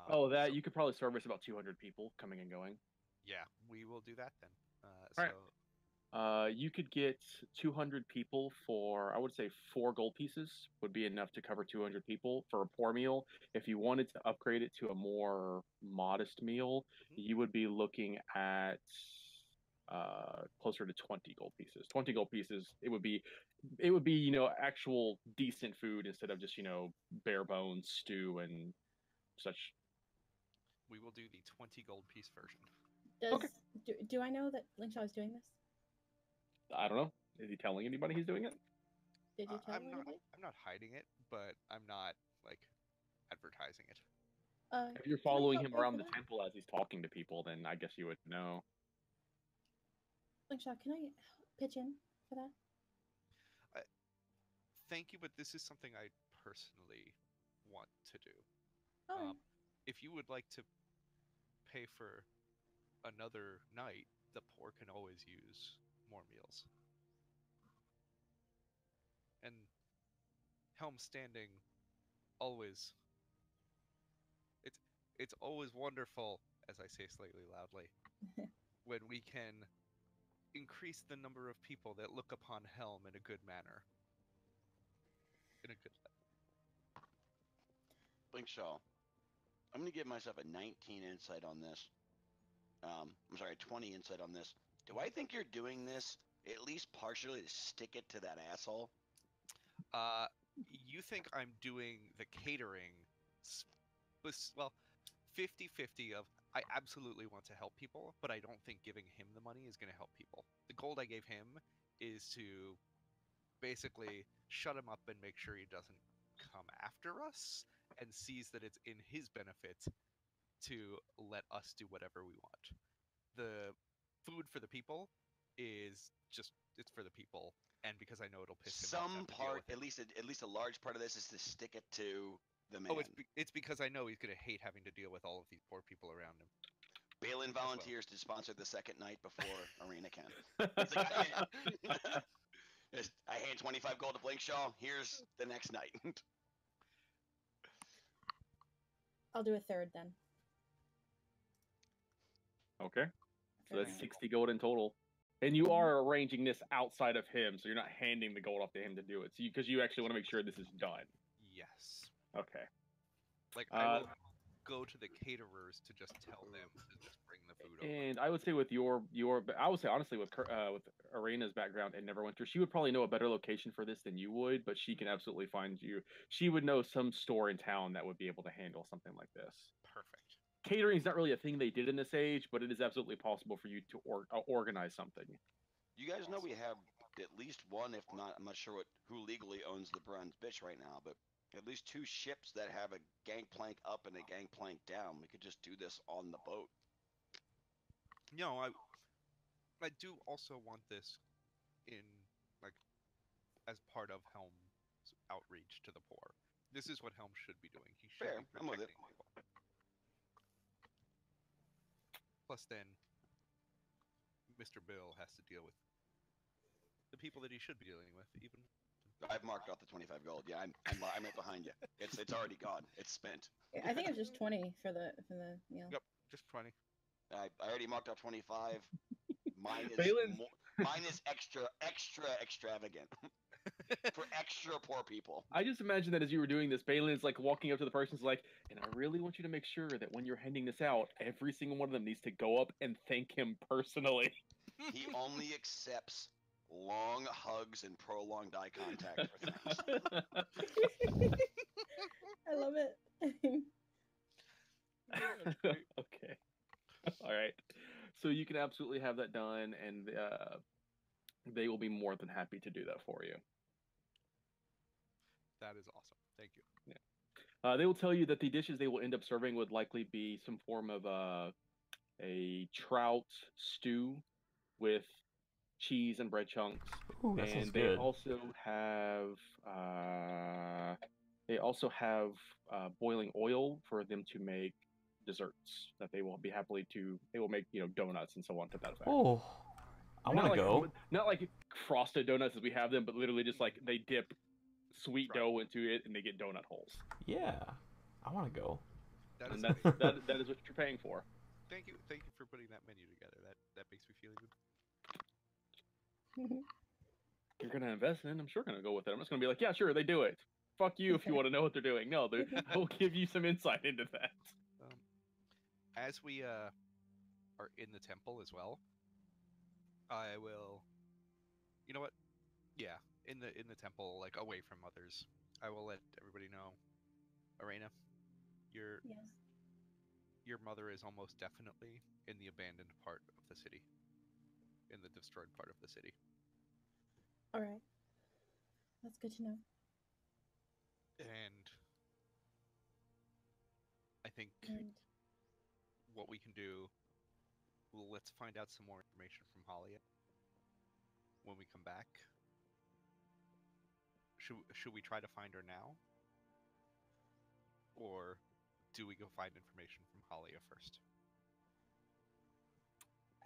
So, You could probably service about 200 people coming and going. yeah, we will do that then. All right. You could get 200 people for, I would say, 4 gold pieces would be enough to cover 200 people for a poor meal. If you wanted to upgrade it to a more modest meal, you would be looking at closer to 20 gold pieces. 20 gold pieces, it would be actual decent food instead of just bare bones stew and such. we will do the 20 gold piece version. Does do I know that Linkshaw is doing this? I don't know. Is he telling anybody he's doing it? Did you tell I'm not. anybody? I'm not hiding it, but I'm not like advertising it. If you're can I following help him pay around for the that? temple as he's talking to people, then I guess you would know. Linkshaw, can I pitch in for that? Thank you, but this is something I personally want to do. Oh, If you would like to pay for another night, the poor can always use more meals. And Helm Standing always it's always wonderful, as I say slightly loudly, when we can increase the number of people that look upon Helm in a good manner. In a good light. Blinkshaw, I'm going to give myself a 19 insight on this. I'm sorry, 20 insight on this. Do I think you're doing this at least partially to stick it to that asshole? You think I'm doing the catering, well, 50-50 of I absolutely want to help people, but I don't think giving him the money is going to help people. The gold I gave him is to basically shut him up and make sure he doesn't come after us and sees that it's in his benefit to let us do whatever we want. The food for the people is just it's for the people, and because I know it'll piss him off. Some part, at least a large part of this is to stick it to the man. Oh, it's because I know he's gonna hate having to deal with all of these poor people around him. Balin well. volunteers to sponsor the second night before Arena can. He's like, I hand 25 gold to Blinkshaw. Here's the next night. I'll do a third then. Okay. So for that's Raina. 60 gold in total. And you are arranging this outside of him, so you're not handing the gold off to him to do it. So because you actually want to make sure this is done. Yes. Okay. Like I will go to the caterers to just tell them to just bring the food over. And I would say with your, I would say honestly with Arena's background in Neverwinter, she would probably know a better location for this than you would, but she can absolutely find you. She would know some store in town that would be able to handle something like this. Perfect. Catering is not really a thing they did in this age, but it is absolutely possible for you to organize something. You guys know we have at least one, if not, I'm not sure who legally owns the Bronze Bitch right now, but at least 2 ships that have a gangplank up and a gangplank down. We could just do this on the boat. No, I do also want this in like as part of Helm's outreach to the poor. This is what Helm should be doing. He should Fair, be I'm with it. protecting people. Plus, then Mr. Bill has to deal with the people that he should be dealing with. Even I've marked off the 25 gold. Yeah, I'm right behind you. It's already gone. It's spent. I think it was just 20 for the meal. Yep, just 20. I already marked off 25. Mine is Balin- mine is extra extravagant for extra poor people. I just imagine that as you were doing this, Balin is like walking up to the person, is like, and I really want you to make sure that when you're handing this out, every single one of them needs to go up and thank him personally. He only accepts long hugs and prolonged eye contact for things. I love it. Okay. All right. So you can absolutely have that done, and they will be more than happy to do that for you. That is awesome. Thank you. They will tell you that the dishes they will end up serving would likely be some form of a trout stew with cheese and bread chunks. Ooh, that sounds And they good. also have boiling oil for them to make desserts that they will be they will make donuts and so on to that effect. Oh, I want to go. Not like frosted donuts as we have them, but literally just like they dip sweet Right. dough into it and they get donut holes. Yeah, I want to go. That And is that's, amazing. that is what you're paying for. Thank you for putting that menu together. That makes me feel good. You're gonna invest in it, I'm sure gonna go with it. I'm just gonna be like, yeah, sure, they do it. Fuck you if you want to know what they're doing. No, they'll give you some insight into that. As we are in the temple as well, I will. You know what? Yeah, in the temple, like away from others, I will let everybody know. Arena, your Yes. your mother is almost definitely in the abandoned part of the city, in the destroyed part of the city. All right. That's good to know. And I think And what we can do, well, let's find out some more information from Halia when we come back. Should we try to find her now? Or do we go find information from Halia first?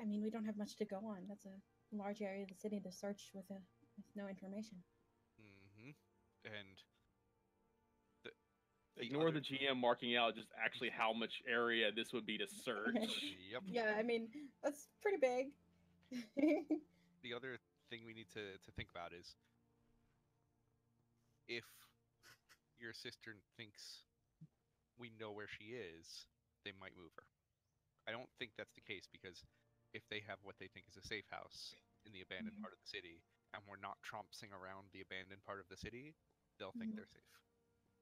I mean, we don't have much to go on. That's a large area of the city to search with no information. Mm-hmm. And Ignore other- the GM marking out just actually how much area this would be to search. Yep. Yeah, I mean, that's pretty big. The other thing we need to think about is if your sister thinks we know where she is, they might move her. I don't think that's the case because if they have what they think is a safe house in the abandoned Mhm. part of the city and we're not trompsing around the abandoned part of the city, they'll think Mhm. they're safe.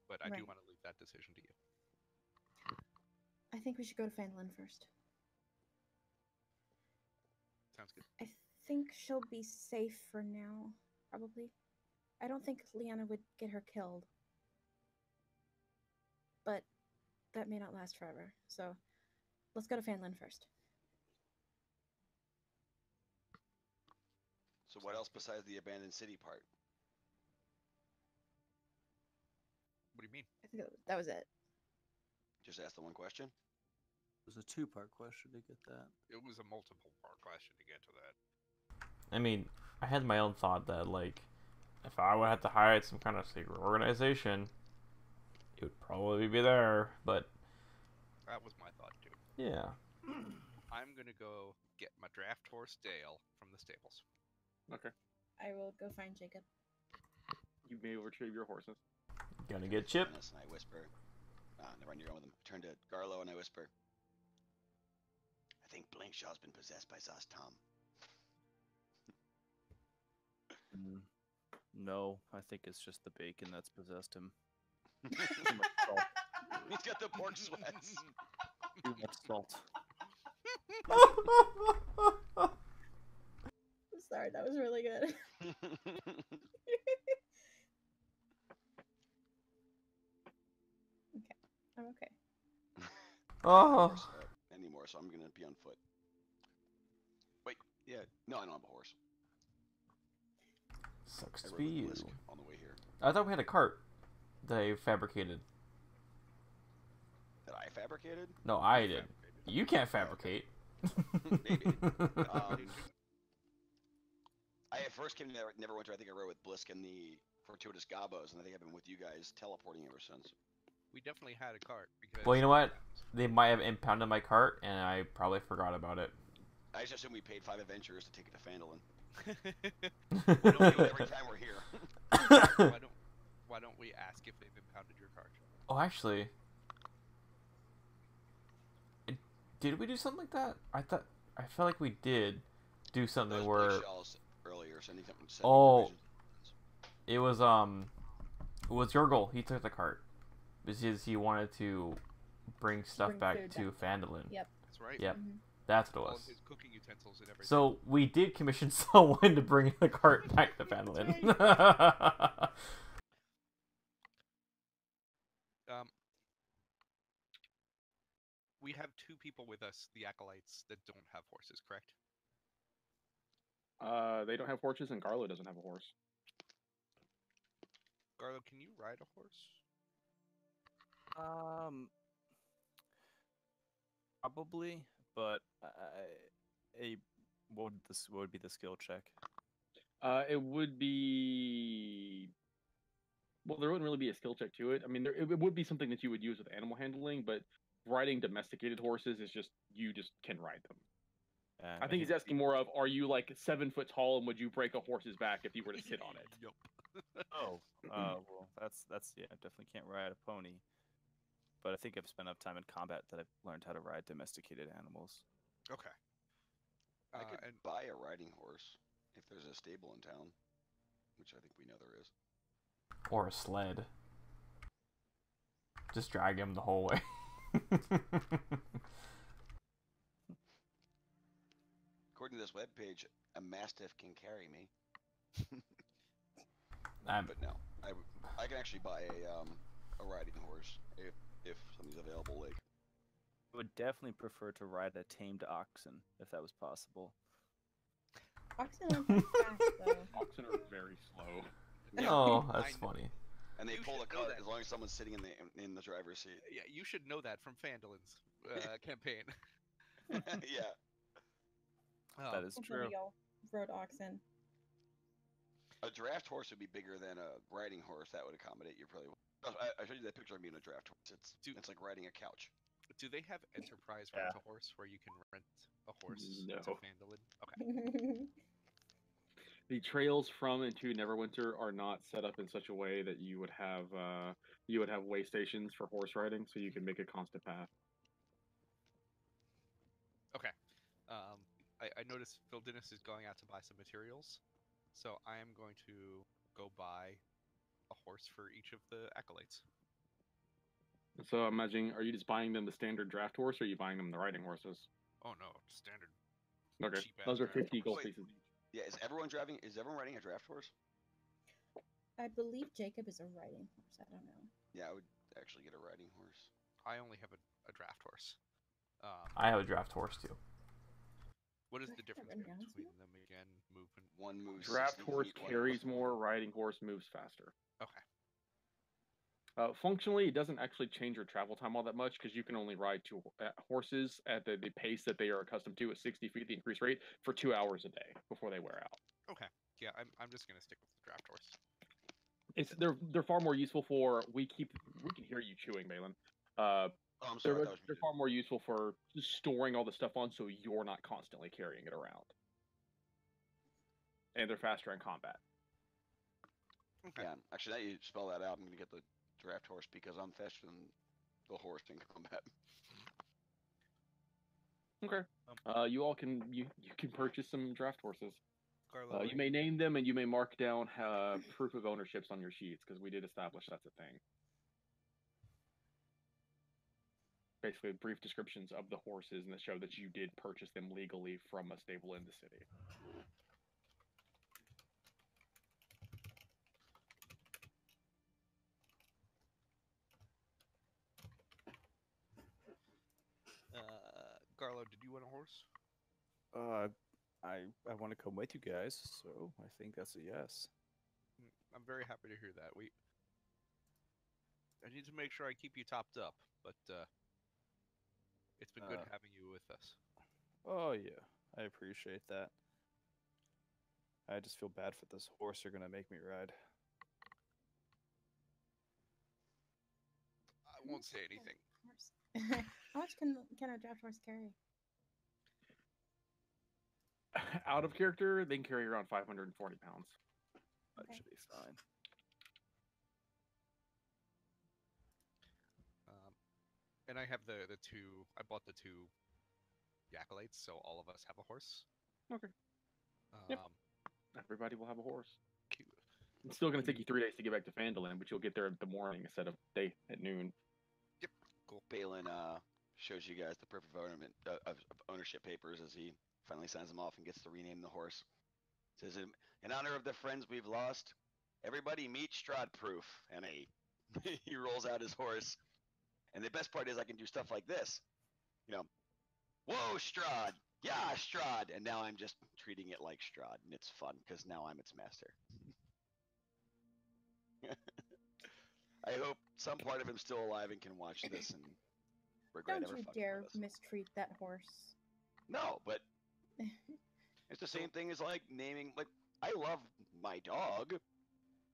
But I do Right. want to leave that decision to you. I think we should go to Fanlin first. Sounds good. I think she'll be safe for now, probably. I don't think Liana would get her killed. But that may not last forever. So let's go to Fanlin first. So what else besides the abandoned city part? What do you mean? I think that was it. Just ask the one question. It was a two-part question to get that. It was a multiple part question to get to that. I mean, I had my own thought that, like, if I would have to hire some kind of secret organization, it would probably be there, but That was my thought too. yeah. I'm gonna go get my draft horse Dale from the stables. Okay. I will go find Jacob. You may retrieve your horses. Gonna get Chip. And I whisper. Never mind, you're going with him. Turn to Garlo and I whisper. I think Blinkshaw's been possessed by Zaz Tom. No, I think it's just the bacon that's possessed him. He's got the pork sweats. Too much salt. I'm sorry, that was really good. I'm okay. Oh. Horse, anymore, so I'm gonna be on foot. Wait, yeah, no, I don't have a horse. Sucks I to rode be with you. Blisk on the way here. I thought we had a cart that I fabricated. That I fabricated? No, I did. You can't fabricate. Maybe. I at first came to Neverwinter. I think I rode with Blisk and the Fortuitous Gabos, and I think I've been with you guys teleporting ever since. We definitely had a cart because. Well, you know what? They might have impounded my cart, and I probably forgot about it. I just assume we paid 5 adventurers to take it to Phandalin. Why We do it every time we're here. why don't we ask if they've impounded your cart? Oh, actually, did we do something like that? I felt like we did do something Those where shells earlier, sending something. Oh. it was Yurgle. He took the cart because he wanted to bring stuff Bring back food to back. Phandalin. Yep. That's right. Yep. Mhm. That's what it All of was. his cooking utensils and everything. So we did commission someone to bring the cart back to Phandalin. We have 2 people with us, the acolytes, that don't have horses, correct? They don't have horses, and Garlo doesn't have a horse. Garlo, can you ride a horse? Probably, but what would be the skill check? It would be. Well, there wouldn't really be a skill check to it. I mean, it would be something that you would use with animal handling, but riding domesticated horses is just you just can ride them. I think he's asking more of, are you like 7 foot tall, and would you break a horse's back if you were to sit on it? Yup. Oh, well, that's yeah. I definitely can't ride a pony, but I think I've spent enough time in combat that I've learned how to ride domesticated animals. Okay. I could And buy a riding horse if there's a stable in town, which I think we know there is. Or a sled. Just drag him the whole way. According to this webpage, a mastiff can carry me. But no, I can actually buy a riding horse if something's available. Like, I would definitely prefer to ride a tamed oxen if that was possible. Oxen aren't that fast, though. Oxen are very slow. Oh, I that's know. funny. and they You pull a should know cart that. as long as someone's sitting in the driver's seat. yeah, you should know that from Phandalin's campaign. Yeah. That is Hopefully true. we all rode oxen. A draft horse would be bigger than a riding horse. That would accommodate you probably. I showed you that picture of me in a draft horse. It's like riding a couch. Do they have Enterprise Yeah. Rent a Horse where you can rent a horse No. to Phandalin? Okay. The trails from and to Neverwinter are not set up in such a way that you would have way stations for horse riding, so you can make a constant path. Okay. I noticed Phil Dennis is going out to buy some materials, so I am going to go buy a horse for each of the acolytes. So I'm imagining, are you just buying them the standard draft horse, or are you buying them the riding horses? Oh no, standard. Okay, Cheap-ass those are draft 50 gold horse. pieces. Yeah. Is everyone riding a draft horse? I believe Jacob is a riding horse. I don't know. Yeah, I would actually get a riding horse. I only have a draft horse. I have a draft horse too. What is Do I the have difference it written down between somewhere? them again? Movement. One moves. Draft 60 horse feet, one carries moves more, riding horse moves faster. Okay. Functionally, it doesn't actually change your travel time all that much because you can only ride horses at the pace that they are accustomed to at 60 feet, the increased rate, for 2 hours a day before they wear out. Okay. Yeah, I'm just gonna stick with the draft horse. They're far more useful for we can hear you chewing, Balin. Oh, I'm sorry. That was They're far more useful for just storing all the stuff on so you're not constantly carrying it around. And they're faster in combat. Okay. Yeah, actually, now you spell that out, I'm gonna get the draft horse because I'm faster than the horse in combat. Okay. You all can you can purchase some draft horses. Carlo, You may name them and you may mark down proof of ownerships on your sheets because we did establish that's a thing. Basically, brief descriptions of the horses and that show that you did purchase them legally from a stable in the city. Garlo, did you want a horse? I want to come with you guys, so I think that's a yes. I'm very happy to hear that. I need to make sure I keep you topped up, but it's been good having you with us. Oh yeah, I appreciate that. I just feel bad for this horse you're gonna make me ride. I won't say anything. Horse. How much can a draft horse carry? Out of character, they can carry around 540 pounds. That Okay. should be fine. And I have the two. I bought the two Yakalites, so all of us have a horse. Okay. Yep. Um, Everybody will have a horse. cute. It's still going to take you 3 days to get back to Phandalin, but you'll get there in the morning instead of day at noon. Cool. Balin shows you guys the proof of ownership papers as he finally signs them off and gets to rename the horse. Says, in honor of the friends we've lost, everybody meet Strahd Proof. And he rolls out his horse. And the best part is I can do stuff like this. You know, whoa, Strahd! Yeah, Strahd! And now I'm just treating it like Strahd, and it's fun because now I'm its master. I hope some part of him still alive and can watch this and regret Don't ever you fucking dare with us. mistreat that horse. No, but it's the same thing as like naming. Like I love my dog,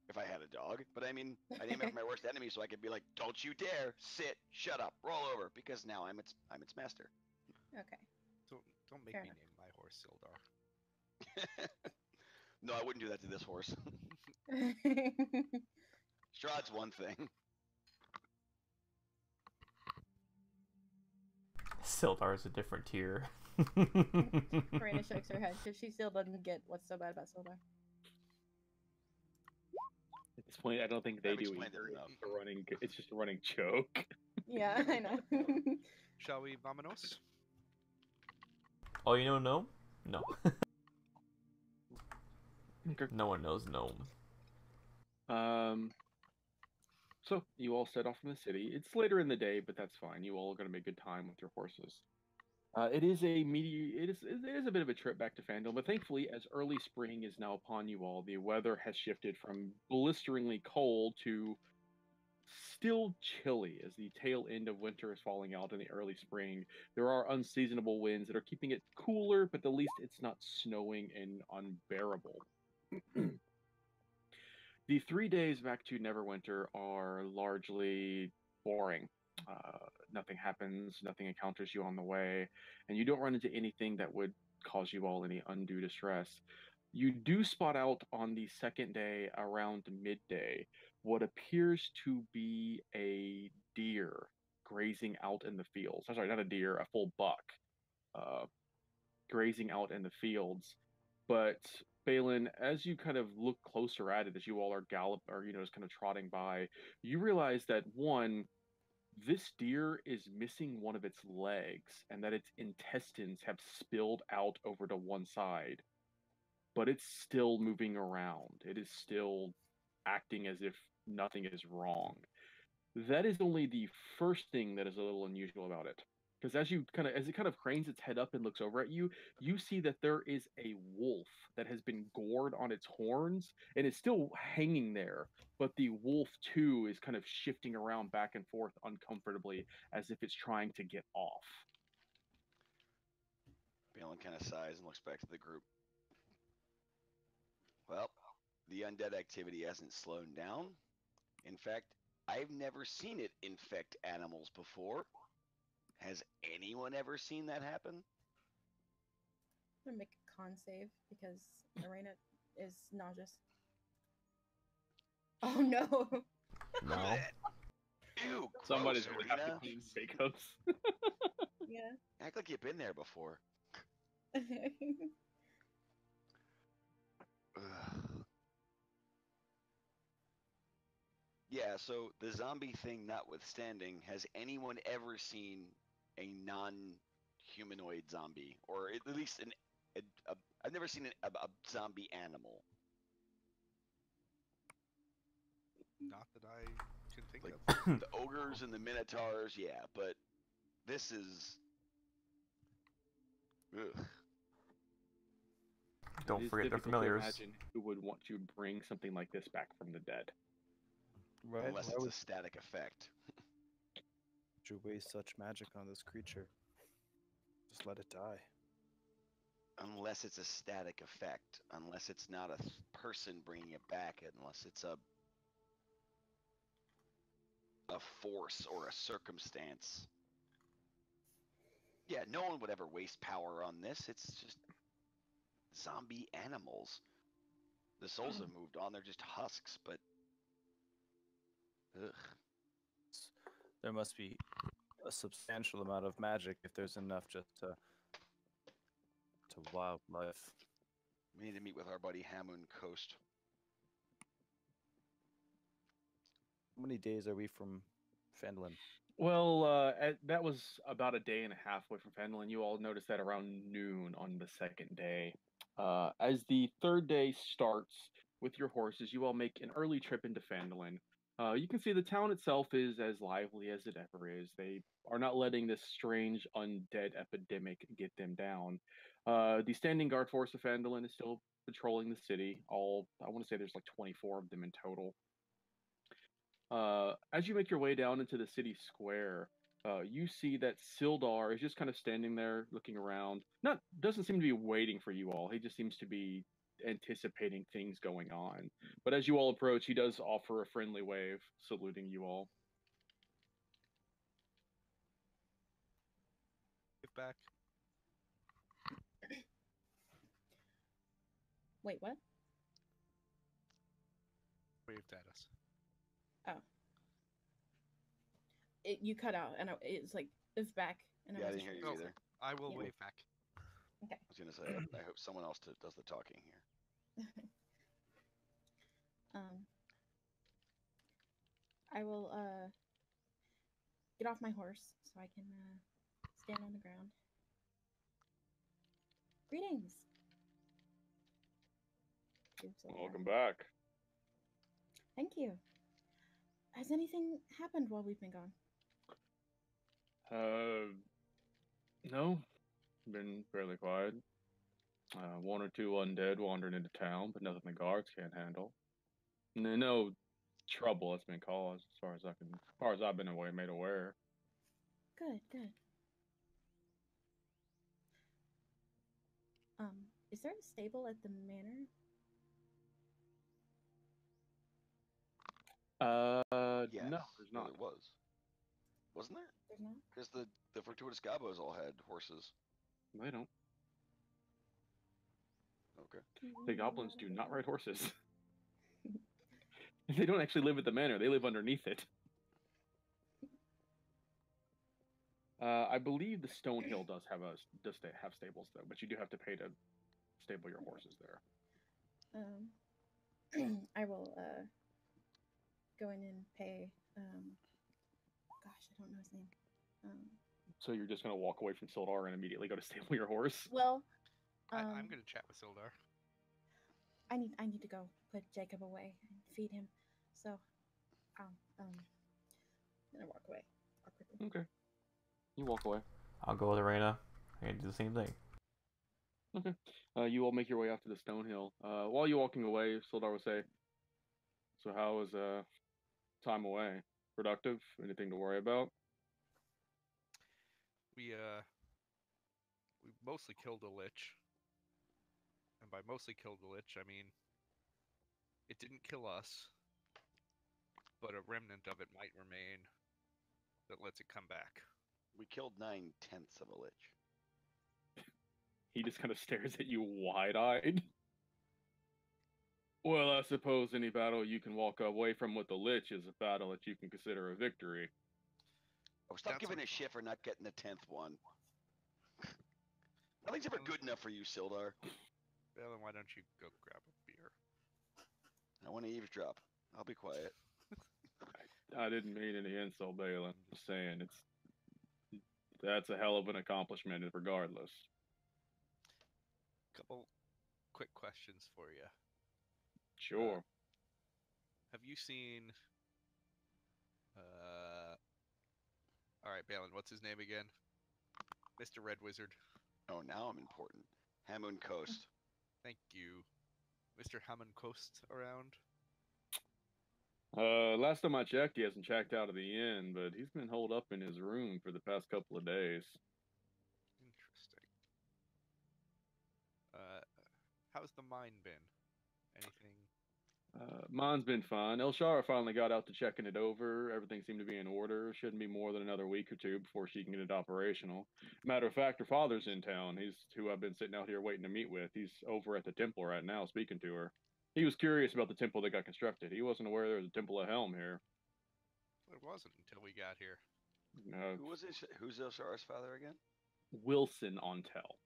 if I had a dog, but I mean, I name it after my worst enemy, so I could be like, "Don't you dare sit, shut up, roll over," because now I'm its master. Okay. Don't make Fair me enough. name my horse Sildar. No, I wouldn't do that to this horse. Strahd's one thing. Sildar is a different tier. Marina shakes her head because she still doesn't get what's so bad about Sildar. At this point, I don't think they I've do explained either. it enough. It's just a running joke. Yeah, I know. Shall we vamonos? Oh, you know gnome? No. Okay. No one knows gnome. So you all set off from the city. It's later in the day, but that's fine. You all are going to make good time with your horses. It is a a bit of a trip back to Phandalin, but thankfully, as early spring is now upon you all, the weather has shifted from blisteringly cold to still chilly as the tail end of winter is falling out in the early spring. There are unseasonable winds that are keeping it cooler, but at least it's not snowing and unbearable. The 3 days back to Neverwinter are largely boring. Nothing happens, nothing encounters you on the way, and you don't run into anything that would cause you all any undue distress. You do spot out on the second day around midday what appears to be a deer grazing out in the fields. I'm sorry, not a deer, a full buck grazing out in the fields. But Balin, as you kind of look closer at it, as you all are just kind of trotting by, you realize that one, this deer is missing one of its legs, and that its intestines have spilled out over to one side. But it's still moving around. It is still acting as if nothing is wrong. That is only the first thing that is a little unusual about it. Because as it kind of cranes its head up and looks over at you, you see that there is a wolf that has been gored on its horns and is still hanging there. But the wolf too is kind of shifting around back and forth uncomfortably, as if it's trying to get off. Balin kind of sighs and looks back to the group. Well, the undead activity hasn't slowed down. In fact, I've never seen it infect animals before. Has anyone ever seen that happen? I'm gonna make a con save because Arena is nauseous. Oh no! No. Ew, Somebody's gross, going to have to Arena. clean Steakhouse. Yeah. Act like you've been there before. Ugh. Yeah, so the zombie thing notwithstanding, has anyone ever seen a non-humanoid zombie, or at least I've never seen a zombie animal. Not that I can think Like of. the ogres and the minotaurs, yeah, but this is. Ugh. Don't It is forget their difficult to familiars. imagine who would want to bring something like this back from the dead. Right? Unless Why it's would a static effect. you waste such magic on this creature? Just let it die. Unless it's a static effect. Unless it's not a person bringing it back. Unless it's a force or a circumstance. Yeah, no one would ever waste power on this. It's just zombie animals. The souls have moved on. They're just husks, but ugh. There must be a substantial amount of magic if there's enough just to wildlife. We need to meet with our buddy Hamun Coast. How many days are we from Fandolin? Well, that was about a day and a half away from Fandolin. You all noticed that around noon on the second day. As the third day starts with your horses, you all make an early trip into Fandolin. You can see the town itself is as lively as it ever is. They are not letting this strange undead epidemic get them down. The standing guard force of Fandolin is still patrolling the city. I want to say there's like 24 of them in total. As you make your way down into the city square, you see that Sildar is just kind of standing there looking around. Doesn't seem to be waiting for you all. He just seems to be anticipating things going on. But as you all approach, he does offer a friendly wave, saluting you all. Give back. Wait, what? Waved at us. Oh. You cut out, and it's like it's back. And Yeah, I wasn't didn't hear sure. you either. I will Yeah. wave back. I was gonna say, I hope someone else does the talking here. I will get off my horse so I can stand on the ground. Greetings. to Sildar. Welcome back. Thank you. Has anything happened while we've been gone? No, been fairly quiet. One or two undead wandering into town, but nothing the guards can't handle. No trouble that's been caused, as far as I've been made aware. Good, good. Is there a stable at the manor? Yes, No, there's not. There was. Wasn't there? There's not? Because the Fortuitous Gabos all had horses. They don't. Okay. The goblins do not ride horses. They don't actually live at the manor. They live underneath it. I believe the Stonehill does have stables though, but you do have to pay to stable your horses there. I will go in and pay. Gosh, I don't know his name. So you're just gonna walk away from Sildar and immediately go to stable your horse? Well, I'm gonna chat with Sildar. I need to go put Jacob away and feed him. So, I'm gonna walk away awkwardly. Okay. You walk away. I'll go with Arena. I can do the same thing. Okay. You all make your way out to the stone hill. While you're walking away, Sildar will say, "So how was time away? Productive? Anything to worry about?" We mostly killed a lich, and by mostly killed a lich, I mean it didn't kill us, but a remnant of it might remain that lets it come back. We killed 9/10 of a lich. He just kind of stares at you wide-eyed. Well, I suppose any battle you can walk away from with the lich is a battle that you can consider a victory. Oh, stop That's giving what- a shit for not getting the 10th one. Nothing's ever good enough for you, Sildar. Well, then why don't you go grab a beer? I want to eavesdrop. I'll be quiet. I didn't mean any insult, Balin. I'm just saying that's a hell of an accomplishment, regardless. Couple quick questions for you. Sure. Have you seen? All right, Balin. What's his name again? Mr. Red Wizard. Oh, now I'm important. Hamun Coast. Thank you, Mr. Hammond Coast around. Last time I checked, he hasn't checked out of the inn, but he's been holed up in his room for the past couple of days. Interesting. How's the mine been? Anything? Mine's been fine. Elshara finally got out to checking it over. Everything seemed to be in order. Shouldn't be more than another week or two before she can get it operational. Matter of fact, her father's in town. He's who I've been sitting out here waiting to meet with. He's over at the temple right now speaking to her. He was curious about the temple that got constructed. He wasn't aware there was a Temple of Helm here. It wasn't until we got here. Who was it? Who's Elshara's father again? Wilson on tell.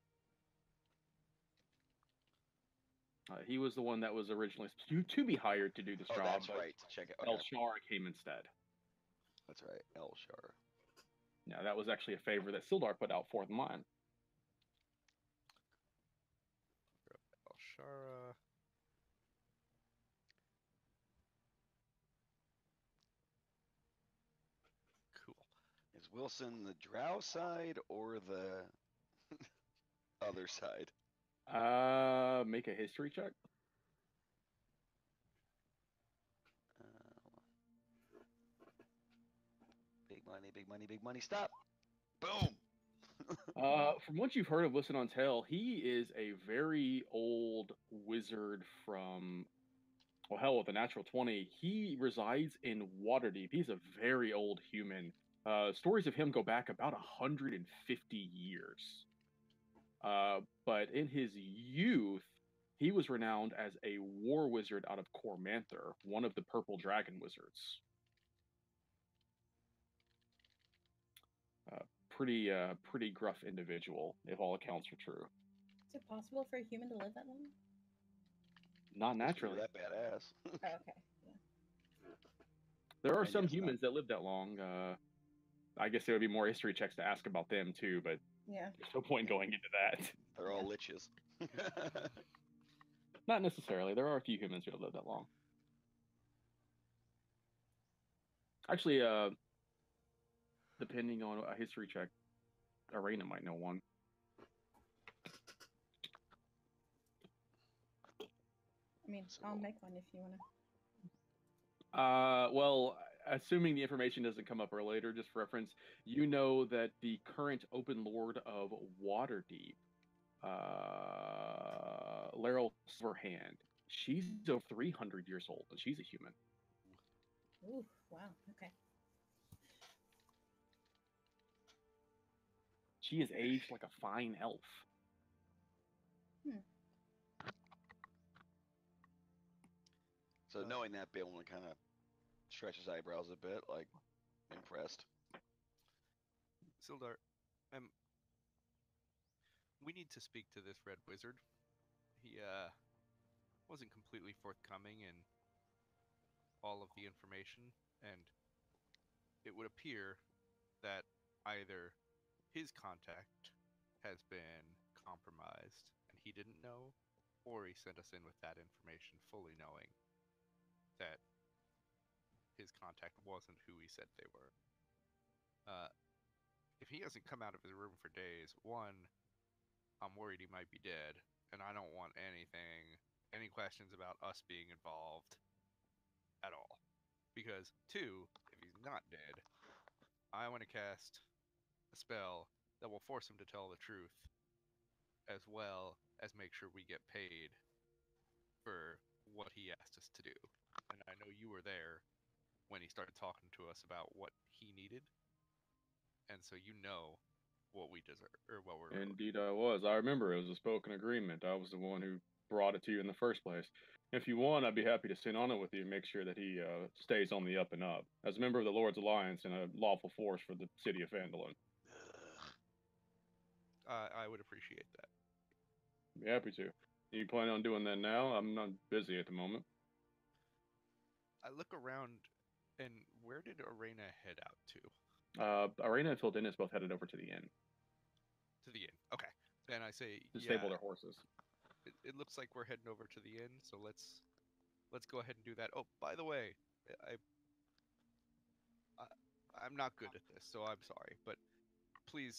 He was the one that was originally to be hired to do this Oh, job. that's but right. To check it. Okay. Elshara came instead. That's right. Elshara. Now, that was actually a favor that Sildar put out for mine. Elshara. Cool. Is Wilson the drow side or the other side? Make a history check. Big money, big money, big money. Stop. Boom. From what you've heard of Listen on Tell, he is a very old wizard from, well, hell, with a natural 20. He resides in Waterdeep. He's a very old human. Stories of him go back about 150 years. But in his youth, he was renowned as a war wizard out of Cormanther, one of the Purple Dragon Wizards. Pretty gruff individual, if all accounts are true. Is it possible for a human to live that long? Not You're naturally. that badass. Oh, okay. Yeah. There are I some guess not. humans that live that long. I guess there would be more history checks to ask about them too, but Yeah. there's no point going into that. They're all liches. Not necessarily. There are a few humans who have lived that long. Actually, depending on a history check, Arena might know one. I mean, I'll make one if you want to. Well, assuming the information doesn't come up or later, just for reference, you know that the current Open Lord of Waterdeep, Laryl Silverhand, she's over 300 years old, and she's a human. Ooh, wow. Okay. She is aged like a fine elf. So knowing that, Balin kind of stretch his eyebrows a bit, like impressed. Sildar, we need to speak to this Red Wizard. He wasn't completely forthcoming in all of the information, and it would appear that either his contact has been compromised and he didn't know, or he sent us in with that information fully knowing that his contact wasn't who he said they were. if he hasn't come out of his room for days, one, I'm worried he might be dead, and I don't want any questions about us being involved at all. Because two, if he's not dead, I want to cast a spell that will force him to tell the truth, as well as make sure we get paid for what he asked us to do. And I know you were there when he started talking to us about what he needed, and so you know what we deserve, or what we're. Indeed, I was. I remember it was a spoken agreement. I was the one who brought it to you in the first place. If you want, I'd be happy to sit on it with you and make sure that he stays on the up and up. As a member of the Lord's Alliance and a lawful force for the city of Phandalin. I would appreciate that. Be happy to. You planning on doing that now? I'm not busy at the moment. I look around, and where did Arena head out to? Arena and Phil Dennis both headed over to the inn. To the inn. Okay. Then I say, To stable their horses. It looks like we're heading over to the inn, so let's go ahead and do that. Oh, by the way, I'm not good at this, so I'm sorry, but please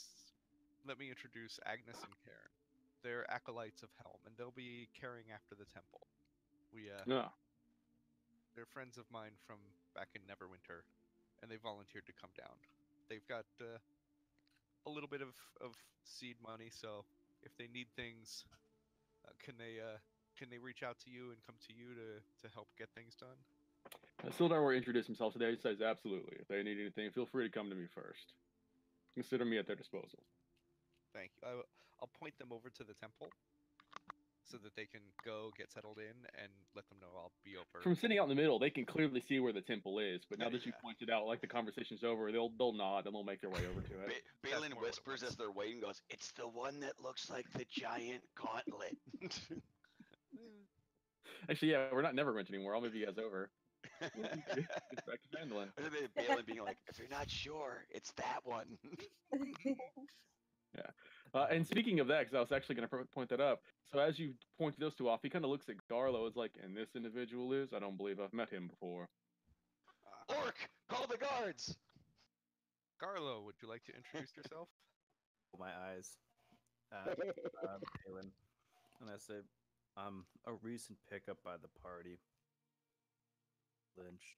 let me introduce Agnes and Karen. They're acolytes of Helm, and they'll be carrying after the temple. No. They're friends of mine from back in Neverwinter, and they volunteered to come down. They've got a little bit of seed money, so if they need things, can they reach out to you and come to you to help get things done? Sildar will introduce himself today. He says, absolutely. If they need anything, feel free to come to me first. Consider me at their disposal. Thank you. I'll point them over to the temple so that they can go get settled in and let them know I'll be over. From sitting out in the middle, they can clearly see where the temple is, but now that you Yeah. pointed out, like the conversation's over, they'll nod and they'll make their way over to it. Balin more what it whispers was. as they're waiting, goes, "It's the one that looks like the giant gauntlet." Actually, yeah, we're not Neverwinter anymore. I'll move you guys over. Get back to Phandalin. Or maybe Balin being like, "If you're not sure, it's that one." And speaking of that, because I was actually going to point that up, so as you pointed those two off, he kind of looks at Garlo as like, and this individual is? I don't believe I've met him before. Orc, call the guards. Garlo, would you like to introduce yourself? My eyes at Balin, and I say, "I'm a recent pickup by the party. Lynch.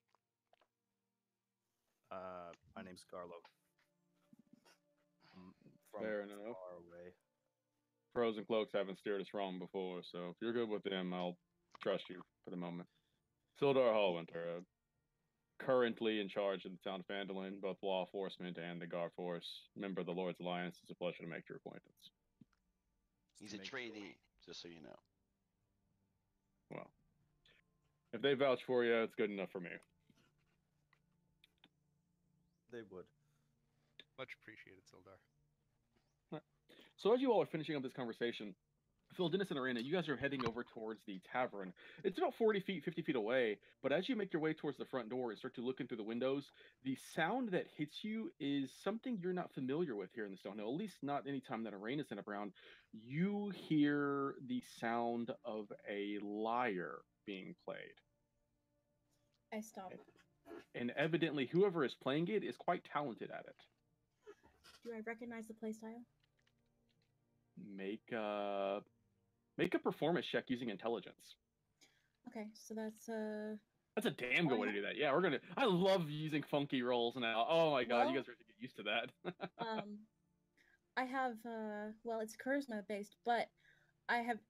My name's Garlo. I'm from Fair enough. far away. Pros and Cloaks haven't steered us wrong before, so if you're good with them, I'll trust you for the moment. Sildar Hallwinter, currently in charge of the town of Phandalin, both law enforcement and the guard force, member of the Lord's Alliance. It's a pleasure to make your acquaintance. He's a trainee, just so you know. Well, if they vouch for you, it's good enough for me. They would. Much appreciated, Sildar. So as you all are finishing up this conversation, Phil, Dennis, and Arena, you guys are heading over towards the tavern. It's about 40 feet, 50 feet away, but as you make your way towards the front door and start to look in through the windows, the sound that hits you is something you're not familiar with here in the Stonehill, at least not any time that Arena's in around. You hear the sound of a lyre being played. I stop. And evidently, whoever is playing it is quite talented at it. Do I recognize the playstyle? Make a performance check using intelligence. Okay, so that's That's a damn good way to do that. Yeah, I love using funky rolls now. Oh my god, you guys are going to get used to that. I have well, it's charisma based, but I have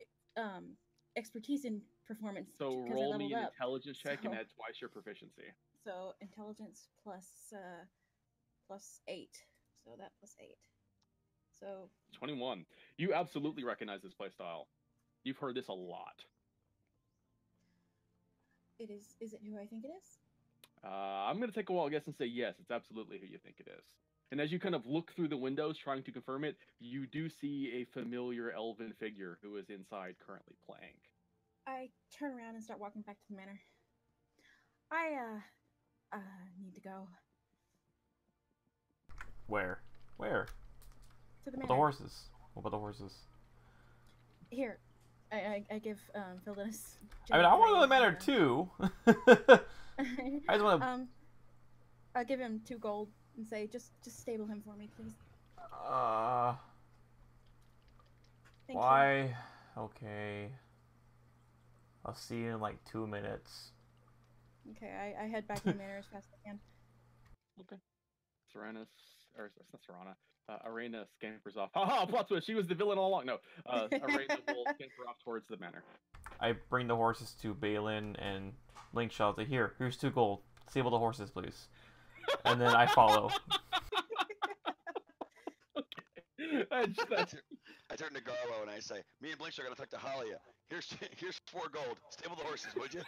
expertise in performance. So 'cause I roll me leveled an up. intelligence check and So- add twice your proficiency. So intelligence plus 8. So that plus 8. So 21. You absolutely recognize this playstyle. You've heard this a lot. it is. Is it who I think it is? I'm going to take a wild guess and say yes, it's absolutely who you think it is. And as you kind of look through the windows trying to confirm it, you do see a familiar elven figure who is inside currently playing. I turn around and start walking back to the manor. I need to go Where? Where? to the What manor. about the horses? What about the horses? Here, I give Phil Dennis. I mean, I want to go to the manor too. I just want to. I give him 2 gold and say, just stable him for me, please. Thank Why? Okay. I'll see you in like 2 minutes. you. Okay, I head back to the manor as fast as I can. Okay. Serana, or it's not Serana. Arena scampers off. Haha, plot twist. She was the villain all along. No, Arena will scamper off towards the manor. I bring the horses to Balin and Linkshaw. Say, here's 2 gold. Stable the horses, please. And then I follow. Okay. I turn to Garlo and I say, "Me and Blinks are gonna talk to Halia. Here's 4 gold. Stable the horses, would you?"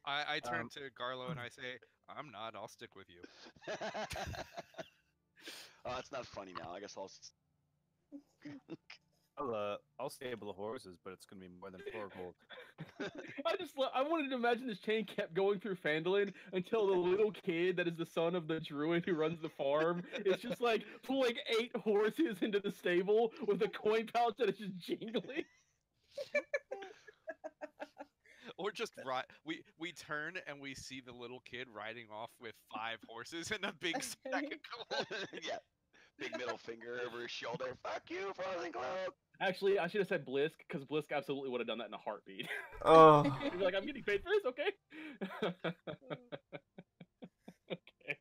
I turn to Garlo and I say, I'm not. I'll stick with you. Oh, it's not funny now. I guess I'll stable the horses, but it's gonna be more than 4 gold. I wanted to imagine this chain kept going through Phandalin until the little kid that is the son of the druid who runs the farm is just like pulling 8 horses into the stable with a coin pouch that is just jingling. Or just we turn and we see the little kid riding off with 5 horses and a big sack of gold. Yeah. Big middle finger over his shoulder. Fuck you, Frozen Cloak. Actually, I should have said Blisk, because Blisk absolutely would have done that in a heartbeat. Oh. He'd be like, I'm getting paid for this, okay? Okay.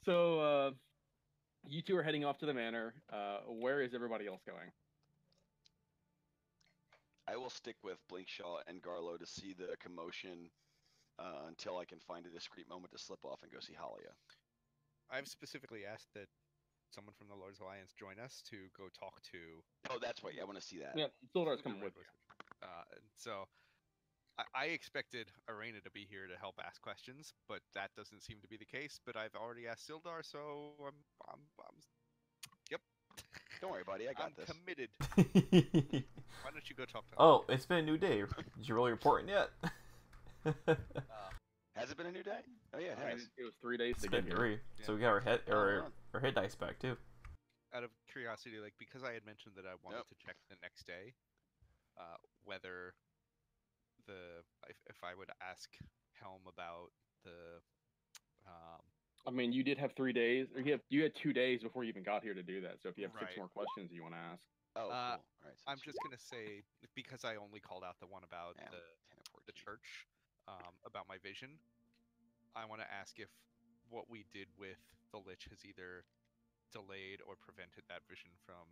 So, you two are heading off to the manor. Where is everybody else going? I will stick with Blinkshaw and Garlo to see the commotion until I can find a discreet moment to slip off and go see Halia. I've specifically asked that someone from the Lord's Alliance join us to go talk to. Oh, that's right. I want to see that. Yeah, Sildar's the coming Red with you. Wizard. So I expected Arena to be here to help ask questions, but that doesn't seem to be the case. But I've already asked Sildar, so I'm yep. Don't worry, buddy. I got I'm this. committed. Why don't you go talk to him? Oh, it's been a new day. Did you really report yet? Has it been a new day? Oh yeah, it I mean, has. it was 3 days It's to been get here. 3. Yeah. So we got our head Oh, our hit dice back too. Out of curiosity, like because I had mentioned that I wanted Yep. to check the next day, whether if I would ask Helm about the I mean, you did have 3 days, or you had 2 days before you even got here to do that. So if you have 6 Right. more questions you want to ask. Oh, cool. Uh, All right. I'm just gonna say because I only called out the one about Yeah, 10 and the 14. church, about my vision. I want to ask if what we did with the Lich has either delayed or prevented that vision from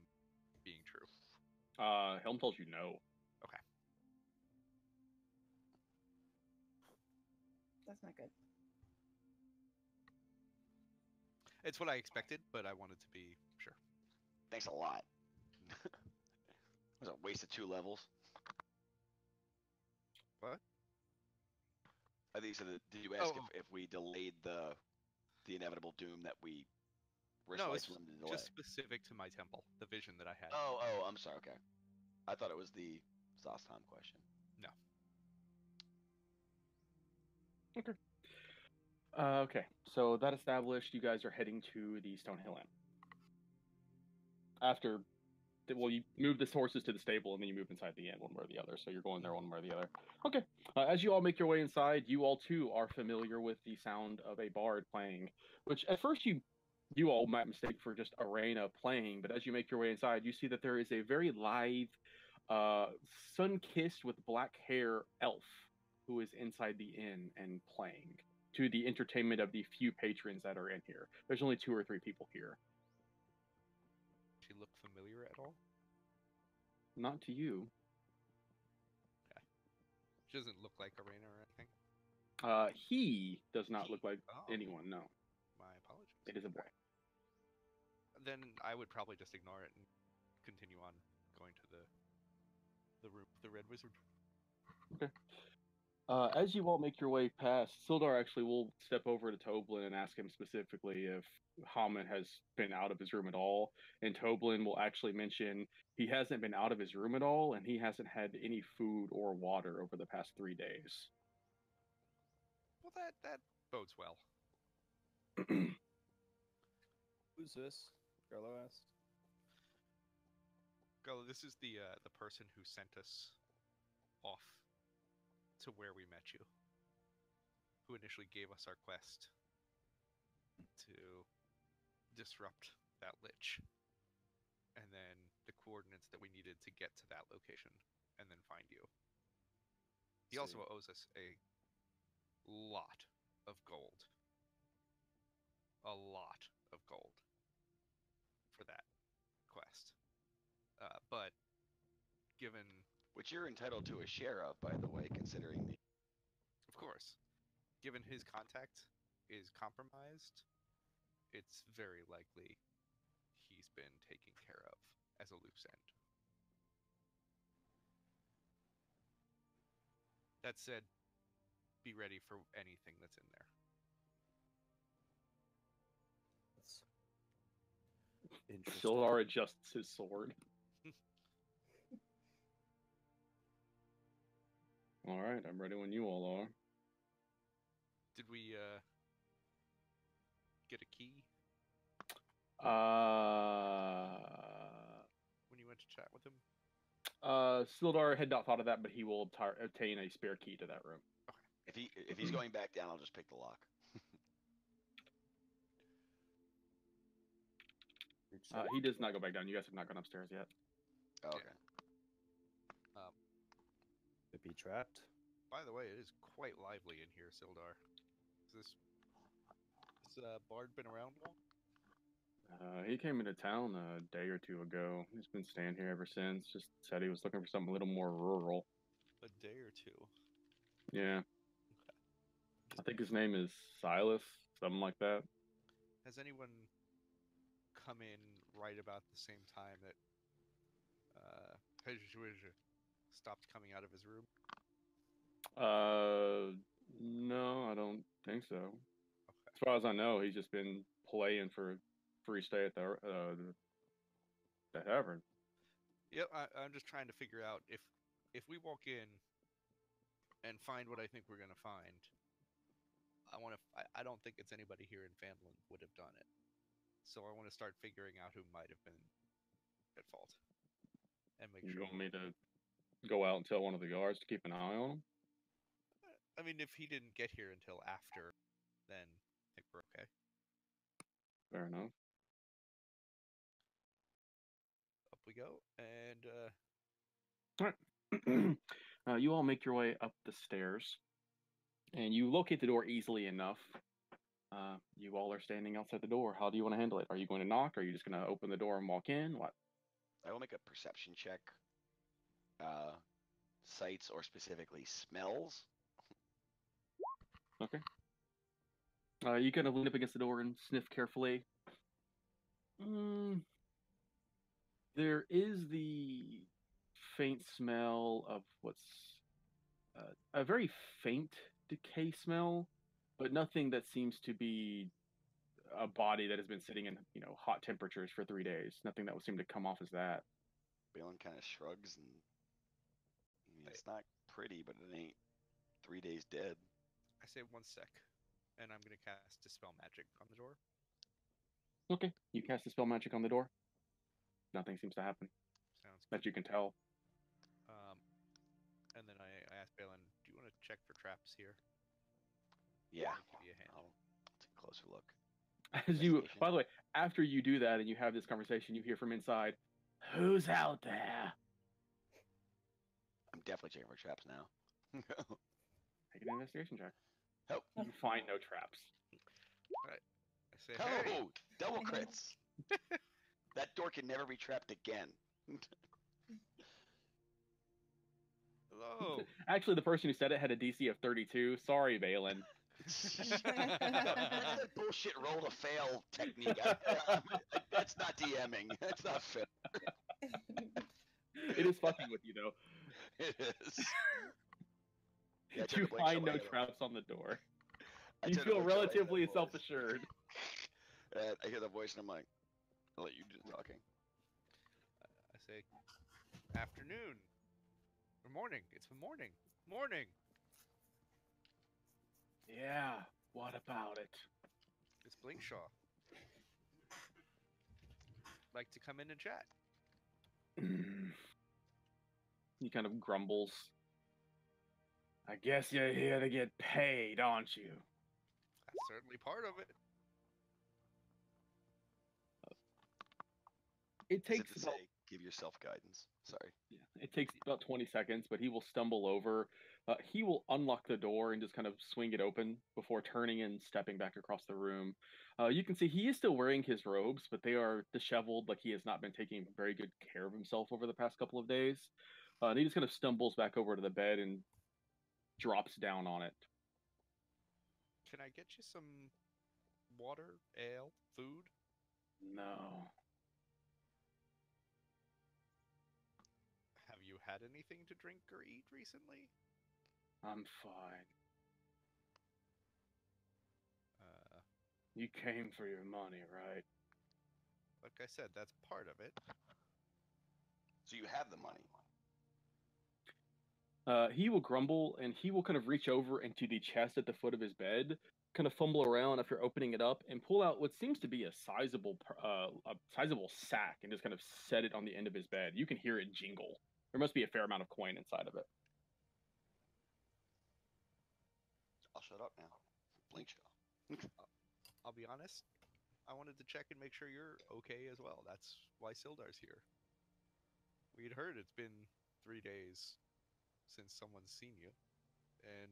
being true. Helm tells you no. That's not good. It's what I expected, but I wanted to be sure. Thanks a lot. Was a waste of 2 levels. What? I think you said that, did you ask Oh. if we delayed the inevitable doom that we were No, slightly it's limited to delay? just specific to my temple, the vision that I had. Oh, I'm sorry. Okay. I thought it was the Zastan question. Okay, so that established, you guys are heading to the Stonehill Inn. After, well, you move the horses to the stable and then you move inside the inn one way or the other. So you're going there one way or the other. Okay, as you all make your way inside, you all too are familiar with the sound of a bard playing, which at first you all might mistake for just Arena playing, but as you make your way inside, you see that there is a very lithe, sun-kissed with black hair elf who is inside the inn and playing, to the entertainment of the few patrons that are in here. There's only 2 or 3 people here. She look familiar at all? Not to you. She doesn't look like Arena or anything. He does not look like Oh. anyone, no. My apologies. It is a boy. Then I would probably just ignore it and continue on going to the room, the Red Wizard. Okay. As you all make your way past, Sildar actually will step over to Toblin and ask him specifically if Haman has been out of his room at all. And Toblin will actually mention he hasn't been out of his room at all, and he hasn't had any food or water over the past 3 days. Well, that bodes well. Who's this? Garlo asked. Go. This is the person who sent us off to where we met you. Who initially gave us our quest to disrupt that lich, and then the coordinates that we needed to get to that location, and then find you. He also owes us a lot of gold. A lot of gold for that quest. But given, Which you're entitled to a share of, by the way, considering the. of course, given his contact is compromised, it's very likely he's been taken care of as a loose end. That said, be ready for anything that's in there. That's interesting. Sildar adjusts his sword. All right, I'm ready when you all are. Did we get a key when you went to chat with him? Sildar had not thought of that, but he will obtain a spare key to that room. If he's going back down, I'll just pick the lock. He does not go back down. You guys have not gone upstairs yet. Oh, okay. Could be trapped. By the way, it is quite lively in here, Sildar. Is this bard been around long? He came into town a day or two ago. He's been staying here ever since. Just said he was looking for something a little more rural. A day or two. Yeah. I think his name is Silas, something like that. Has anyone come in right about the same time that Pejjuj stopped coming out of his room? No, I don't think so. Okay. As far as I know, he's just been playing for free stay at the tavern. Yep, I'm just trying to figure out if we walk in and find what I think we're gonna find. I don't think it's anybody here in Phandalin would have done it. So I want to start figuring out who might have been at fault, and make You sure. want me to go out and tell one of the guards to keep an eye on him? I mean, if he didn't get here until after, then I think we're okay. Fair enough. Up we go, and You all make your way up the stairs, and you locate the door easily enough. You all are standing outside the door. How do you want to handle it? Are you going to knock? Or are you just going to open the door and walk in? What? I will make a perception check. Sights or specifically smells. Okay. You kind of lean up against the door and sniff carefully. There is the faint smell of what's a very faint decay smell, but nothing that seems to be a body that has been sitting in, hot temperatures for 3 days. Nothing that would seem to come off as that. Balin kind of shrugs and it's not pretty, but it ain't 3 days dead. I say 1 sec, and I'm gonna cast Dispel Magic on the door. Okay, you cast Dispel Magic on the door. Nothing seems to happen Sounds good. that you can tell. And then I asked Balin, do you want to check for traps here? Yeah. Give you a hand. I'll take a closer look. As you, Investigation. by the way, after you do that and you have this conversation, you hear from inside, "Who's out there?" I'm definitely checking for traps now. Take an investigation check. Oh. You find no traps. I say, hey, Oh, double crits. That door can never be trapped again. hello. Actually, the person who said it had a DC of 32. Sorry, Balin. That's that bullshit roll to fail technique. That's not DMing. That's not fair. It is fucking with you, though. It is. Yeah, I turned You the blinks find on no my other one. traps on the door. I You turned the feel blinks on my other relatively voice. self-assured. And I hear the voice and I'm like, I'll let you do the talking. I say, afternoon. Or morning. It's morning. Morning. Yeah, what about it? It's Blinkshaw. Like to come in and chat. He kind of grumbles. I guess you're here to get paid, aren't you? That's certainly part of it. It As if takes to about say, give yourself guidance. Sorry. Yeah, it takes about 20 seconds, but he will stumble over. He will unlock the door and just kind of swing it open before turning and stepping back across the room. You can see he is still wearing his robes, but they are disheveled, like he has not been taking very good care of himself over the past couple of days. And he just kind of stumbles back over to the bed and drops down on it. Can I get you some water, ale, food? No. Have you had anything to drink or eat recently? I'm fine. Uh, You came for your money, right? like I said, that's part of it. So you have the money. He will grumble and he will kind of reach over into the chest at the foot of his bed, kind of fumble around after opening it up, and pull out what seems to be a sizable sack and just kind of set it on the end of his bed. You can hear it jingle. There must be a fair amount of coin inside of it. I'll shut up now. Blink show. I'll be honest. I wanted to check and make sure you're okay as well. That's why Sildar's here. We'd heard it's been 3 days since someone's seen you, and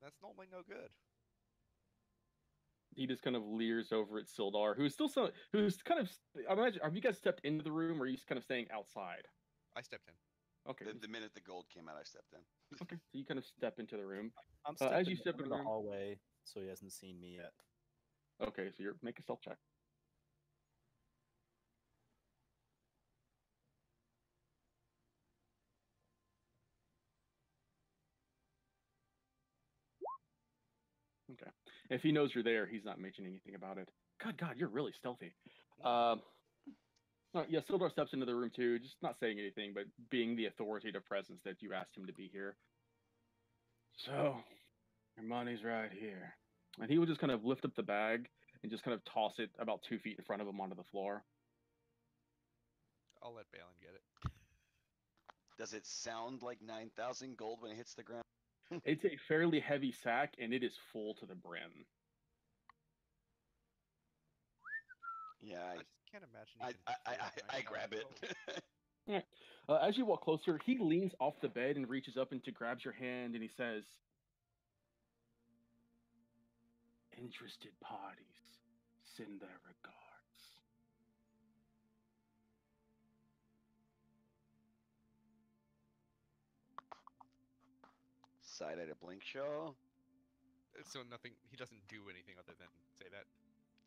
that's normally no good. He just kind of leers over at Sildar, who's kind of. I imagine. Have you guys stepped into the room, or are you kind of staying outside? I stepped in. Okay. The minute the gold came out, I stepped in. Okay. So you kind of step into the room. I'm as stepping you step in in the the room. hallway, so he hasn't seen me yet. Okay, so make a stealth check. Okay. If he knows you're there, he's not mentioning anything about it. God, you're really stealthy. Yeah, Sildar steps into the room too, just not saying anything, but being the authoritative presence that you asked him to be here. So, your money's right here. And he will just kind of lift up the bag and just kind of toss it about 2 feet in front of him onto the floor. I'll let Balin get it. Does it sound like 9,000 gold when it hits the ground? It's a fairly heavy sack, and it is full to the brim. Yeah, I just can't imagine. I grab it. Right. As you walk closer, he leans off the bed and reaches up and grabs your hand, and he says, "Interested parties, send their regards." Side eye to blink show. So nothing. He doesn't do anything other than say that.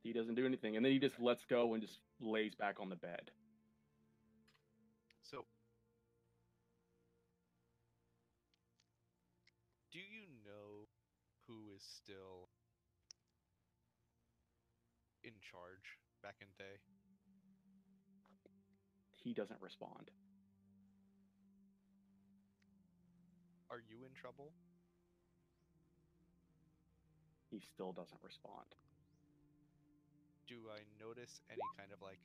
He doesn't do anything, and then he just lets go and just lays back on the bed. So, do you know who is still in charge back in day? He doesn't respond. Are you in trouble? He still doesn't respond. Do I notice any kind of like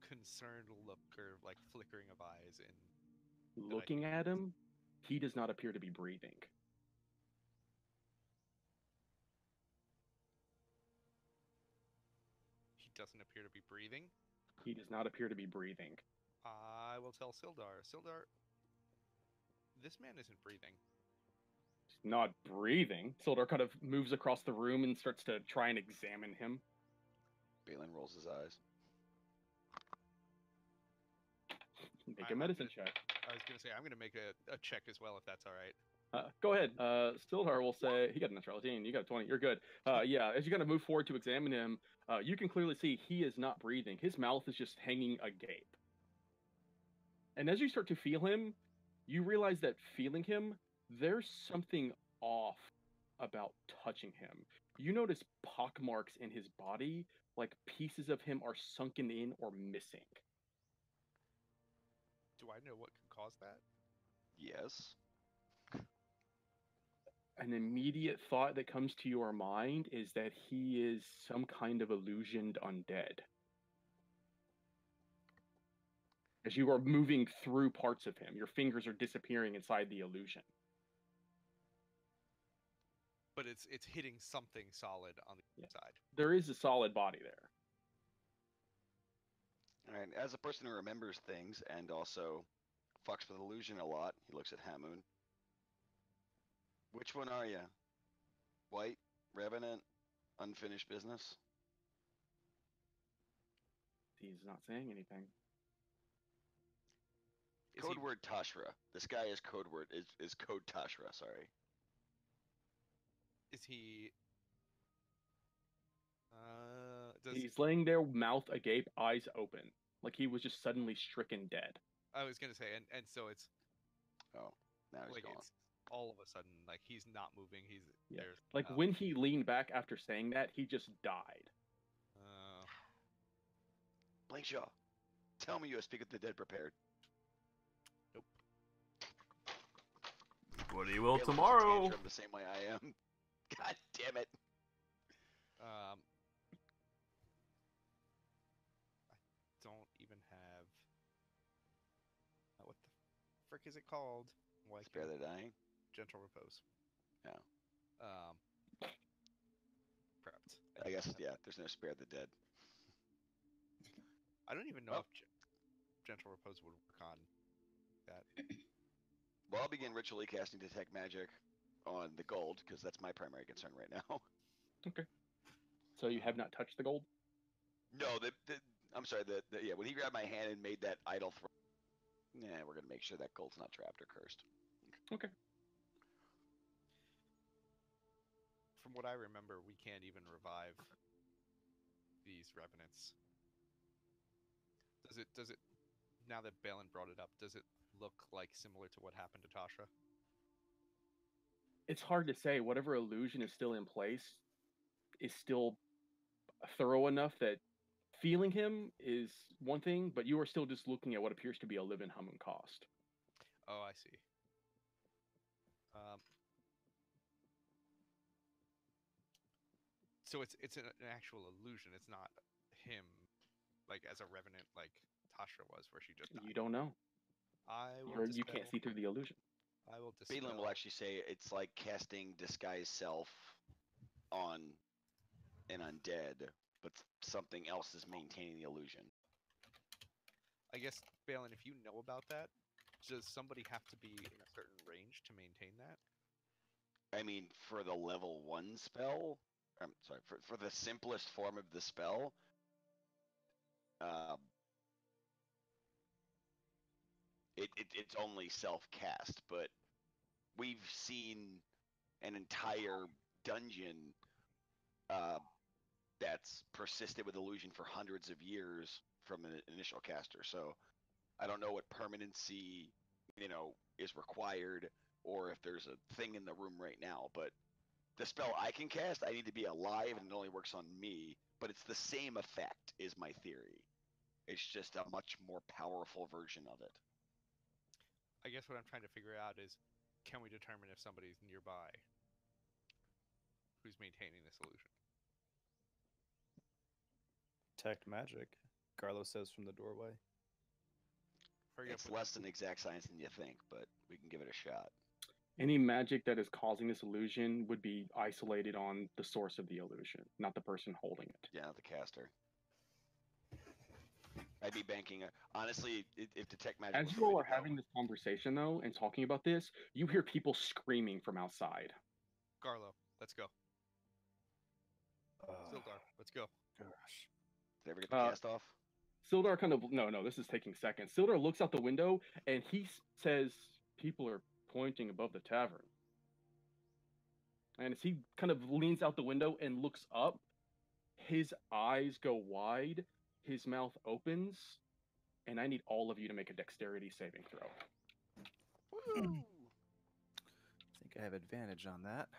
concerned look or like flickering of eyes in Looking at him, he does not appear to be breathing. He doesn't appear to be breathing? He does not appear to be breathing. I will tell Sildar. Sildar, this man isn't breathing. He's not breathing. Sildar kind of moves across the room and starts to try and examine him. Balin rolls his eyes. Make a medicine check. I was going to say, I'm going to make a check as well, if that's all right. Go ahead. Sildar will say, he got a natural 18, you got a 20, you're good. Yeah, as you kind of move forward to examine him, you can clearly see he is not breathing. His mouth is just hanging agape. And as you start to feel him, you realize that feeling him, there's something off about touching him. You notice pockmarks in his body, like pieces of him are sunken in or missing. Do I know what could cause that? Yes. An immediate thought that comes to your mind is that he is some kind of illusioned undead. As you are moving through parts of him, your fingers are disappearing inside the illusion. But it's hitting something solid on the inside. There is a solid body there. And as a person who remembers things and also fucks with illusion a lot, he looks at Hamoon. Which one are you? White, Revenant, unfinished business? He's not saying anything. Is Code he, word Tashra. This guy is code word is code Tashra. Sorry. is he? Does He's laying there, mouth agape, eyes open, like he was just suddenly stricken dead. I was gonna say, and so it's Oh, now he's like gone. it's all of a sudden like he's not moving. He's Yeah. there's Like when he leaned back after saying that, he just died. Blankshaw, tell me you speak with the dead prepared. Nope. What do you will Caleb loses tomorrow? tantrum the same way I am. God damn it. I don't even have what the frick is it called? Why Spare can't- the dying. Gentle repose. Yeah. Prepped. I guess there's no spare the dead. I don't even know Well- if gentle repose would work on that. Well, I'll begin ritually casting detect magic on the gold because that's my primary concern right now. So you have not touched the gold? No, I'm sorry. When he grabbed my hand and made that idle throw, we're gonna make sure that gold's not trapped or cursed. Okay. From what I remember, we can't even revive these revenants. Does it now that Balin brought it up, does it look like similar to what happened to Tasha? It's hard to say. Whatever illusion is still in place is still thorough enough that feeling him is one thing, but you are still just looking at what appears to be a live-in Hamun cost. Oh, I see. So it's an actual illusion. It's not him, like as a revenant, like Tasha was, where she just died. You don't know. I will You can't see through the illusion. I will dispel. Balin will actually say it's like casting disguise self on an undead, but something else is maintaining the illusion. I guess Balin, if you know about that, does somebody have to be in a certain range to maintain that? I mean, for the level 1 spell, I'm sorry, for the simplest form of the spell, it's only self-cast, but we've seen an entire dungeon that's persisted with illusion for hundreds of years from an initial caster. So I don't know what permanency, is required, or if there's a thing in the room right now. But the spell I can cast, I need to be alive, and it only works on me. But it's the same effect, is my theory. It's just a much more powerful version of it. I guess what I'm trying to figure out is, can we determine if somebody's nearby who's maintaining this illusion? Detect magic, Garlo says from the doorway. Hurry up It's with less than exact science than you think, but we can give it a shot. Any magic that is causing this illusion would be isolated on the source of the illusion, not the person holding it. Yeah, not the caster. I'd be banking. Honestly, if detect magic. As was you the way all to are go- having this conversation, though, and talking about this, you hear people screaming from outside. Garlo, let's go. Sildar, let's go. Gosh. Did I ever get the Uh, cast off? Sildar kind of no, this is taking seconds. Sildar looks out the window and he says, "People are pointing above the tavern." And as he kind of leans out the window and looks up, his eyes go wide, his mouth opens, and I need all of you to make a dexterity saving throw. Woo! I think I have advantage on that.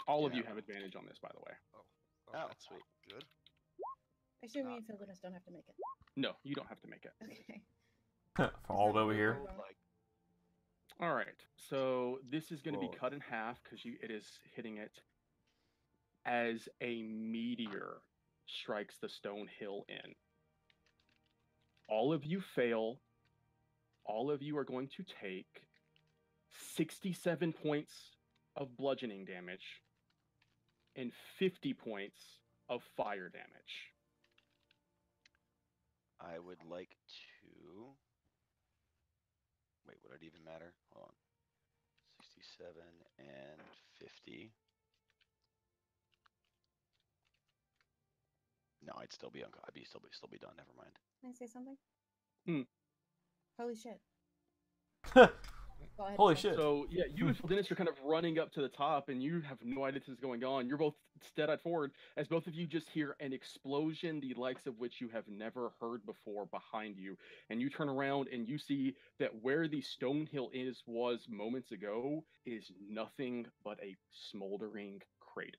All of you Yeah. have advantage on this, by the way. Oh, Oh, that's sweet. good. I assume me and Philipus don't have to make it. No, you don't have to make it. Okay. For all over here. Like, All right, so this is going to be Whoa. cut in half because it is hitting it as a meteor strikes the stone hill in. All of you fail. All of you are going to take 67 points of bludgeoning damage and 50 points of fire damage. I would like to. Wait, would it even matter? Hold on. 67 and 50. No, I'd still be still be done. Never mind. Can I say something? Hmm. Holy shit. Go ahead, Holy Phil. shit. So yeah, you and Dennis are kind of running up to the top, and you have no idea this is going on. You're both stead-eyed forward as both of you just hear an explosion, the likes of which you have never heard before behind you. And you turn around and you see that where the Stonehill was moments ago is nothing but a smoldering crater.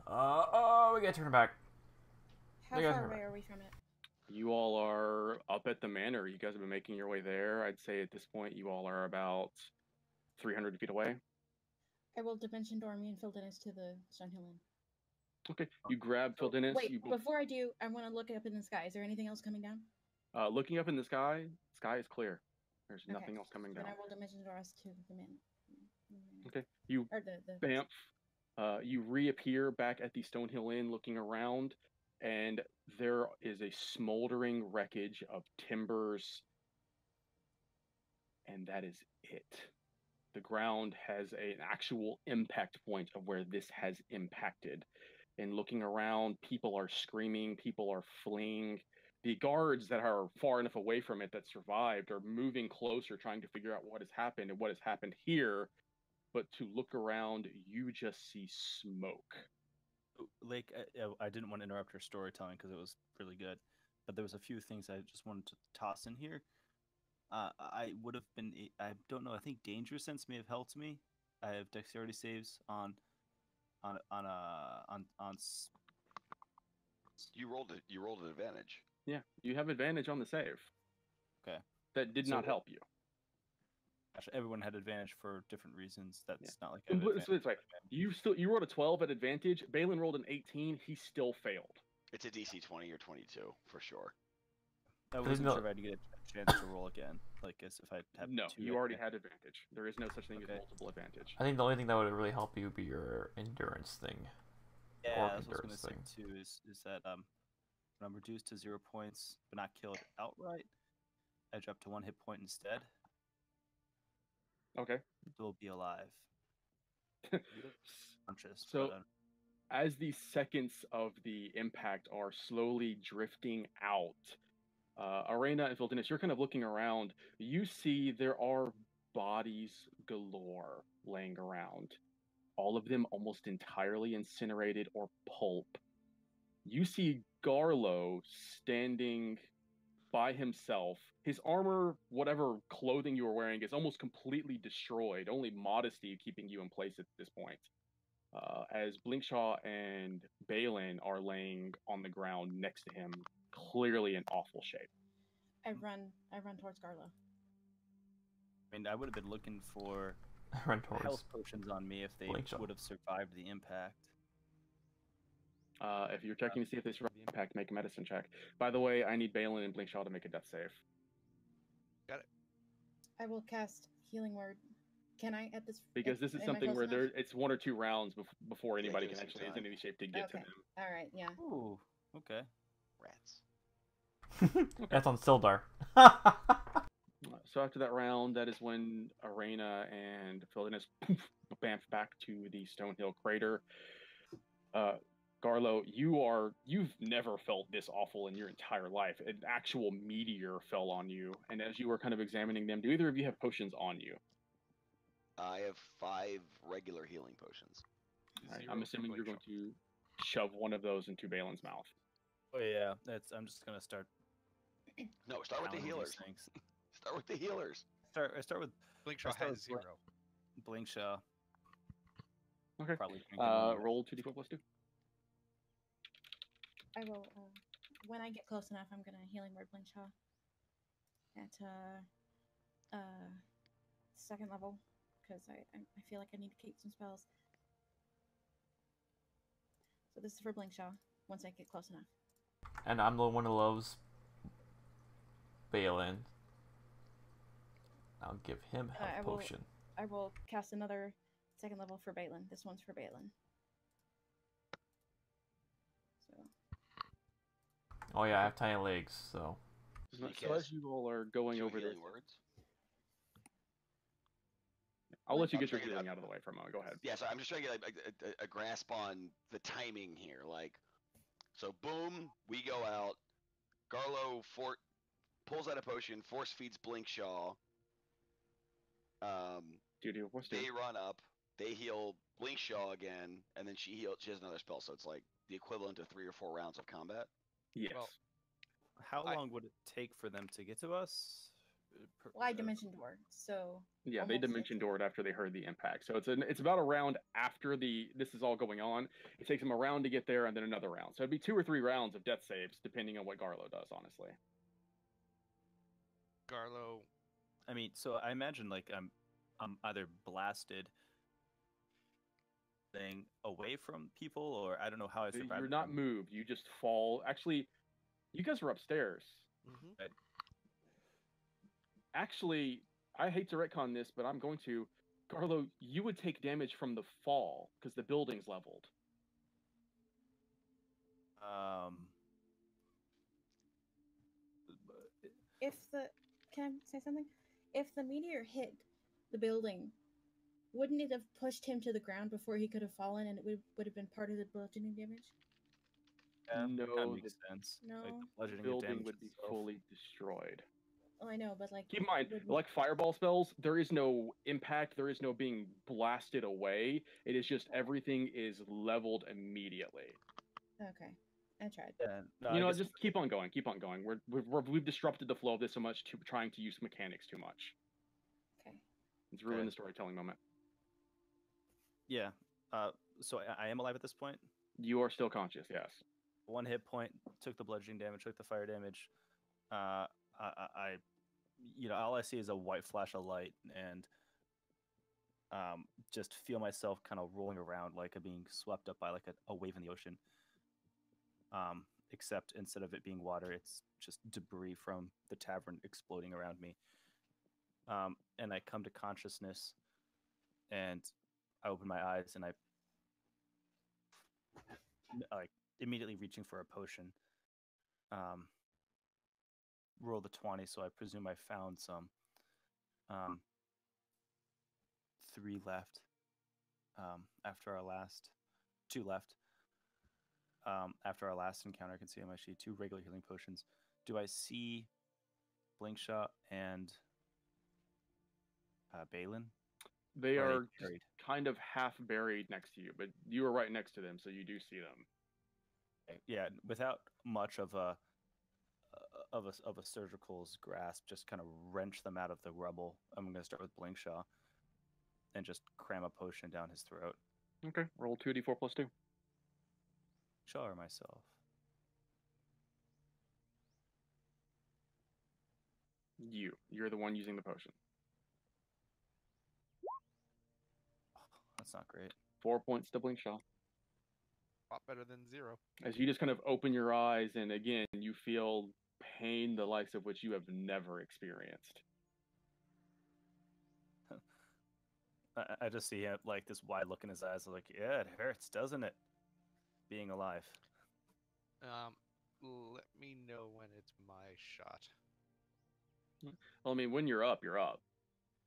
We gotta turn back. How you guys far are away right. are we from it? You all are up at the manor. You guys have been making your way there. I'd say at this point you all are about 300 feet away. I will dimension door me and Phil Dennis to the Stonehill Inn. Okay, you grab Phil Dennis. Wait, You before I do, I want to look up in the sky. Is there anything else coming down? looking up in the sky. Sky is clear. There's Okay, nothing else coming Then down. I will dimension door us to the man. Okay, you Or the bamf. You reappear back at the Stonehill Inn, looking around, and there is a smoldering wreckage of timbers, and that is it. The ground has an actual impact point of where this has impacted. And looking around, people are screaming, people are fleeing. The guards that are far enough away from it that survived are moving closer, trying to figure out what has happened and what has happened here. But to look around, you just see smoke. Lake, I didn't want to interrupt your storytelling because it was really good, but there was a few things I just wanted to toss in here. I would have been, I don't know, I think Danger Sense may have helped me. I have dexterity saves on. You rolled an advantage. Yeah, you have advantage on the save. Okay. That did So- not help you. Actually, everyone had advantage for different reasons. That's Yeah. not like I had So advantage. it's like you rolled a 12 at advantage. Balin rolled an 18. He still failed. It's a DC 20 or 22 for sure. I There's wasn't no- sure if I had to get a chance to roll again, like as if I had No, two you already advantage. had advantage. There is no such thing Okay. as multiple advantage. I think the only thing that would really help you would be your endurance thing. Yeah, Orc that's what I was gonna endurance say too. Is that when I'm reduced to 0 points but not killed outright, I drop to 1 hit point instead. Okay. Will be alive. Conscious. So- but, As the seconds of the impact are slowly drifting out, Arena and Phildennis, you're kind of looking around. You see there are bodies galore laying around. All of them almost entirely incinerated or pulp. You see Garlo standing by himself. His armor, whatever clothing you were wearing, is almost completely destroyed. Only modesty keeping you in place at this point. As Blinkshaw and Balin are laying on the ground next to him, clearly in awful shape. I run towards Garlo. I mean, I would have been looking for Run towards. health potions on me if they Blink shot. would have survived the impact. If you're checking to see if they survive the impact, make a medicine check. By the way, I need Balin and Blinkshaw to make a death save. I will cast Healing Word. Can I at this? Because this is am I something close where enough? it's 1 or 2 rounds before Yeah, anybody give can us some actually is in time. any shape to get to Okay. them. All right. Yeah. Ooh, okay. Rats. That's on Sildar. So after that round, that is when Arena and Phildennis bamf back to the Stonehill crater. Garlo, you've never felt this awful in your entire life. An actual meteor fell on you, and as you were kind of examining them, do either of you have potions on you? I have 5 regular healing potions. All right, 0 I'm for assuming you're going Blink to shove one of those into Balin's mouth. Oh yeah, I'm just gonna start. No, start with the downing these healers. things. Start with the healers. I start with Blinkshaw start has with 0. Blinkshaw. Okay. Probably drinking one more. Roll 2d4 plus 2. I will. When I get close enough, I'm gonna Healing Word Blinkshaw at second level because I feel like I need to keep some spells. So this is for Blinkshaw. Once I get close enough. And I'm the one who loves Balin. I'll give him health I will- potion. I will cast another second level for Balin. This one's for Balin. So Oh yeah, I have tiny legs, so you So cast as you all are going two over this, healing words. I'll let you I'm get your trying to healing out of the way for a moment. Go ahead. Yeah, so I'm just trying to get a grasp on the timing here. Like, so boom, we go out. Garlo pulls out a potion, force feeds Blinkshaw. What's They run up, they heal Blinkshaw again, and then she has another spell. So it's like the equivalent of 3 or 4 rounds of combat. Yes. Well, How long would it take for them to get to us? Well, I dimension door, so Yeah, they almost dimension instantly. doored after they heard the impact. So it's about a round after this is all going on. It takes them a round to get there, and then another round. So it'd be 2 or 3 rounds of death saves, depending on what Garlo does. Honestly. Garlo, I mean, so I imagine like I'm either blasted thing away from people, or I don't know how I survived. You're not moved. You just fall. Actually, you guys are upstairs. mm-hmm. Actually, I hate to retcon this, but I'm going to. Garlo, you would take damage from the fall because the building's leveled. If the can I say something? If the meteor hit the building, wouldn't it have pushed him to the ground before he could have fallen, and it would have been part of the bludgeoning damage? Yeah, No, kind of makes sense. No. Like the The bludgeoning building damage would be itself. fully destroyed. Oh, I know, but like, Keep in mind, wouldn't- like fireball spells, there is no impact, there is no being blasted away. It is just everything is leveled immediately. Okay, I tried. Yeah, no, You I know, guess- just keep on going, keep on going. We've disrupted the flow of this so much, trying to use mechanics too much. Okay. It's ruined Okay. the storytelling moment. yeah. So I am alive at this point. You are still conscious, yes. 1 hit point, took the bludgeoning damage, took the fire damage. I all I see is a white flash of light, and just feel myself kind of rolling around like I'm being swept up by like a wave in the ocean. Except instead of it being water, it's just debris from the tavern exploding around me. And I come to consciousness, and I open my eyes, and I like immediately reaching for a potion. Roll the 20, so I presume I found some. 3 left. After our last 2 left. After our last encounter, I can see on my sheet 2 regular healing potions. Do I see Blinkshaw and Balin? They Or are just just buried? kind of half buried next to you, but you are right next to them, so you do see them. Yeah, without much of a surgical's grasp, just kind of wrench them out of the rubble. I'm going to start with Blinkshaw and just cram a potion down his throat. Okay, roll 2d4 plus 2. Shaw or myself? You're the one using the potion. That's not great. 4 points to Blinkshaw. A lot better than 0. As you just kind of open your eyes, and again, you feel pain the likes of which you have never experienced. I just see him like this wide look in his eyes, like, yeah, it hurts, doesn't it? Being alive. Let me know when it's my shot. Well, I mean, when you're up, you're up.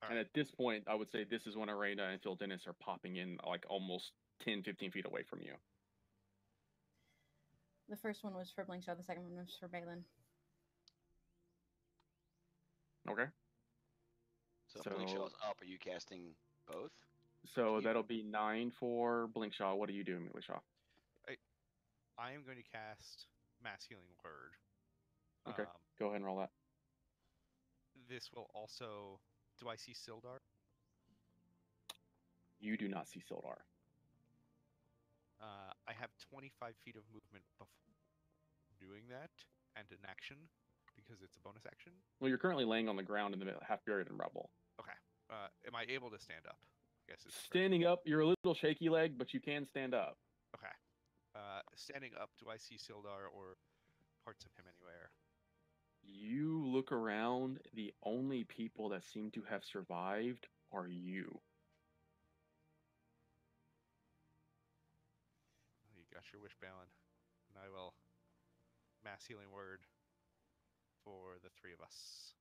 All And right. at this point, I would say this is when Arena and Phil Dennis are popping in like almost 10, 15 feet away from you. The first one was for Blinkshaw, the second one was for Balin. Okay? So, So- if Blinkshaw's up, are you casting both? So You- that'll be 9 for Blinkshaw. What are you doing, Blinkshaw? I am going to cast Mass Healing Word. Okay. Go ahead and roll that. This will also. Do I see Sildar? You do not see Sildar. I have 25 feet of movement before doing that, and an action because it's a bonus action. Well, you're currently laying on the ground in the middle, half buried in rubble. Okay. Am I able to stand up? I guess it's Standing up, you're a little shaky leg, but you can stand up. Okay. Standing up, do I see Sildar or parts of him anywhere? You look around, the only people that seem to have survived are you. You got your wish, Balin. And I will Mass Healing Word for the three of us.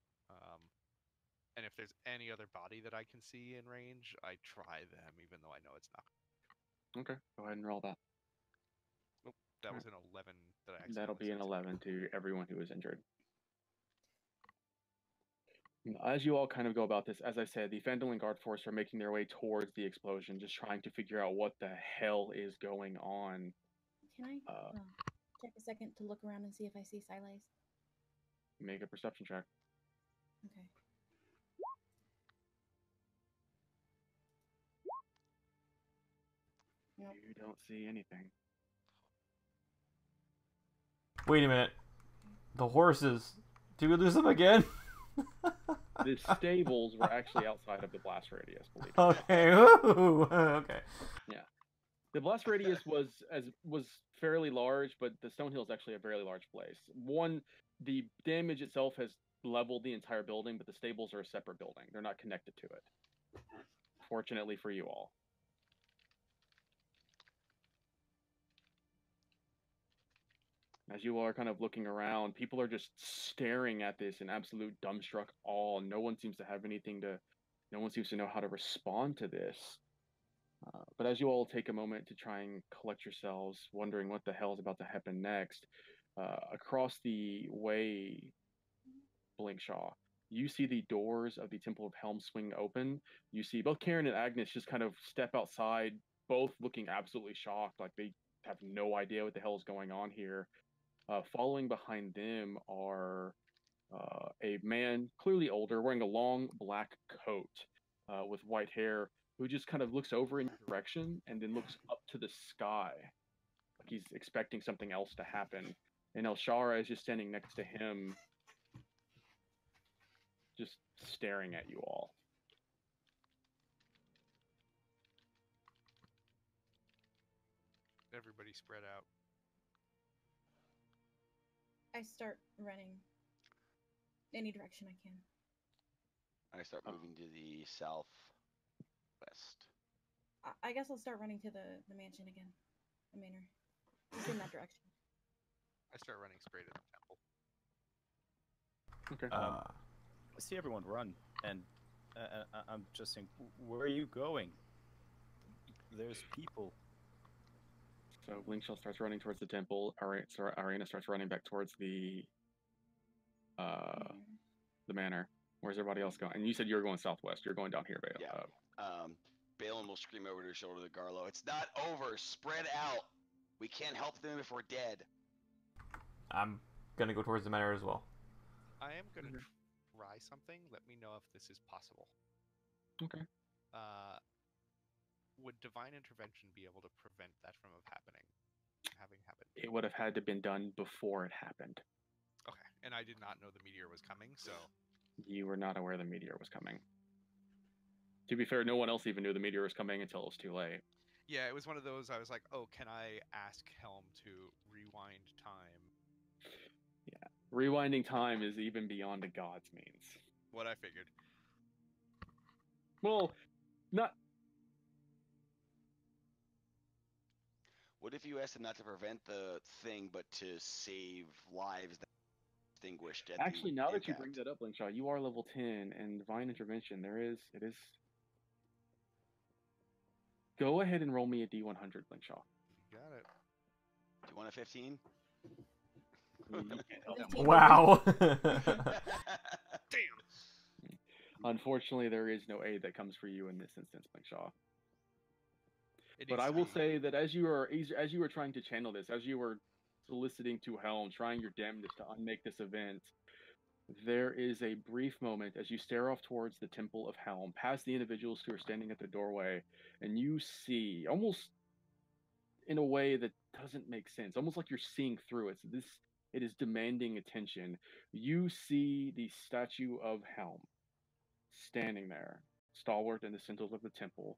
And if there's any other body that I can see in range, I try them, even though I know it's not. Okay, go ahead and roll that. Nope, that was an 11 that I accidentally That'll be an succeeded. 11 to everyone who is injured. As you all kind of go about this, as I said, the Phandalin Guard Force are making their way towards the explosion, just trying to figure out what the hell is going on. Can I take a second to look around and see if I see Silas? Make a perception check. Okay. Nope. You don't see anything. Wait a minute. The horses. Did we lose them again? The stables were actually outside of the blast radius, believe it. Okay. Ooh. Okay. The blast radius was fairly large, but the Stonehill is actually a very large place. One, the damage itself has leveled the entire building, but the stables are a separate building. They're not connected to it. Fortunately for you all. As you all are kind of looking around, people are just staring at this in absolute dumbstruck awe. No one seems to have no one seems to know how to respond to this. But as you all take a moment to try and collect yourselves, wondering what the hell is about to happen next, across the way, Blinkshaw, you see the doors of the Temple of Helm swing open. You see both Karen and Agnes just kind of step outside, both looking absolutely shocked, like they have no idea what the hell is going on here. Following behind them are a man, clearly older, wearing a long black coat with white hair, who just kind of looks over in your direction and then looks up to the sky, like he's expecting something else to happen. And Elshara is just standing next to him, just staring at you all. Everybody spread out. I start running any direction I can. I start moving to the southwest. I guess I'll start running to the mansion again. The manor. Just in that direction. I start running straight at the temple. Okay. I see everyone run, and I'm just saying, where are you going? There's people. So Blinkshaw starts running towards the temple. Arena starts running back towards the manor. Where's everybody else going? And you said you were going southwest. You're going down here, Bale. Yeah. Balin will scream over his shoulder to Garlo, "It's not over. Spread out. We can't help them if we're dead." I'm gonna go towards the manor as well. I am going to try something. Let me know if this is possible. Okay. Would divine intervention be able to prevent that from having happened? It would have had to been done before it happened. Okay, and I did not know the meteor was coming, so... You were not aware the meteor was coming. To be fair, no one else even knew the meteor was coming until it was too late. Yeah, it was one of those, I was like, oh, can I ask Helm to rewind time? Yeah. Rewinding time is even beyond a god's means. What I figured. Well, not... What if you asked them not to prevent the thing, but to save lives that were extinguished at Actually, the now that you impact? bring that up, Blinkshaw, you are level 10, and Divine Intervention, it is... Go ahead and roll me a D100, Blinkshaw. You got it. Do you want a 15? Wow. Damn! Unfortunately, there is no aid that comes for you in this instance, Blinkshaw. It But needs I to will be- say that as you were trying to channel this, as you were soliciting to Helm, trying your damnedest to unmake this event, there is a brief moment as you stare off towards the Temple of Helm, past the individuals who are standing at the doorway, and you see, almost in a way that doesn't make sense, almost like you're seeing through it. So it is demanding attention. You see the statue of Helm standing there, stalwart in the center of the temple.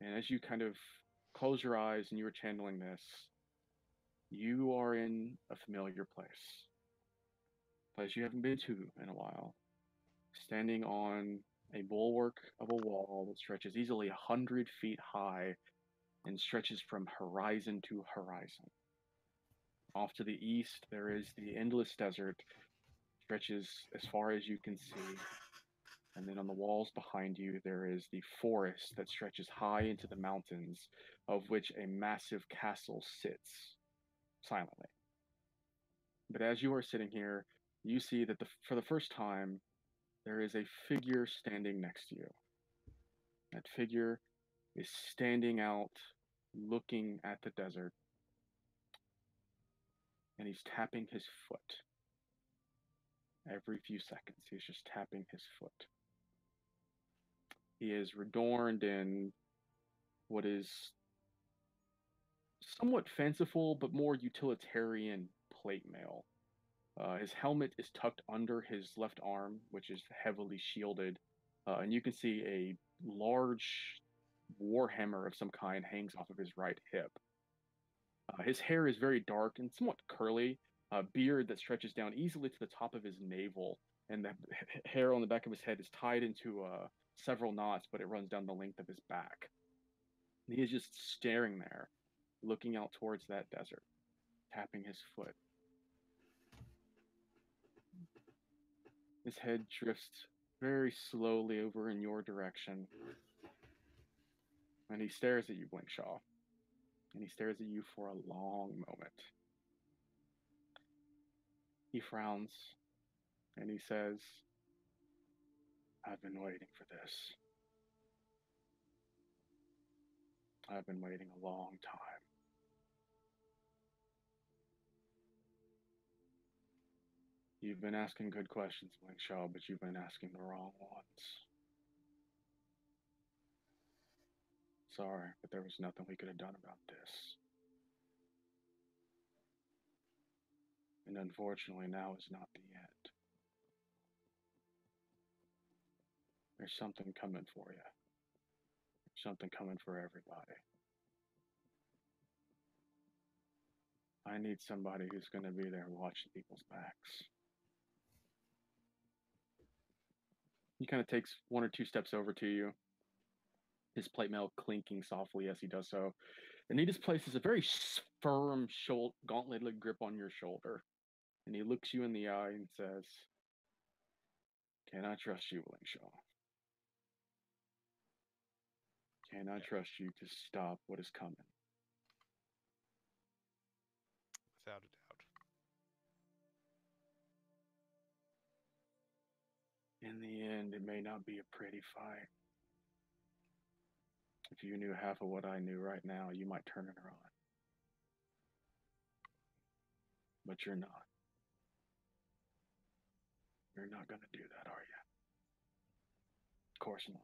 And as you kind of close your eyes and you are channeling this, you are in a familiar place. A place you haven't been to in a while. Standing on a bulwark of a wall that stretches easily 100 feet high and stretches from horizon to horizon. Off to the east, there is the endless desert stretches as far as you can see. And then on the walls behind you, there is the forest that stretches high into the mountains, of which a massive castle sits silently. But as you are sitting here, you see that for the first time, there is a figure standing next to you. That figure is standing out, looking at the desert, and he's tapping his foot. Every few seconds, he's just tapping his foot. He is adorned in what is somewhat fanciful but more utilitarian plate mail. His helmet is tucked under his left arm, which is heavily shielded, and you can see a large warhammer of some kind hangs off of his right hip. His hair is very dark and somewhat curly, a beard that stretches down easily to the top of his navel, and the hair on the back of his head is tied into several knots, but it runs down the length of his back. And he is just staring there, looking out towards that desert, tapping his foot. His head drifts very slowly over in your direction, and he stares at you, Blinkshaw. And he stares at you for a long moment. He frowns, and he says, I've been waiting for this. I've been waiting a long time. You've been asking good questions, Blinkshaw, but you've been asking the wrong ones. Sorry, but there was nothing we could have done about this. And unfortunately, now is not the end. There's something coming for you. There's something coming for everybody. I need somebody who's going to be there watching people's backs. He kind of takes one or two steps over to you, his plate mail clinking softly as he does so. And he just places a very firm gauntlet-like grip on your shoulder. And he looks you in the eye and says, Can I trust you, Blinkshaw? Can I trust you to stop what is coming? Without a doubt. In the end, it may not be a pretty fight. If you knew half of what I knew right now, you might turn it on. But you're not. You're not going to do that, are you? Of course not.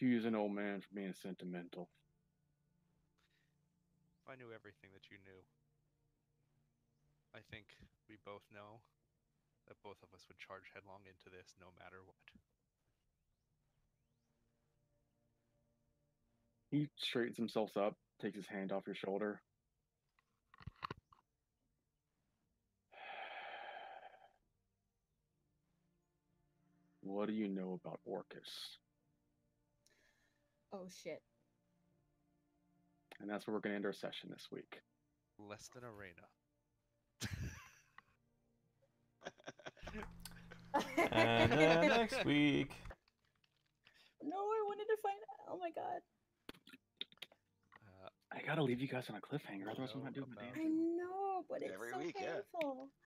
Excuse an old man for being sentimental. If I knew everything that you knew, I think we both know that both of us would charge headlong into this no matter what. He straightens himself up, takes his hand off your shoulder. What do you know about Orcus? Oh shit. And that's where we're going to end our session this week. Less than Arena. And next week. No, I wanted to find out. Oh my god. I gotta leave you guys on a cliffhanger, otherwise I'm not doing my about- damn I know, but it's Every so week, yeah. painful.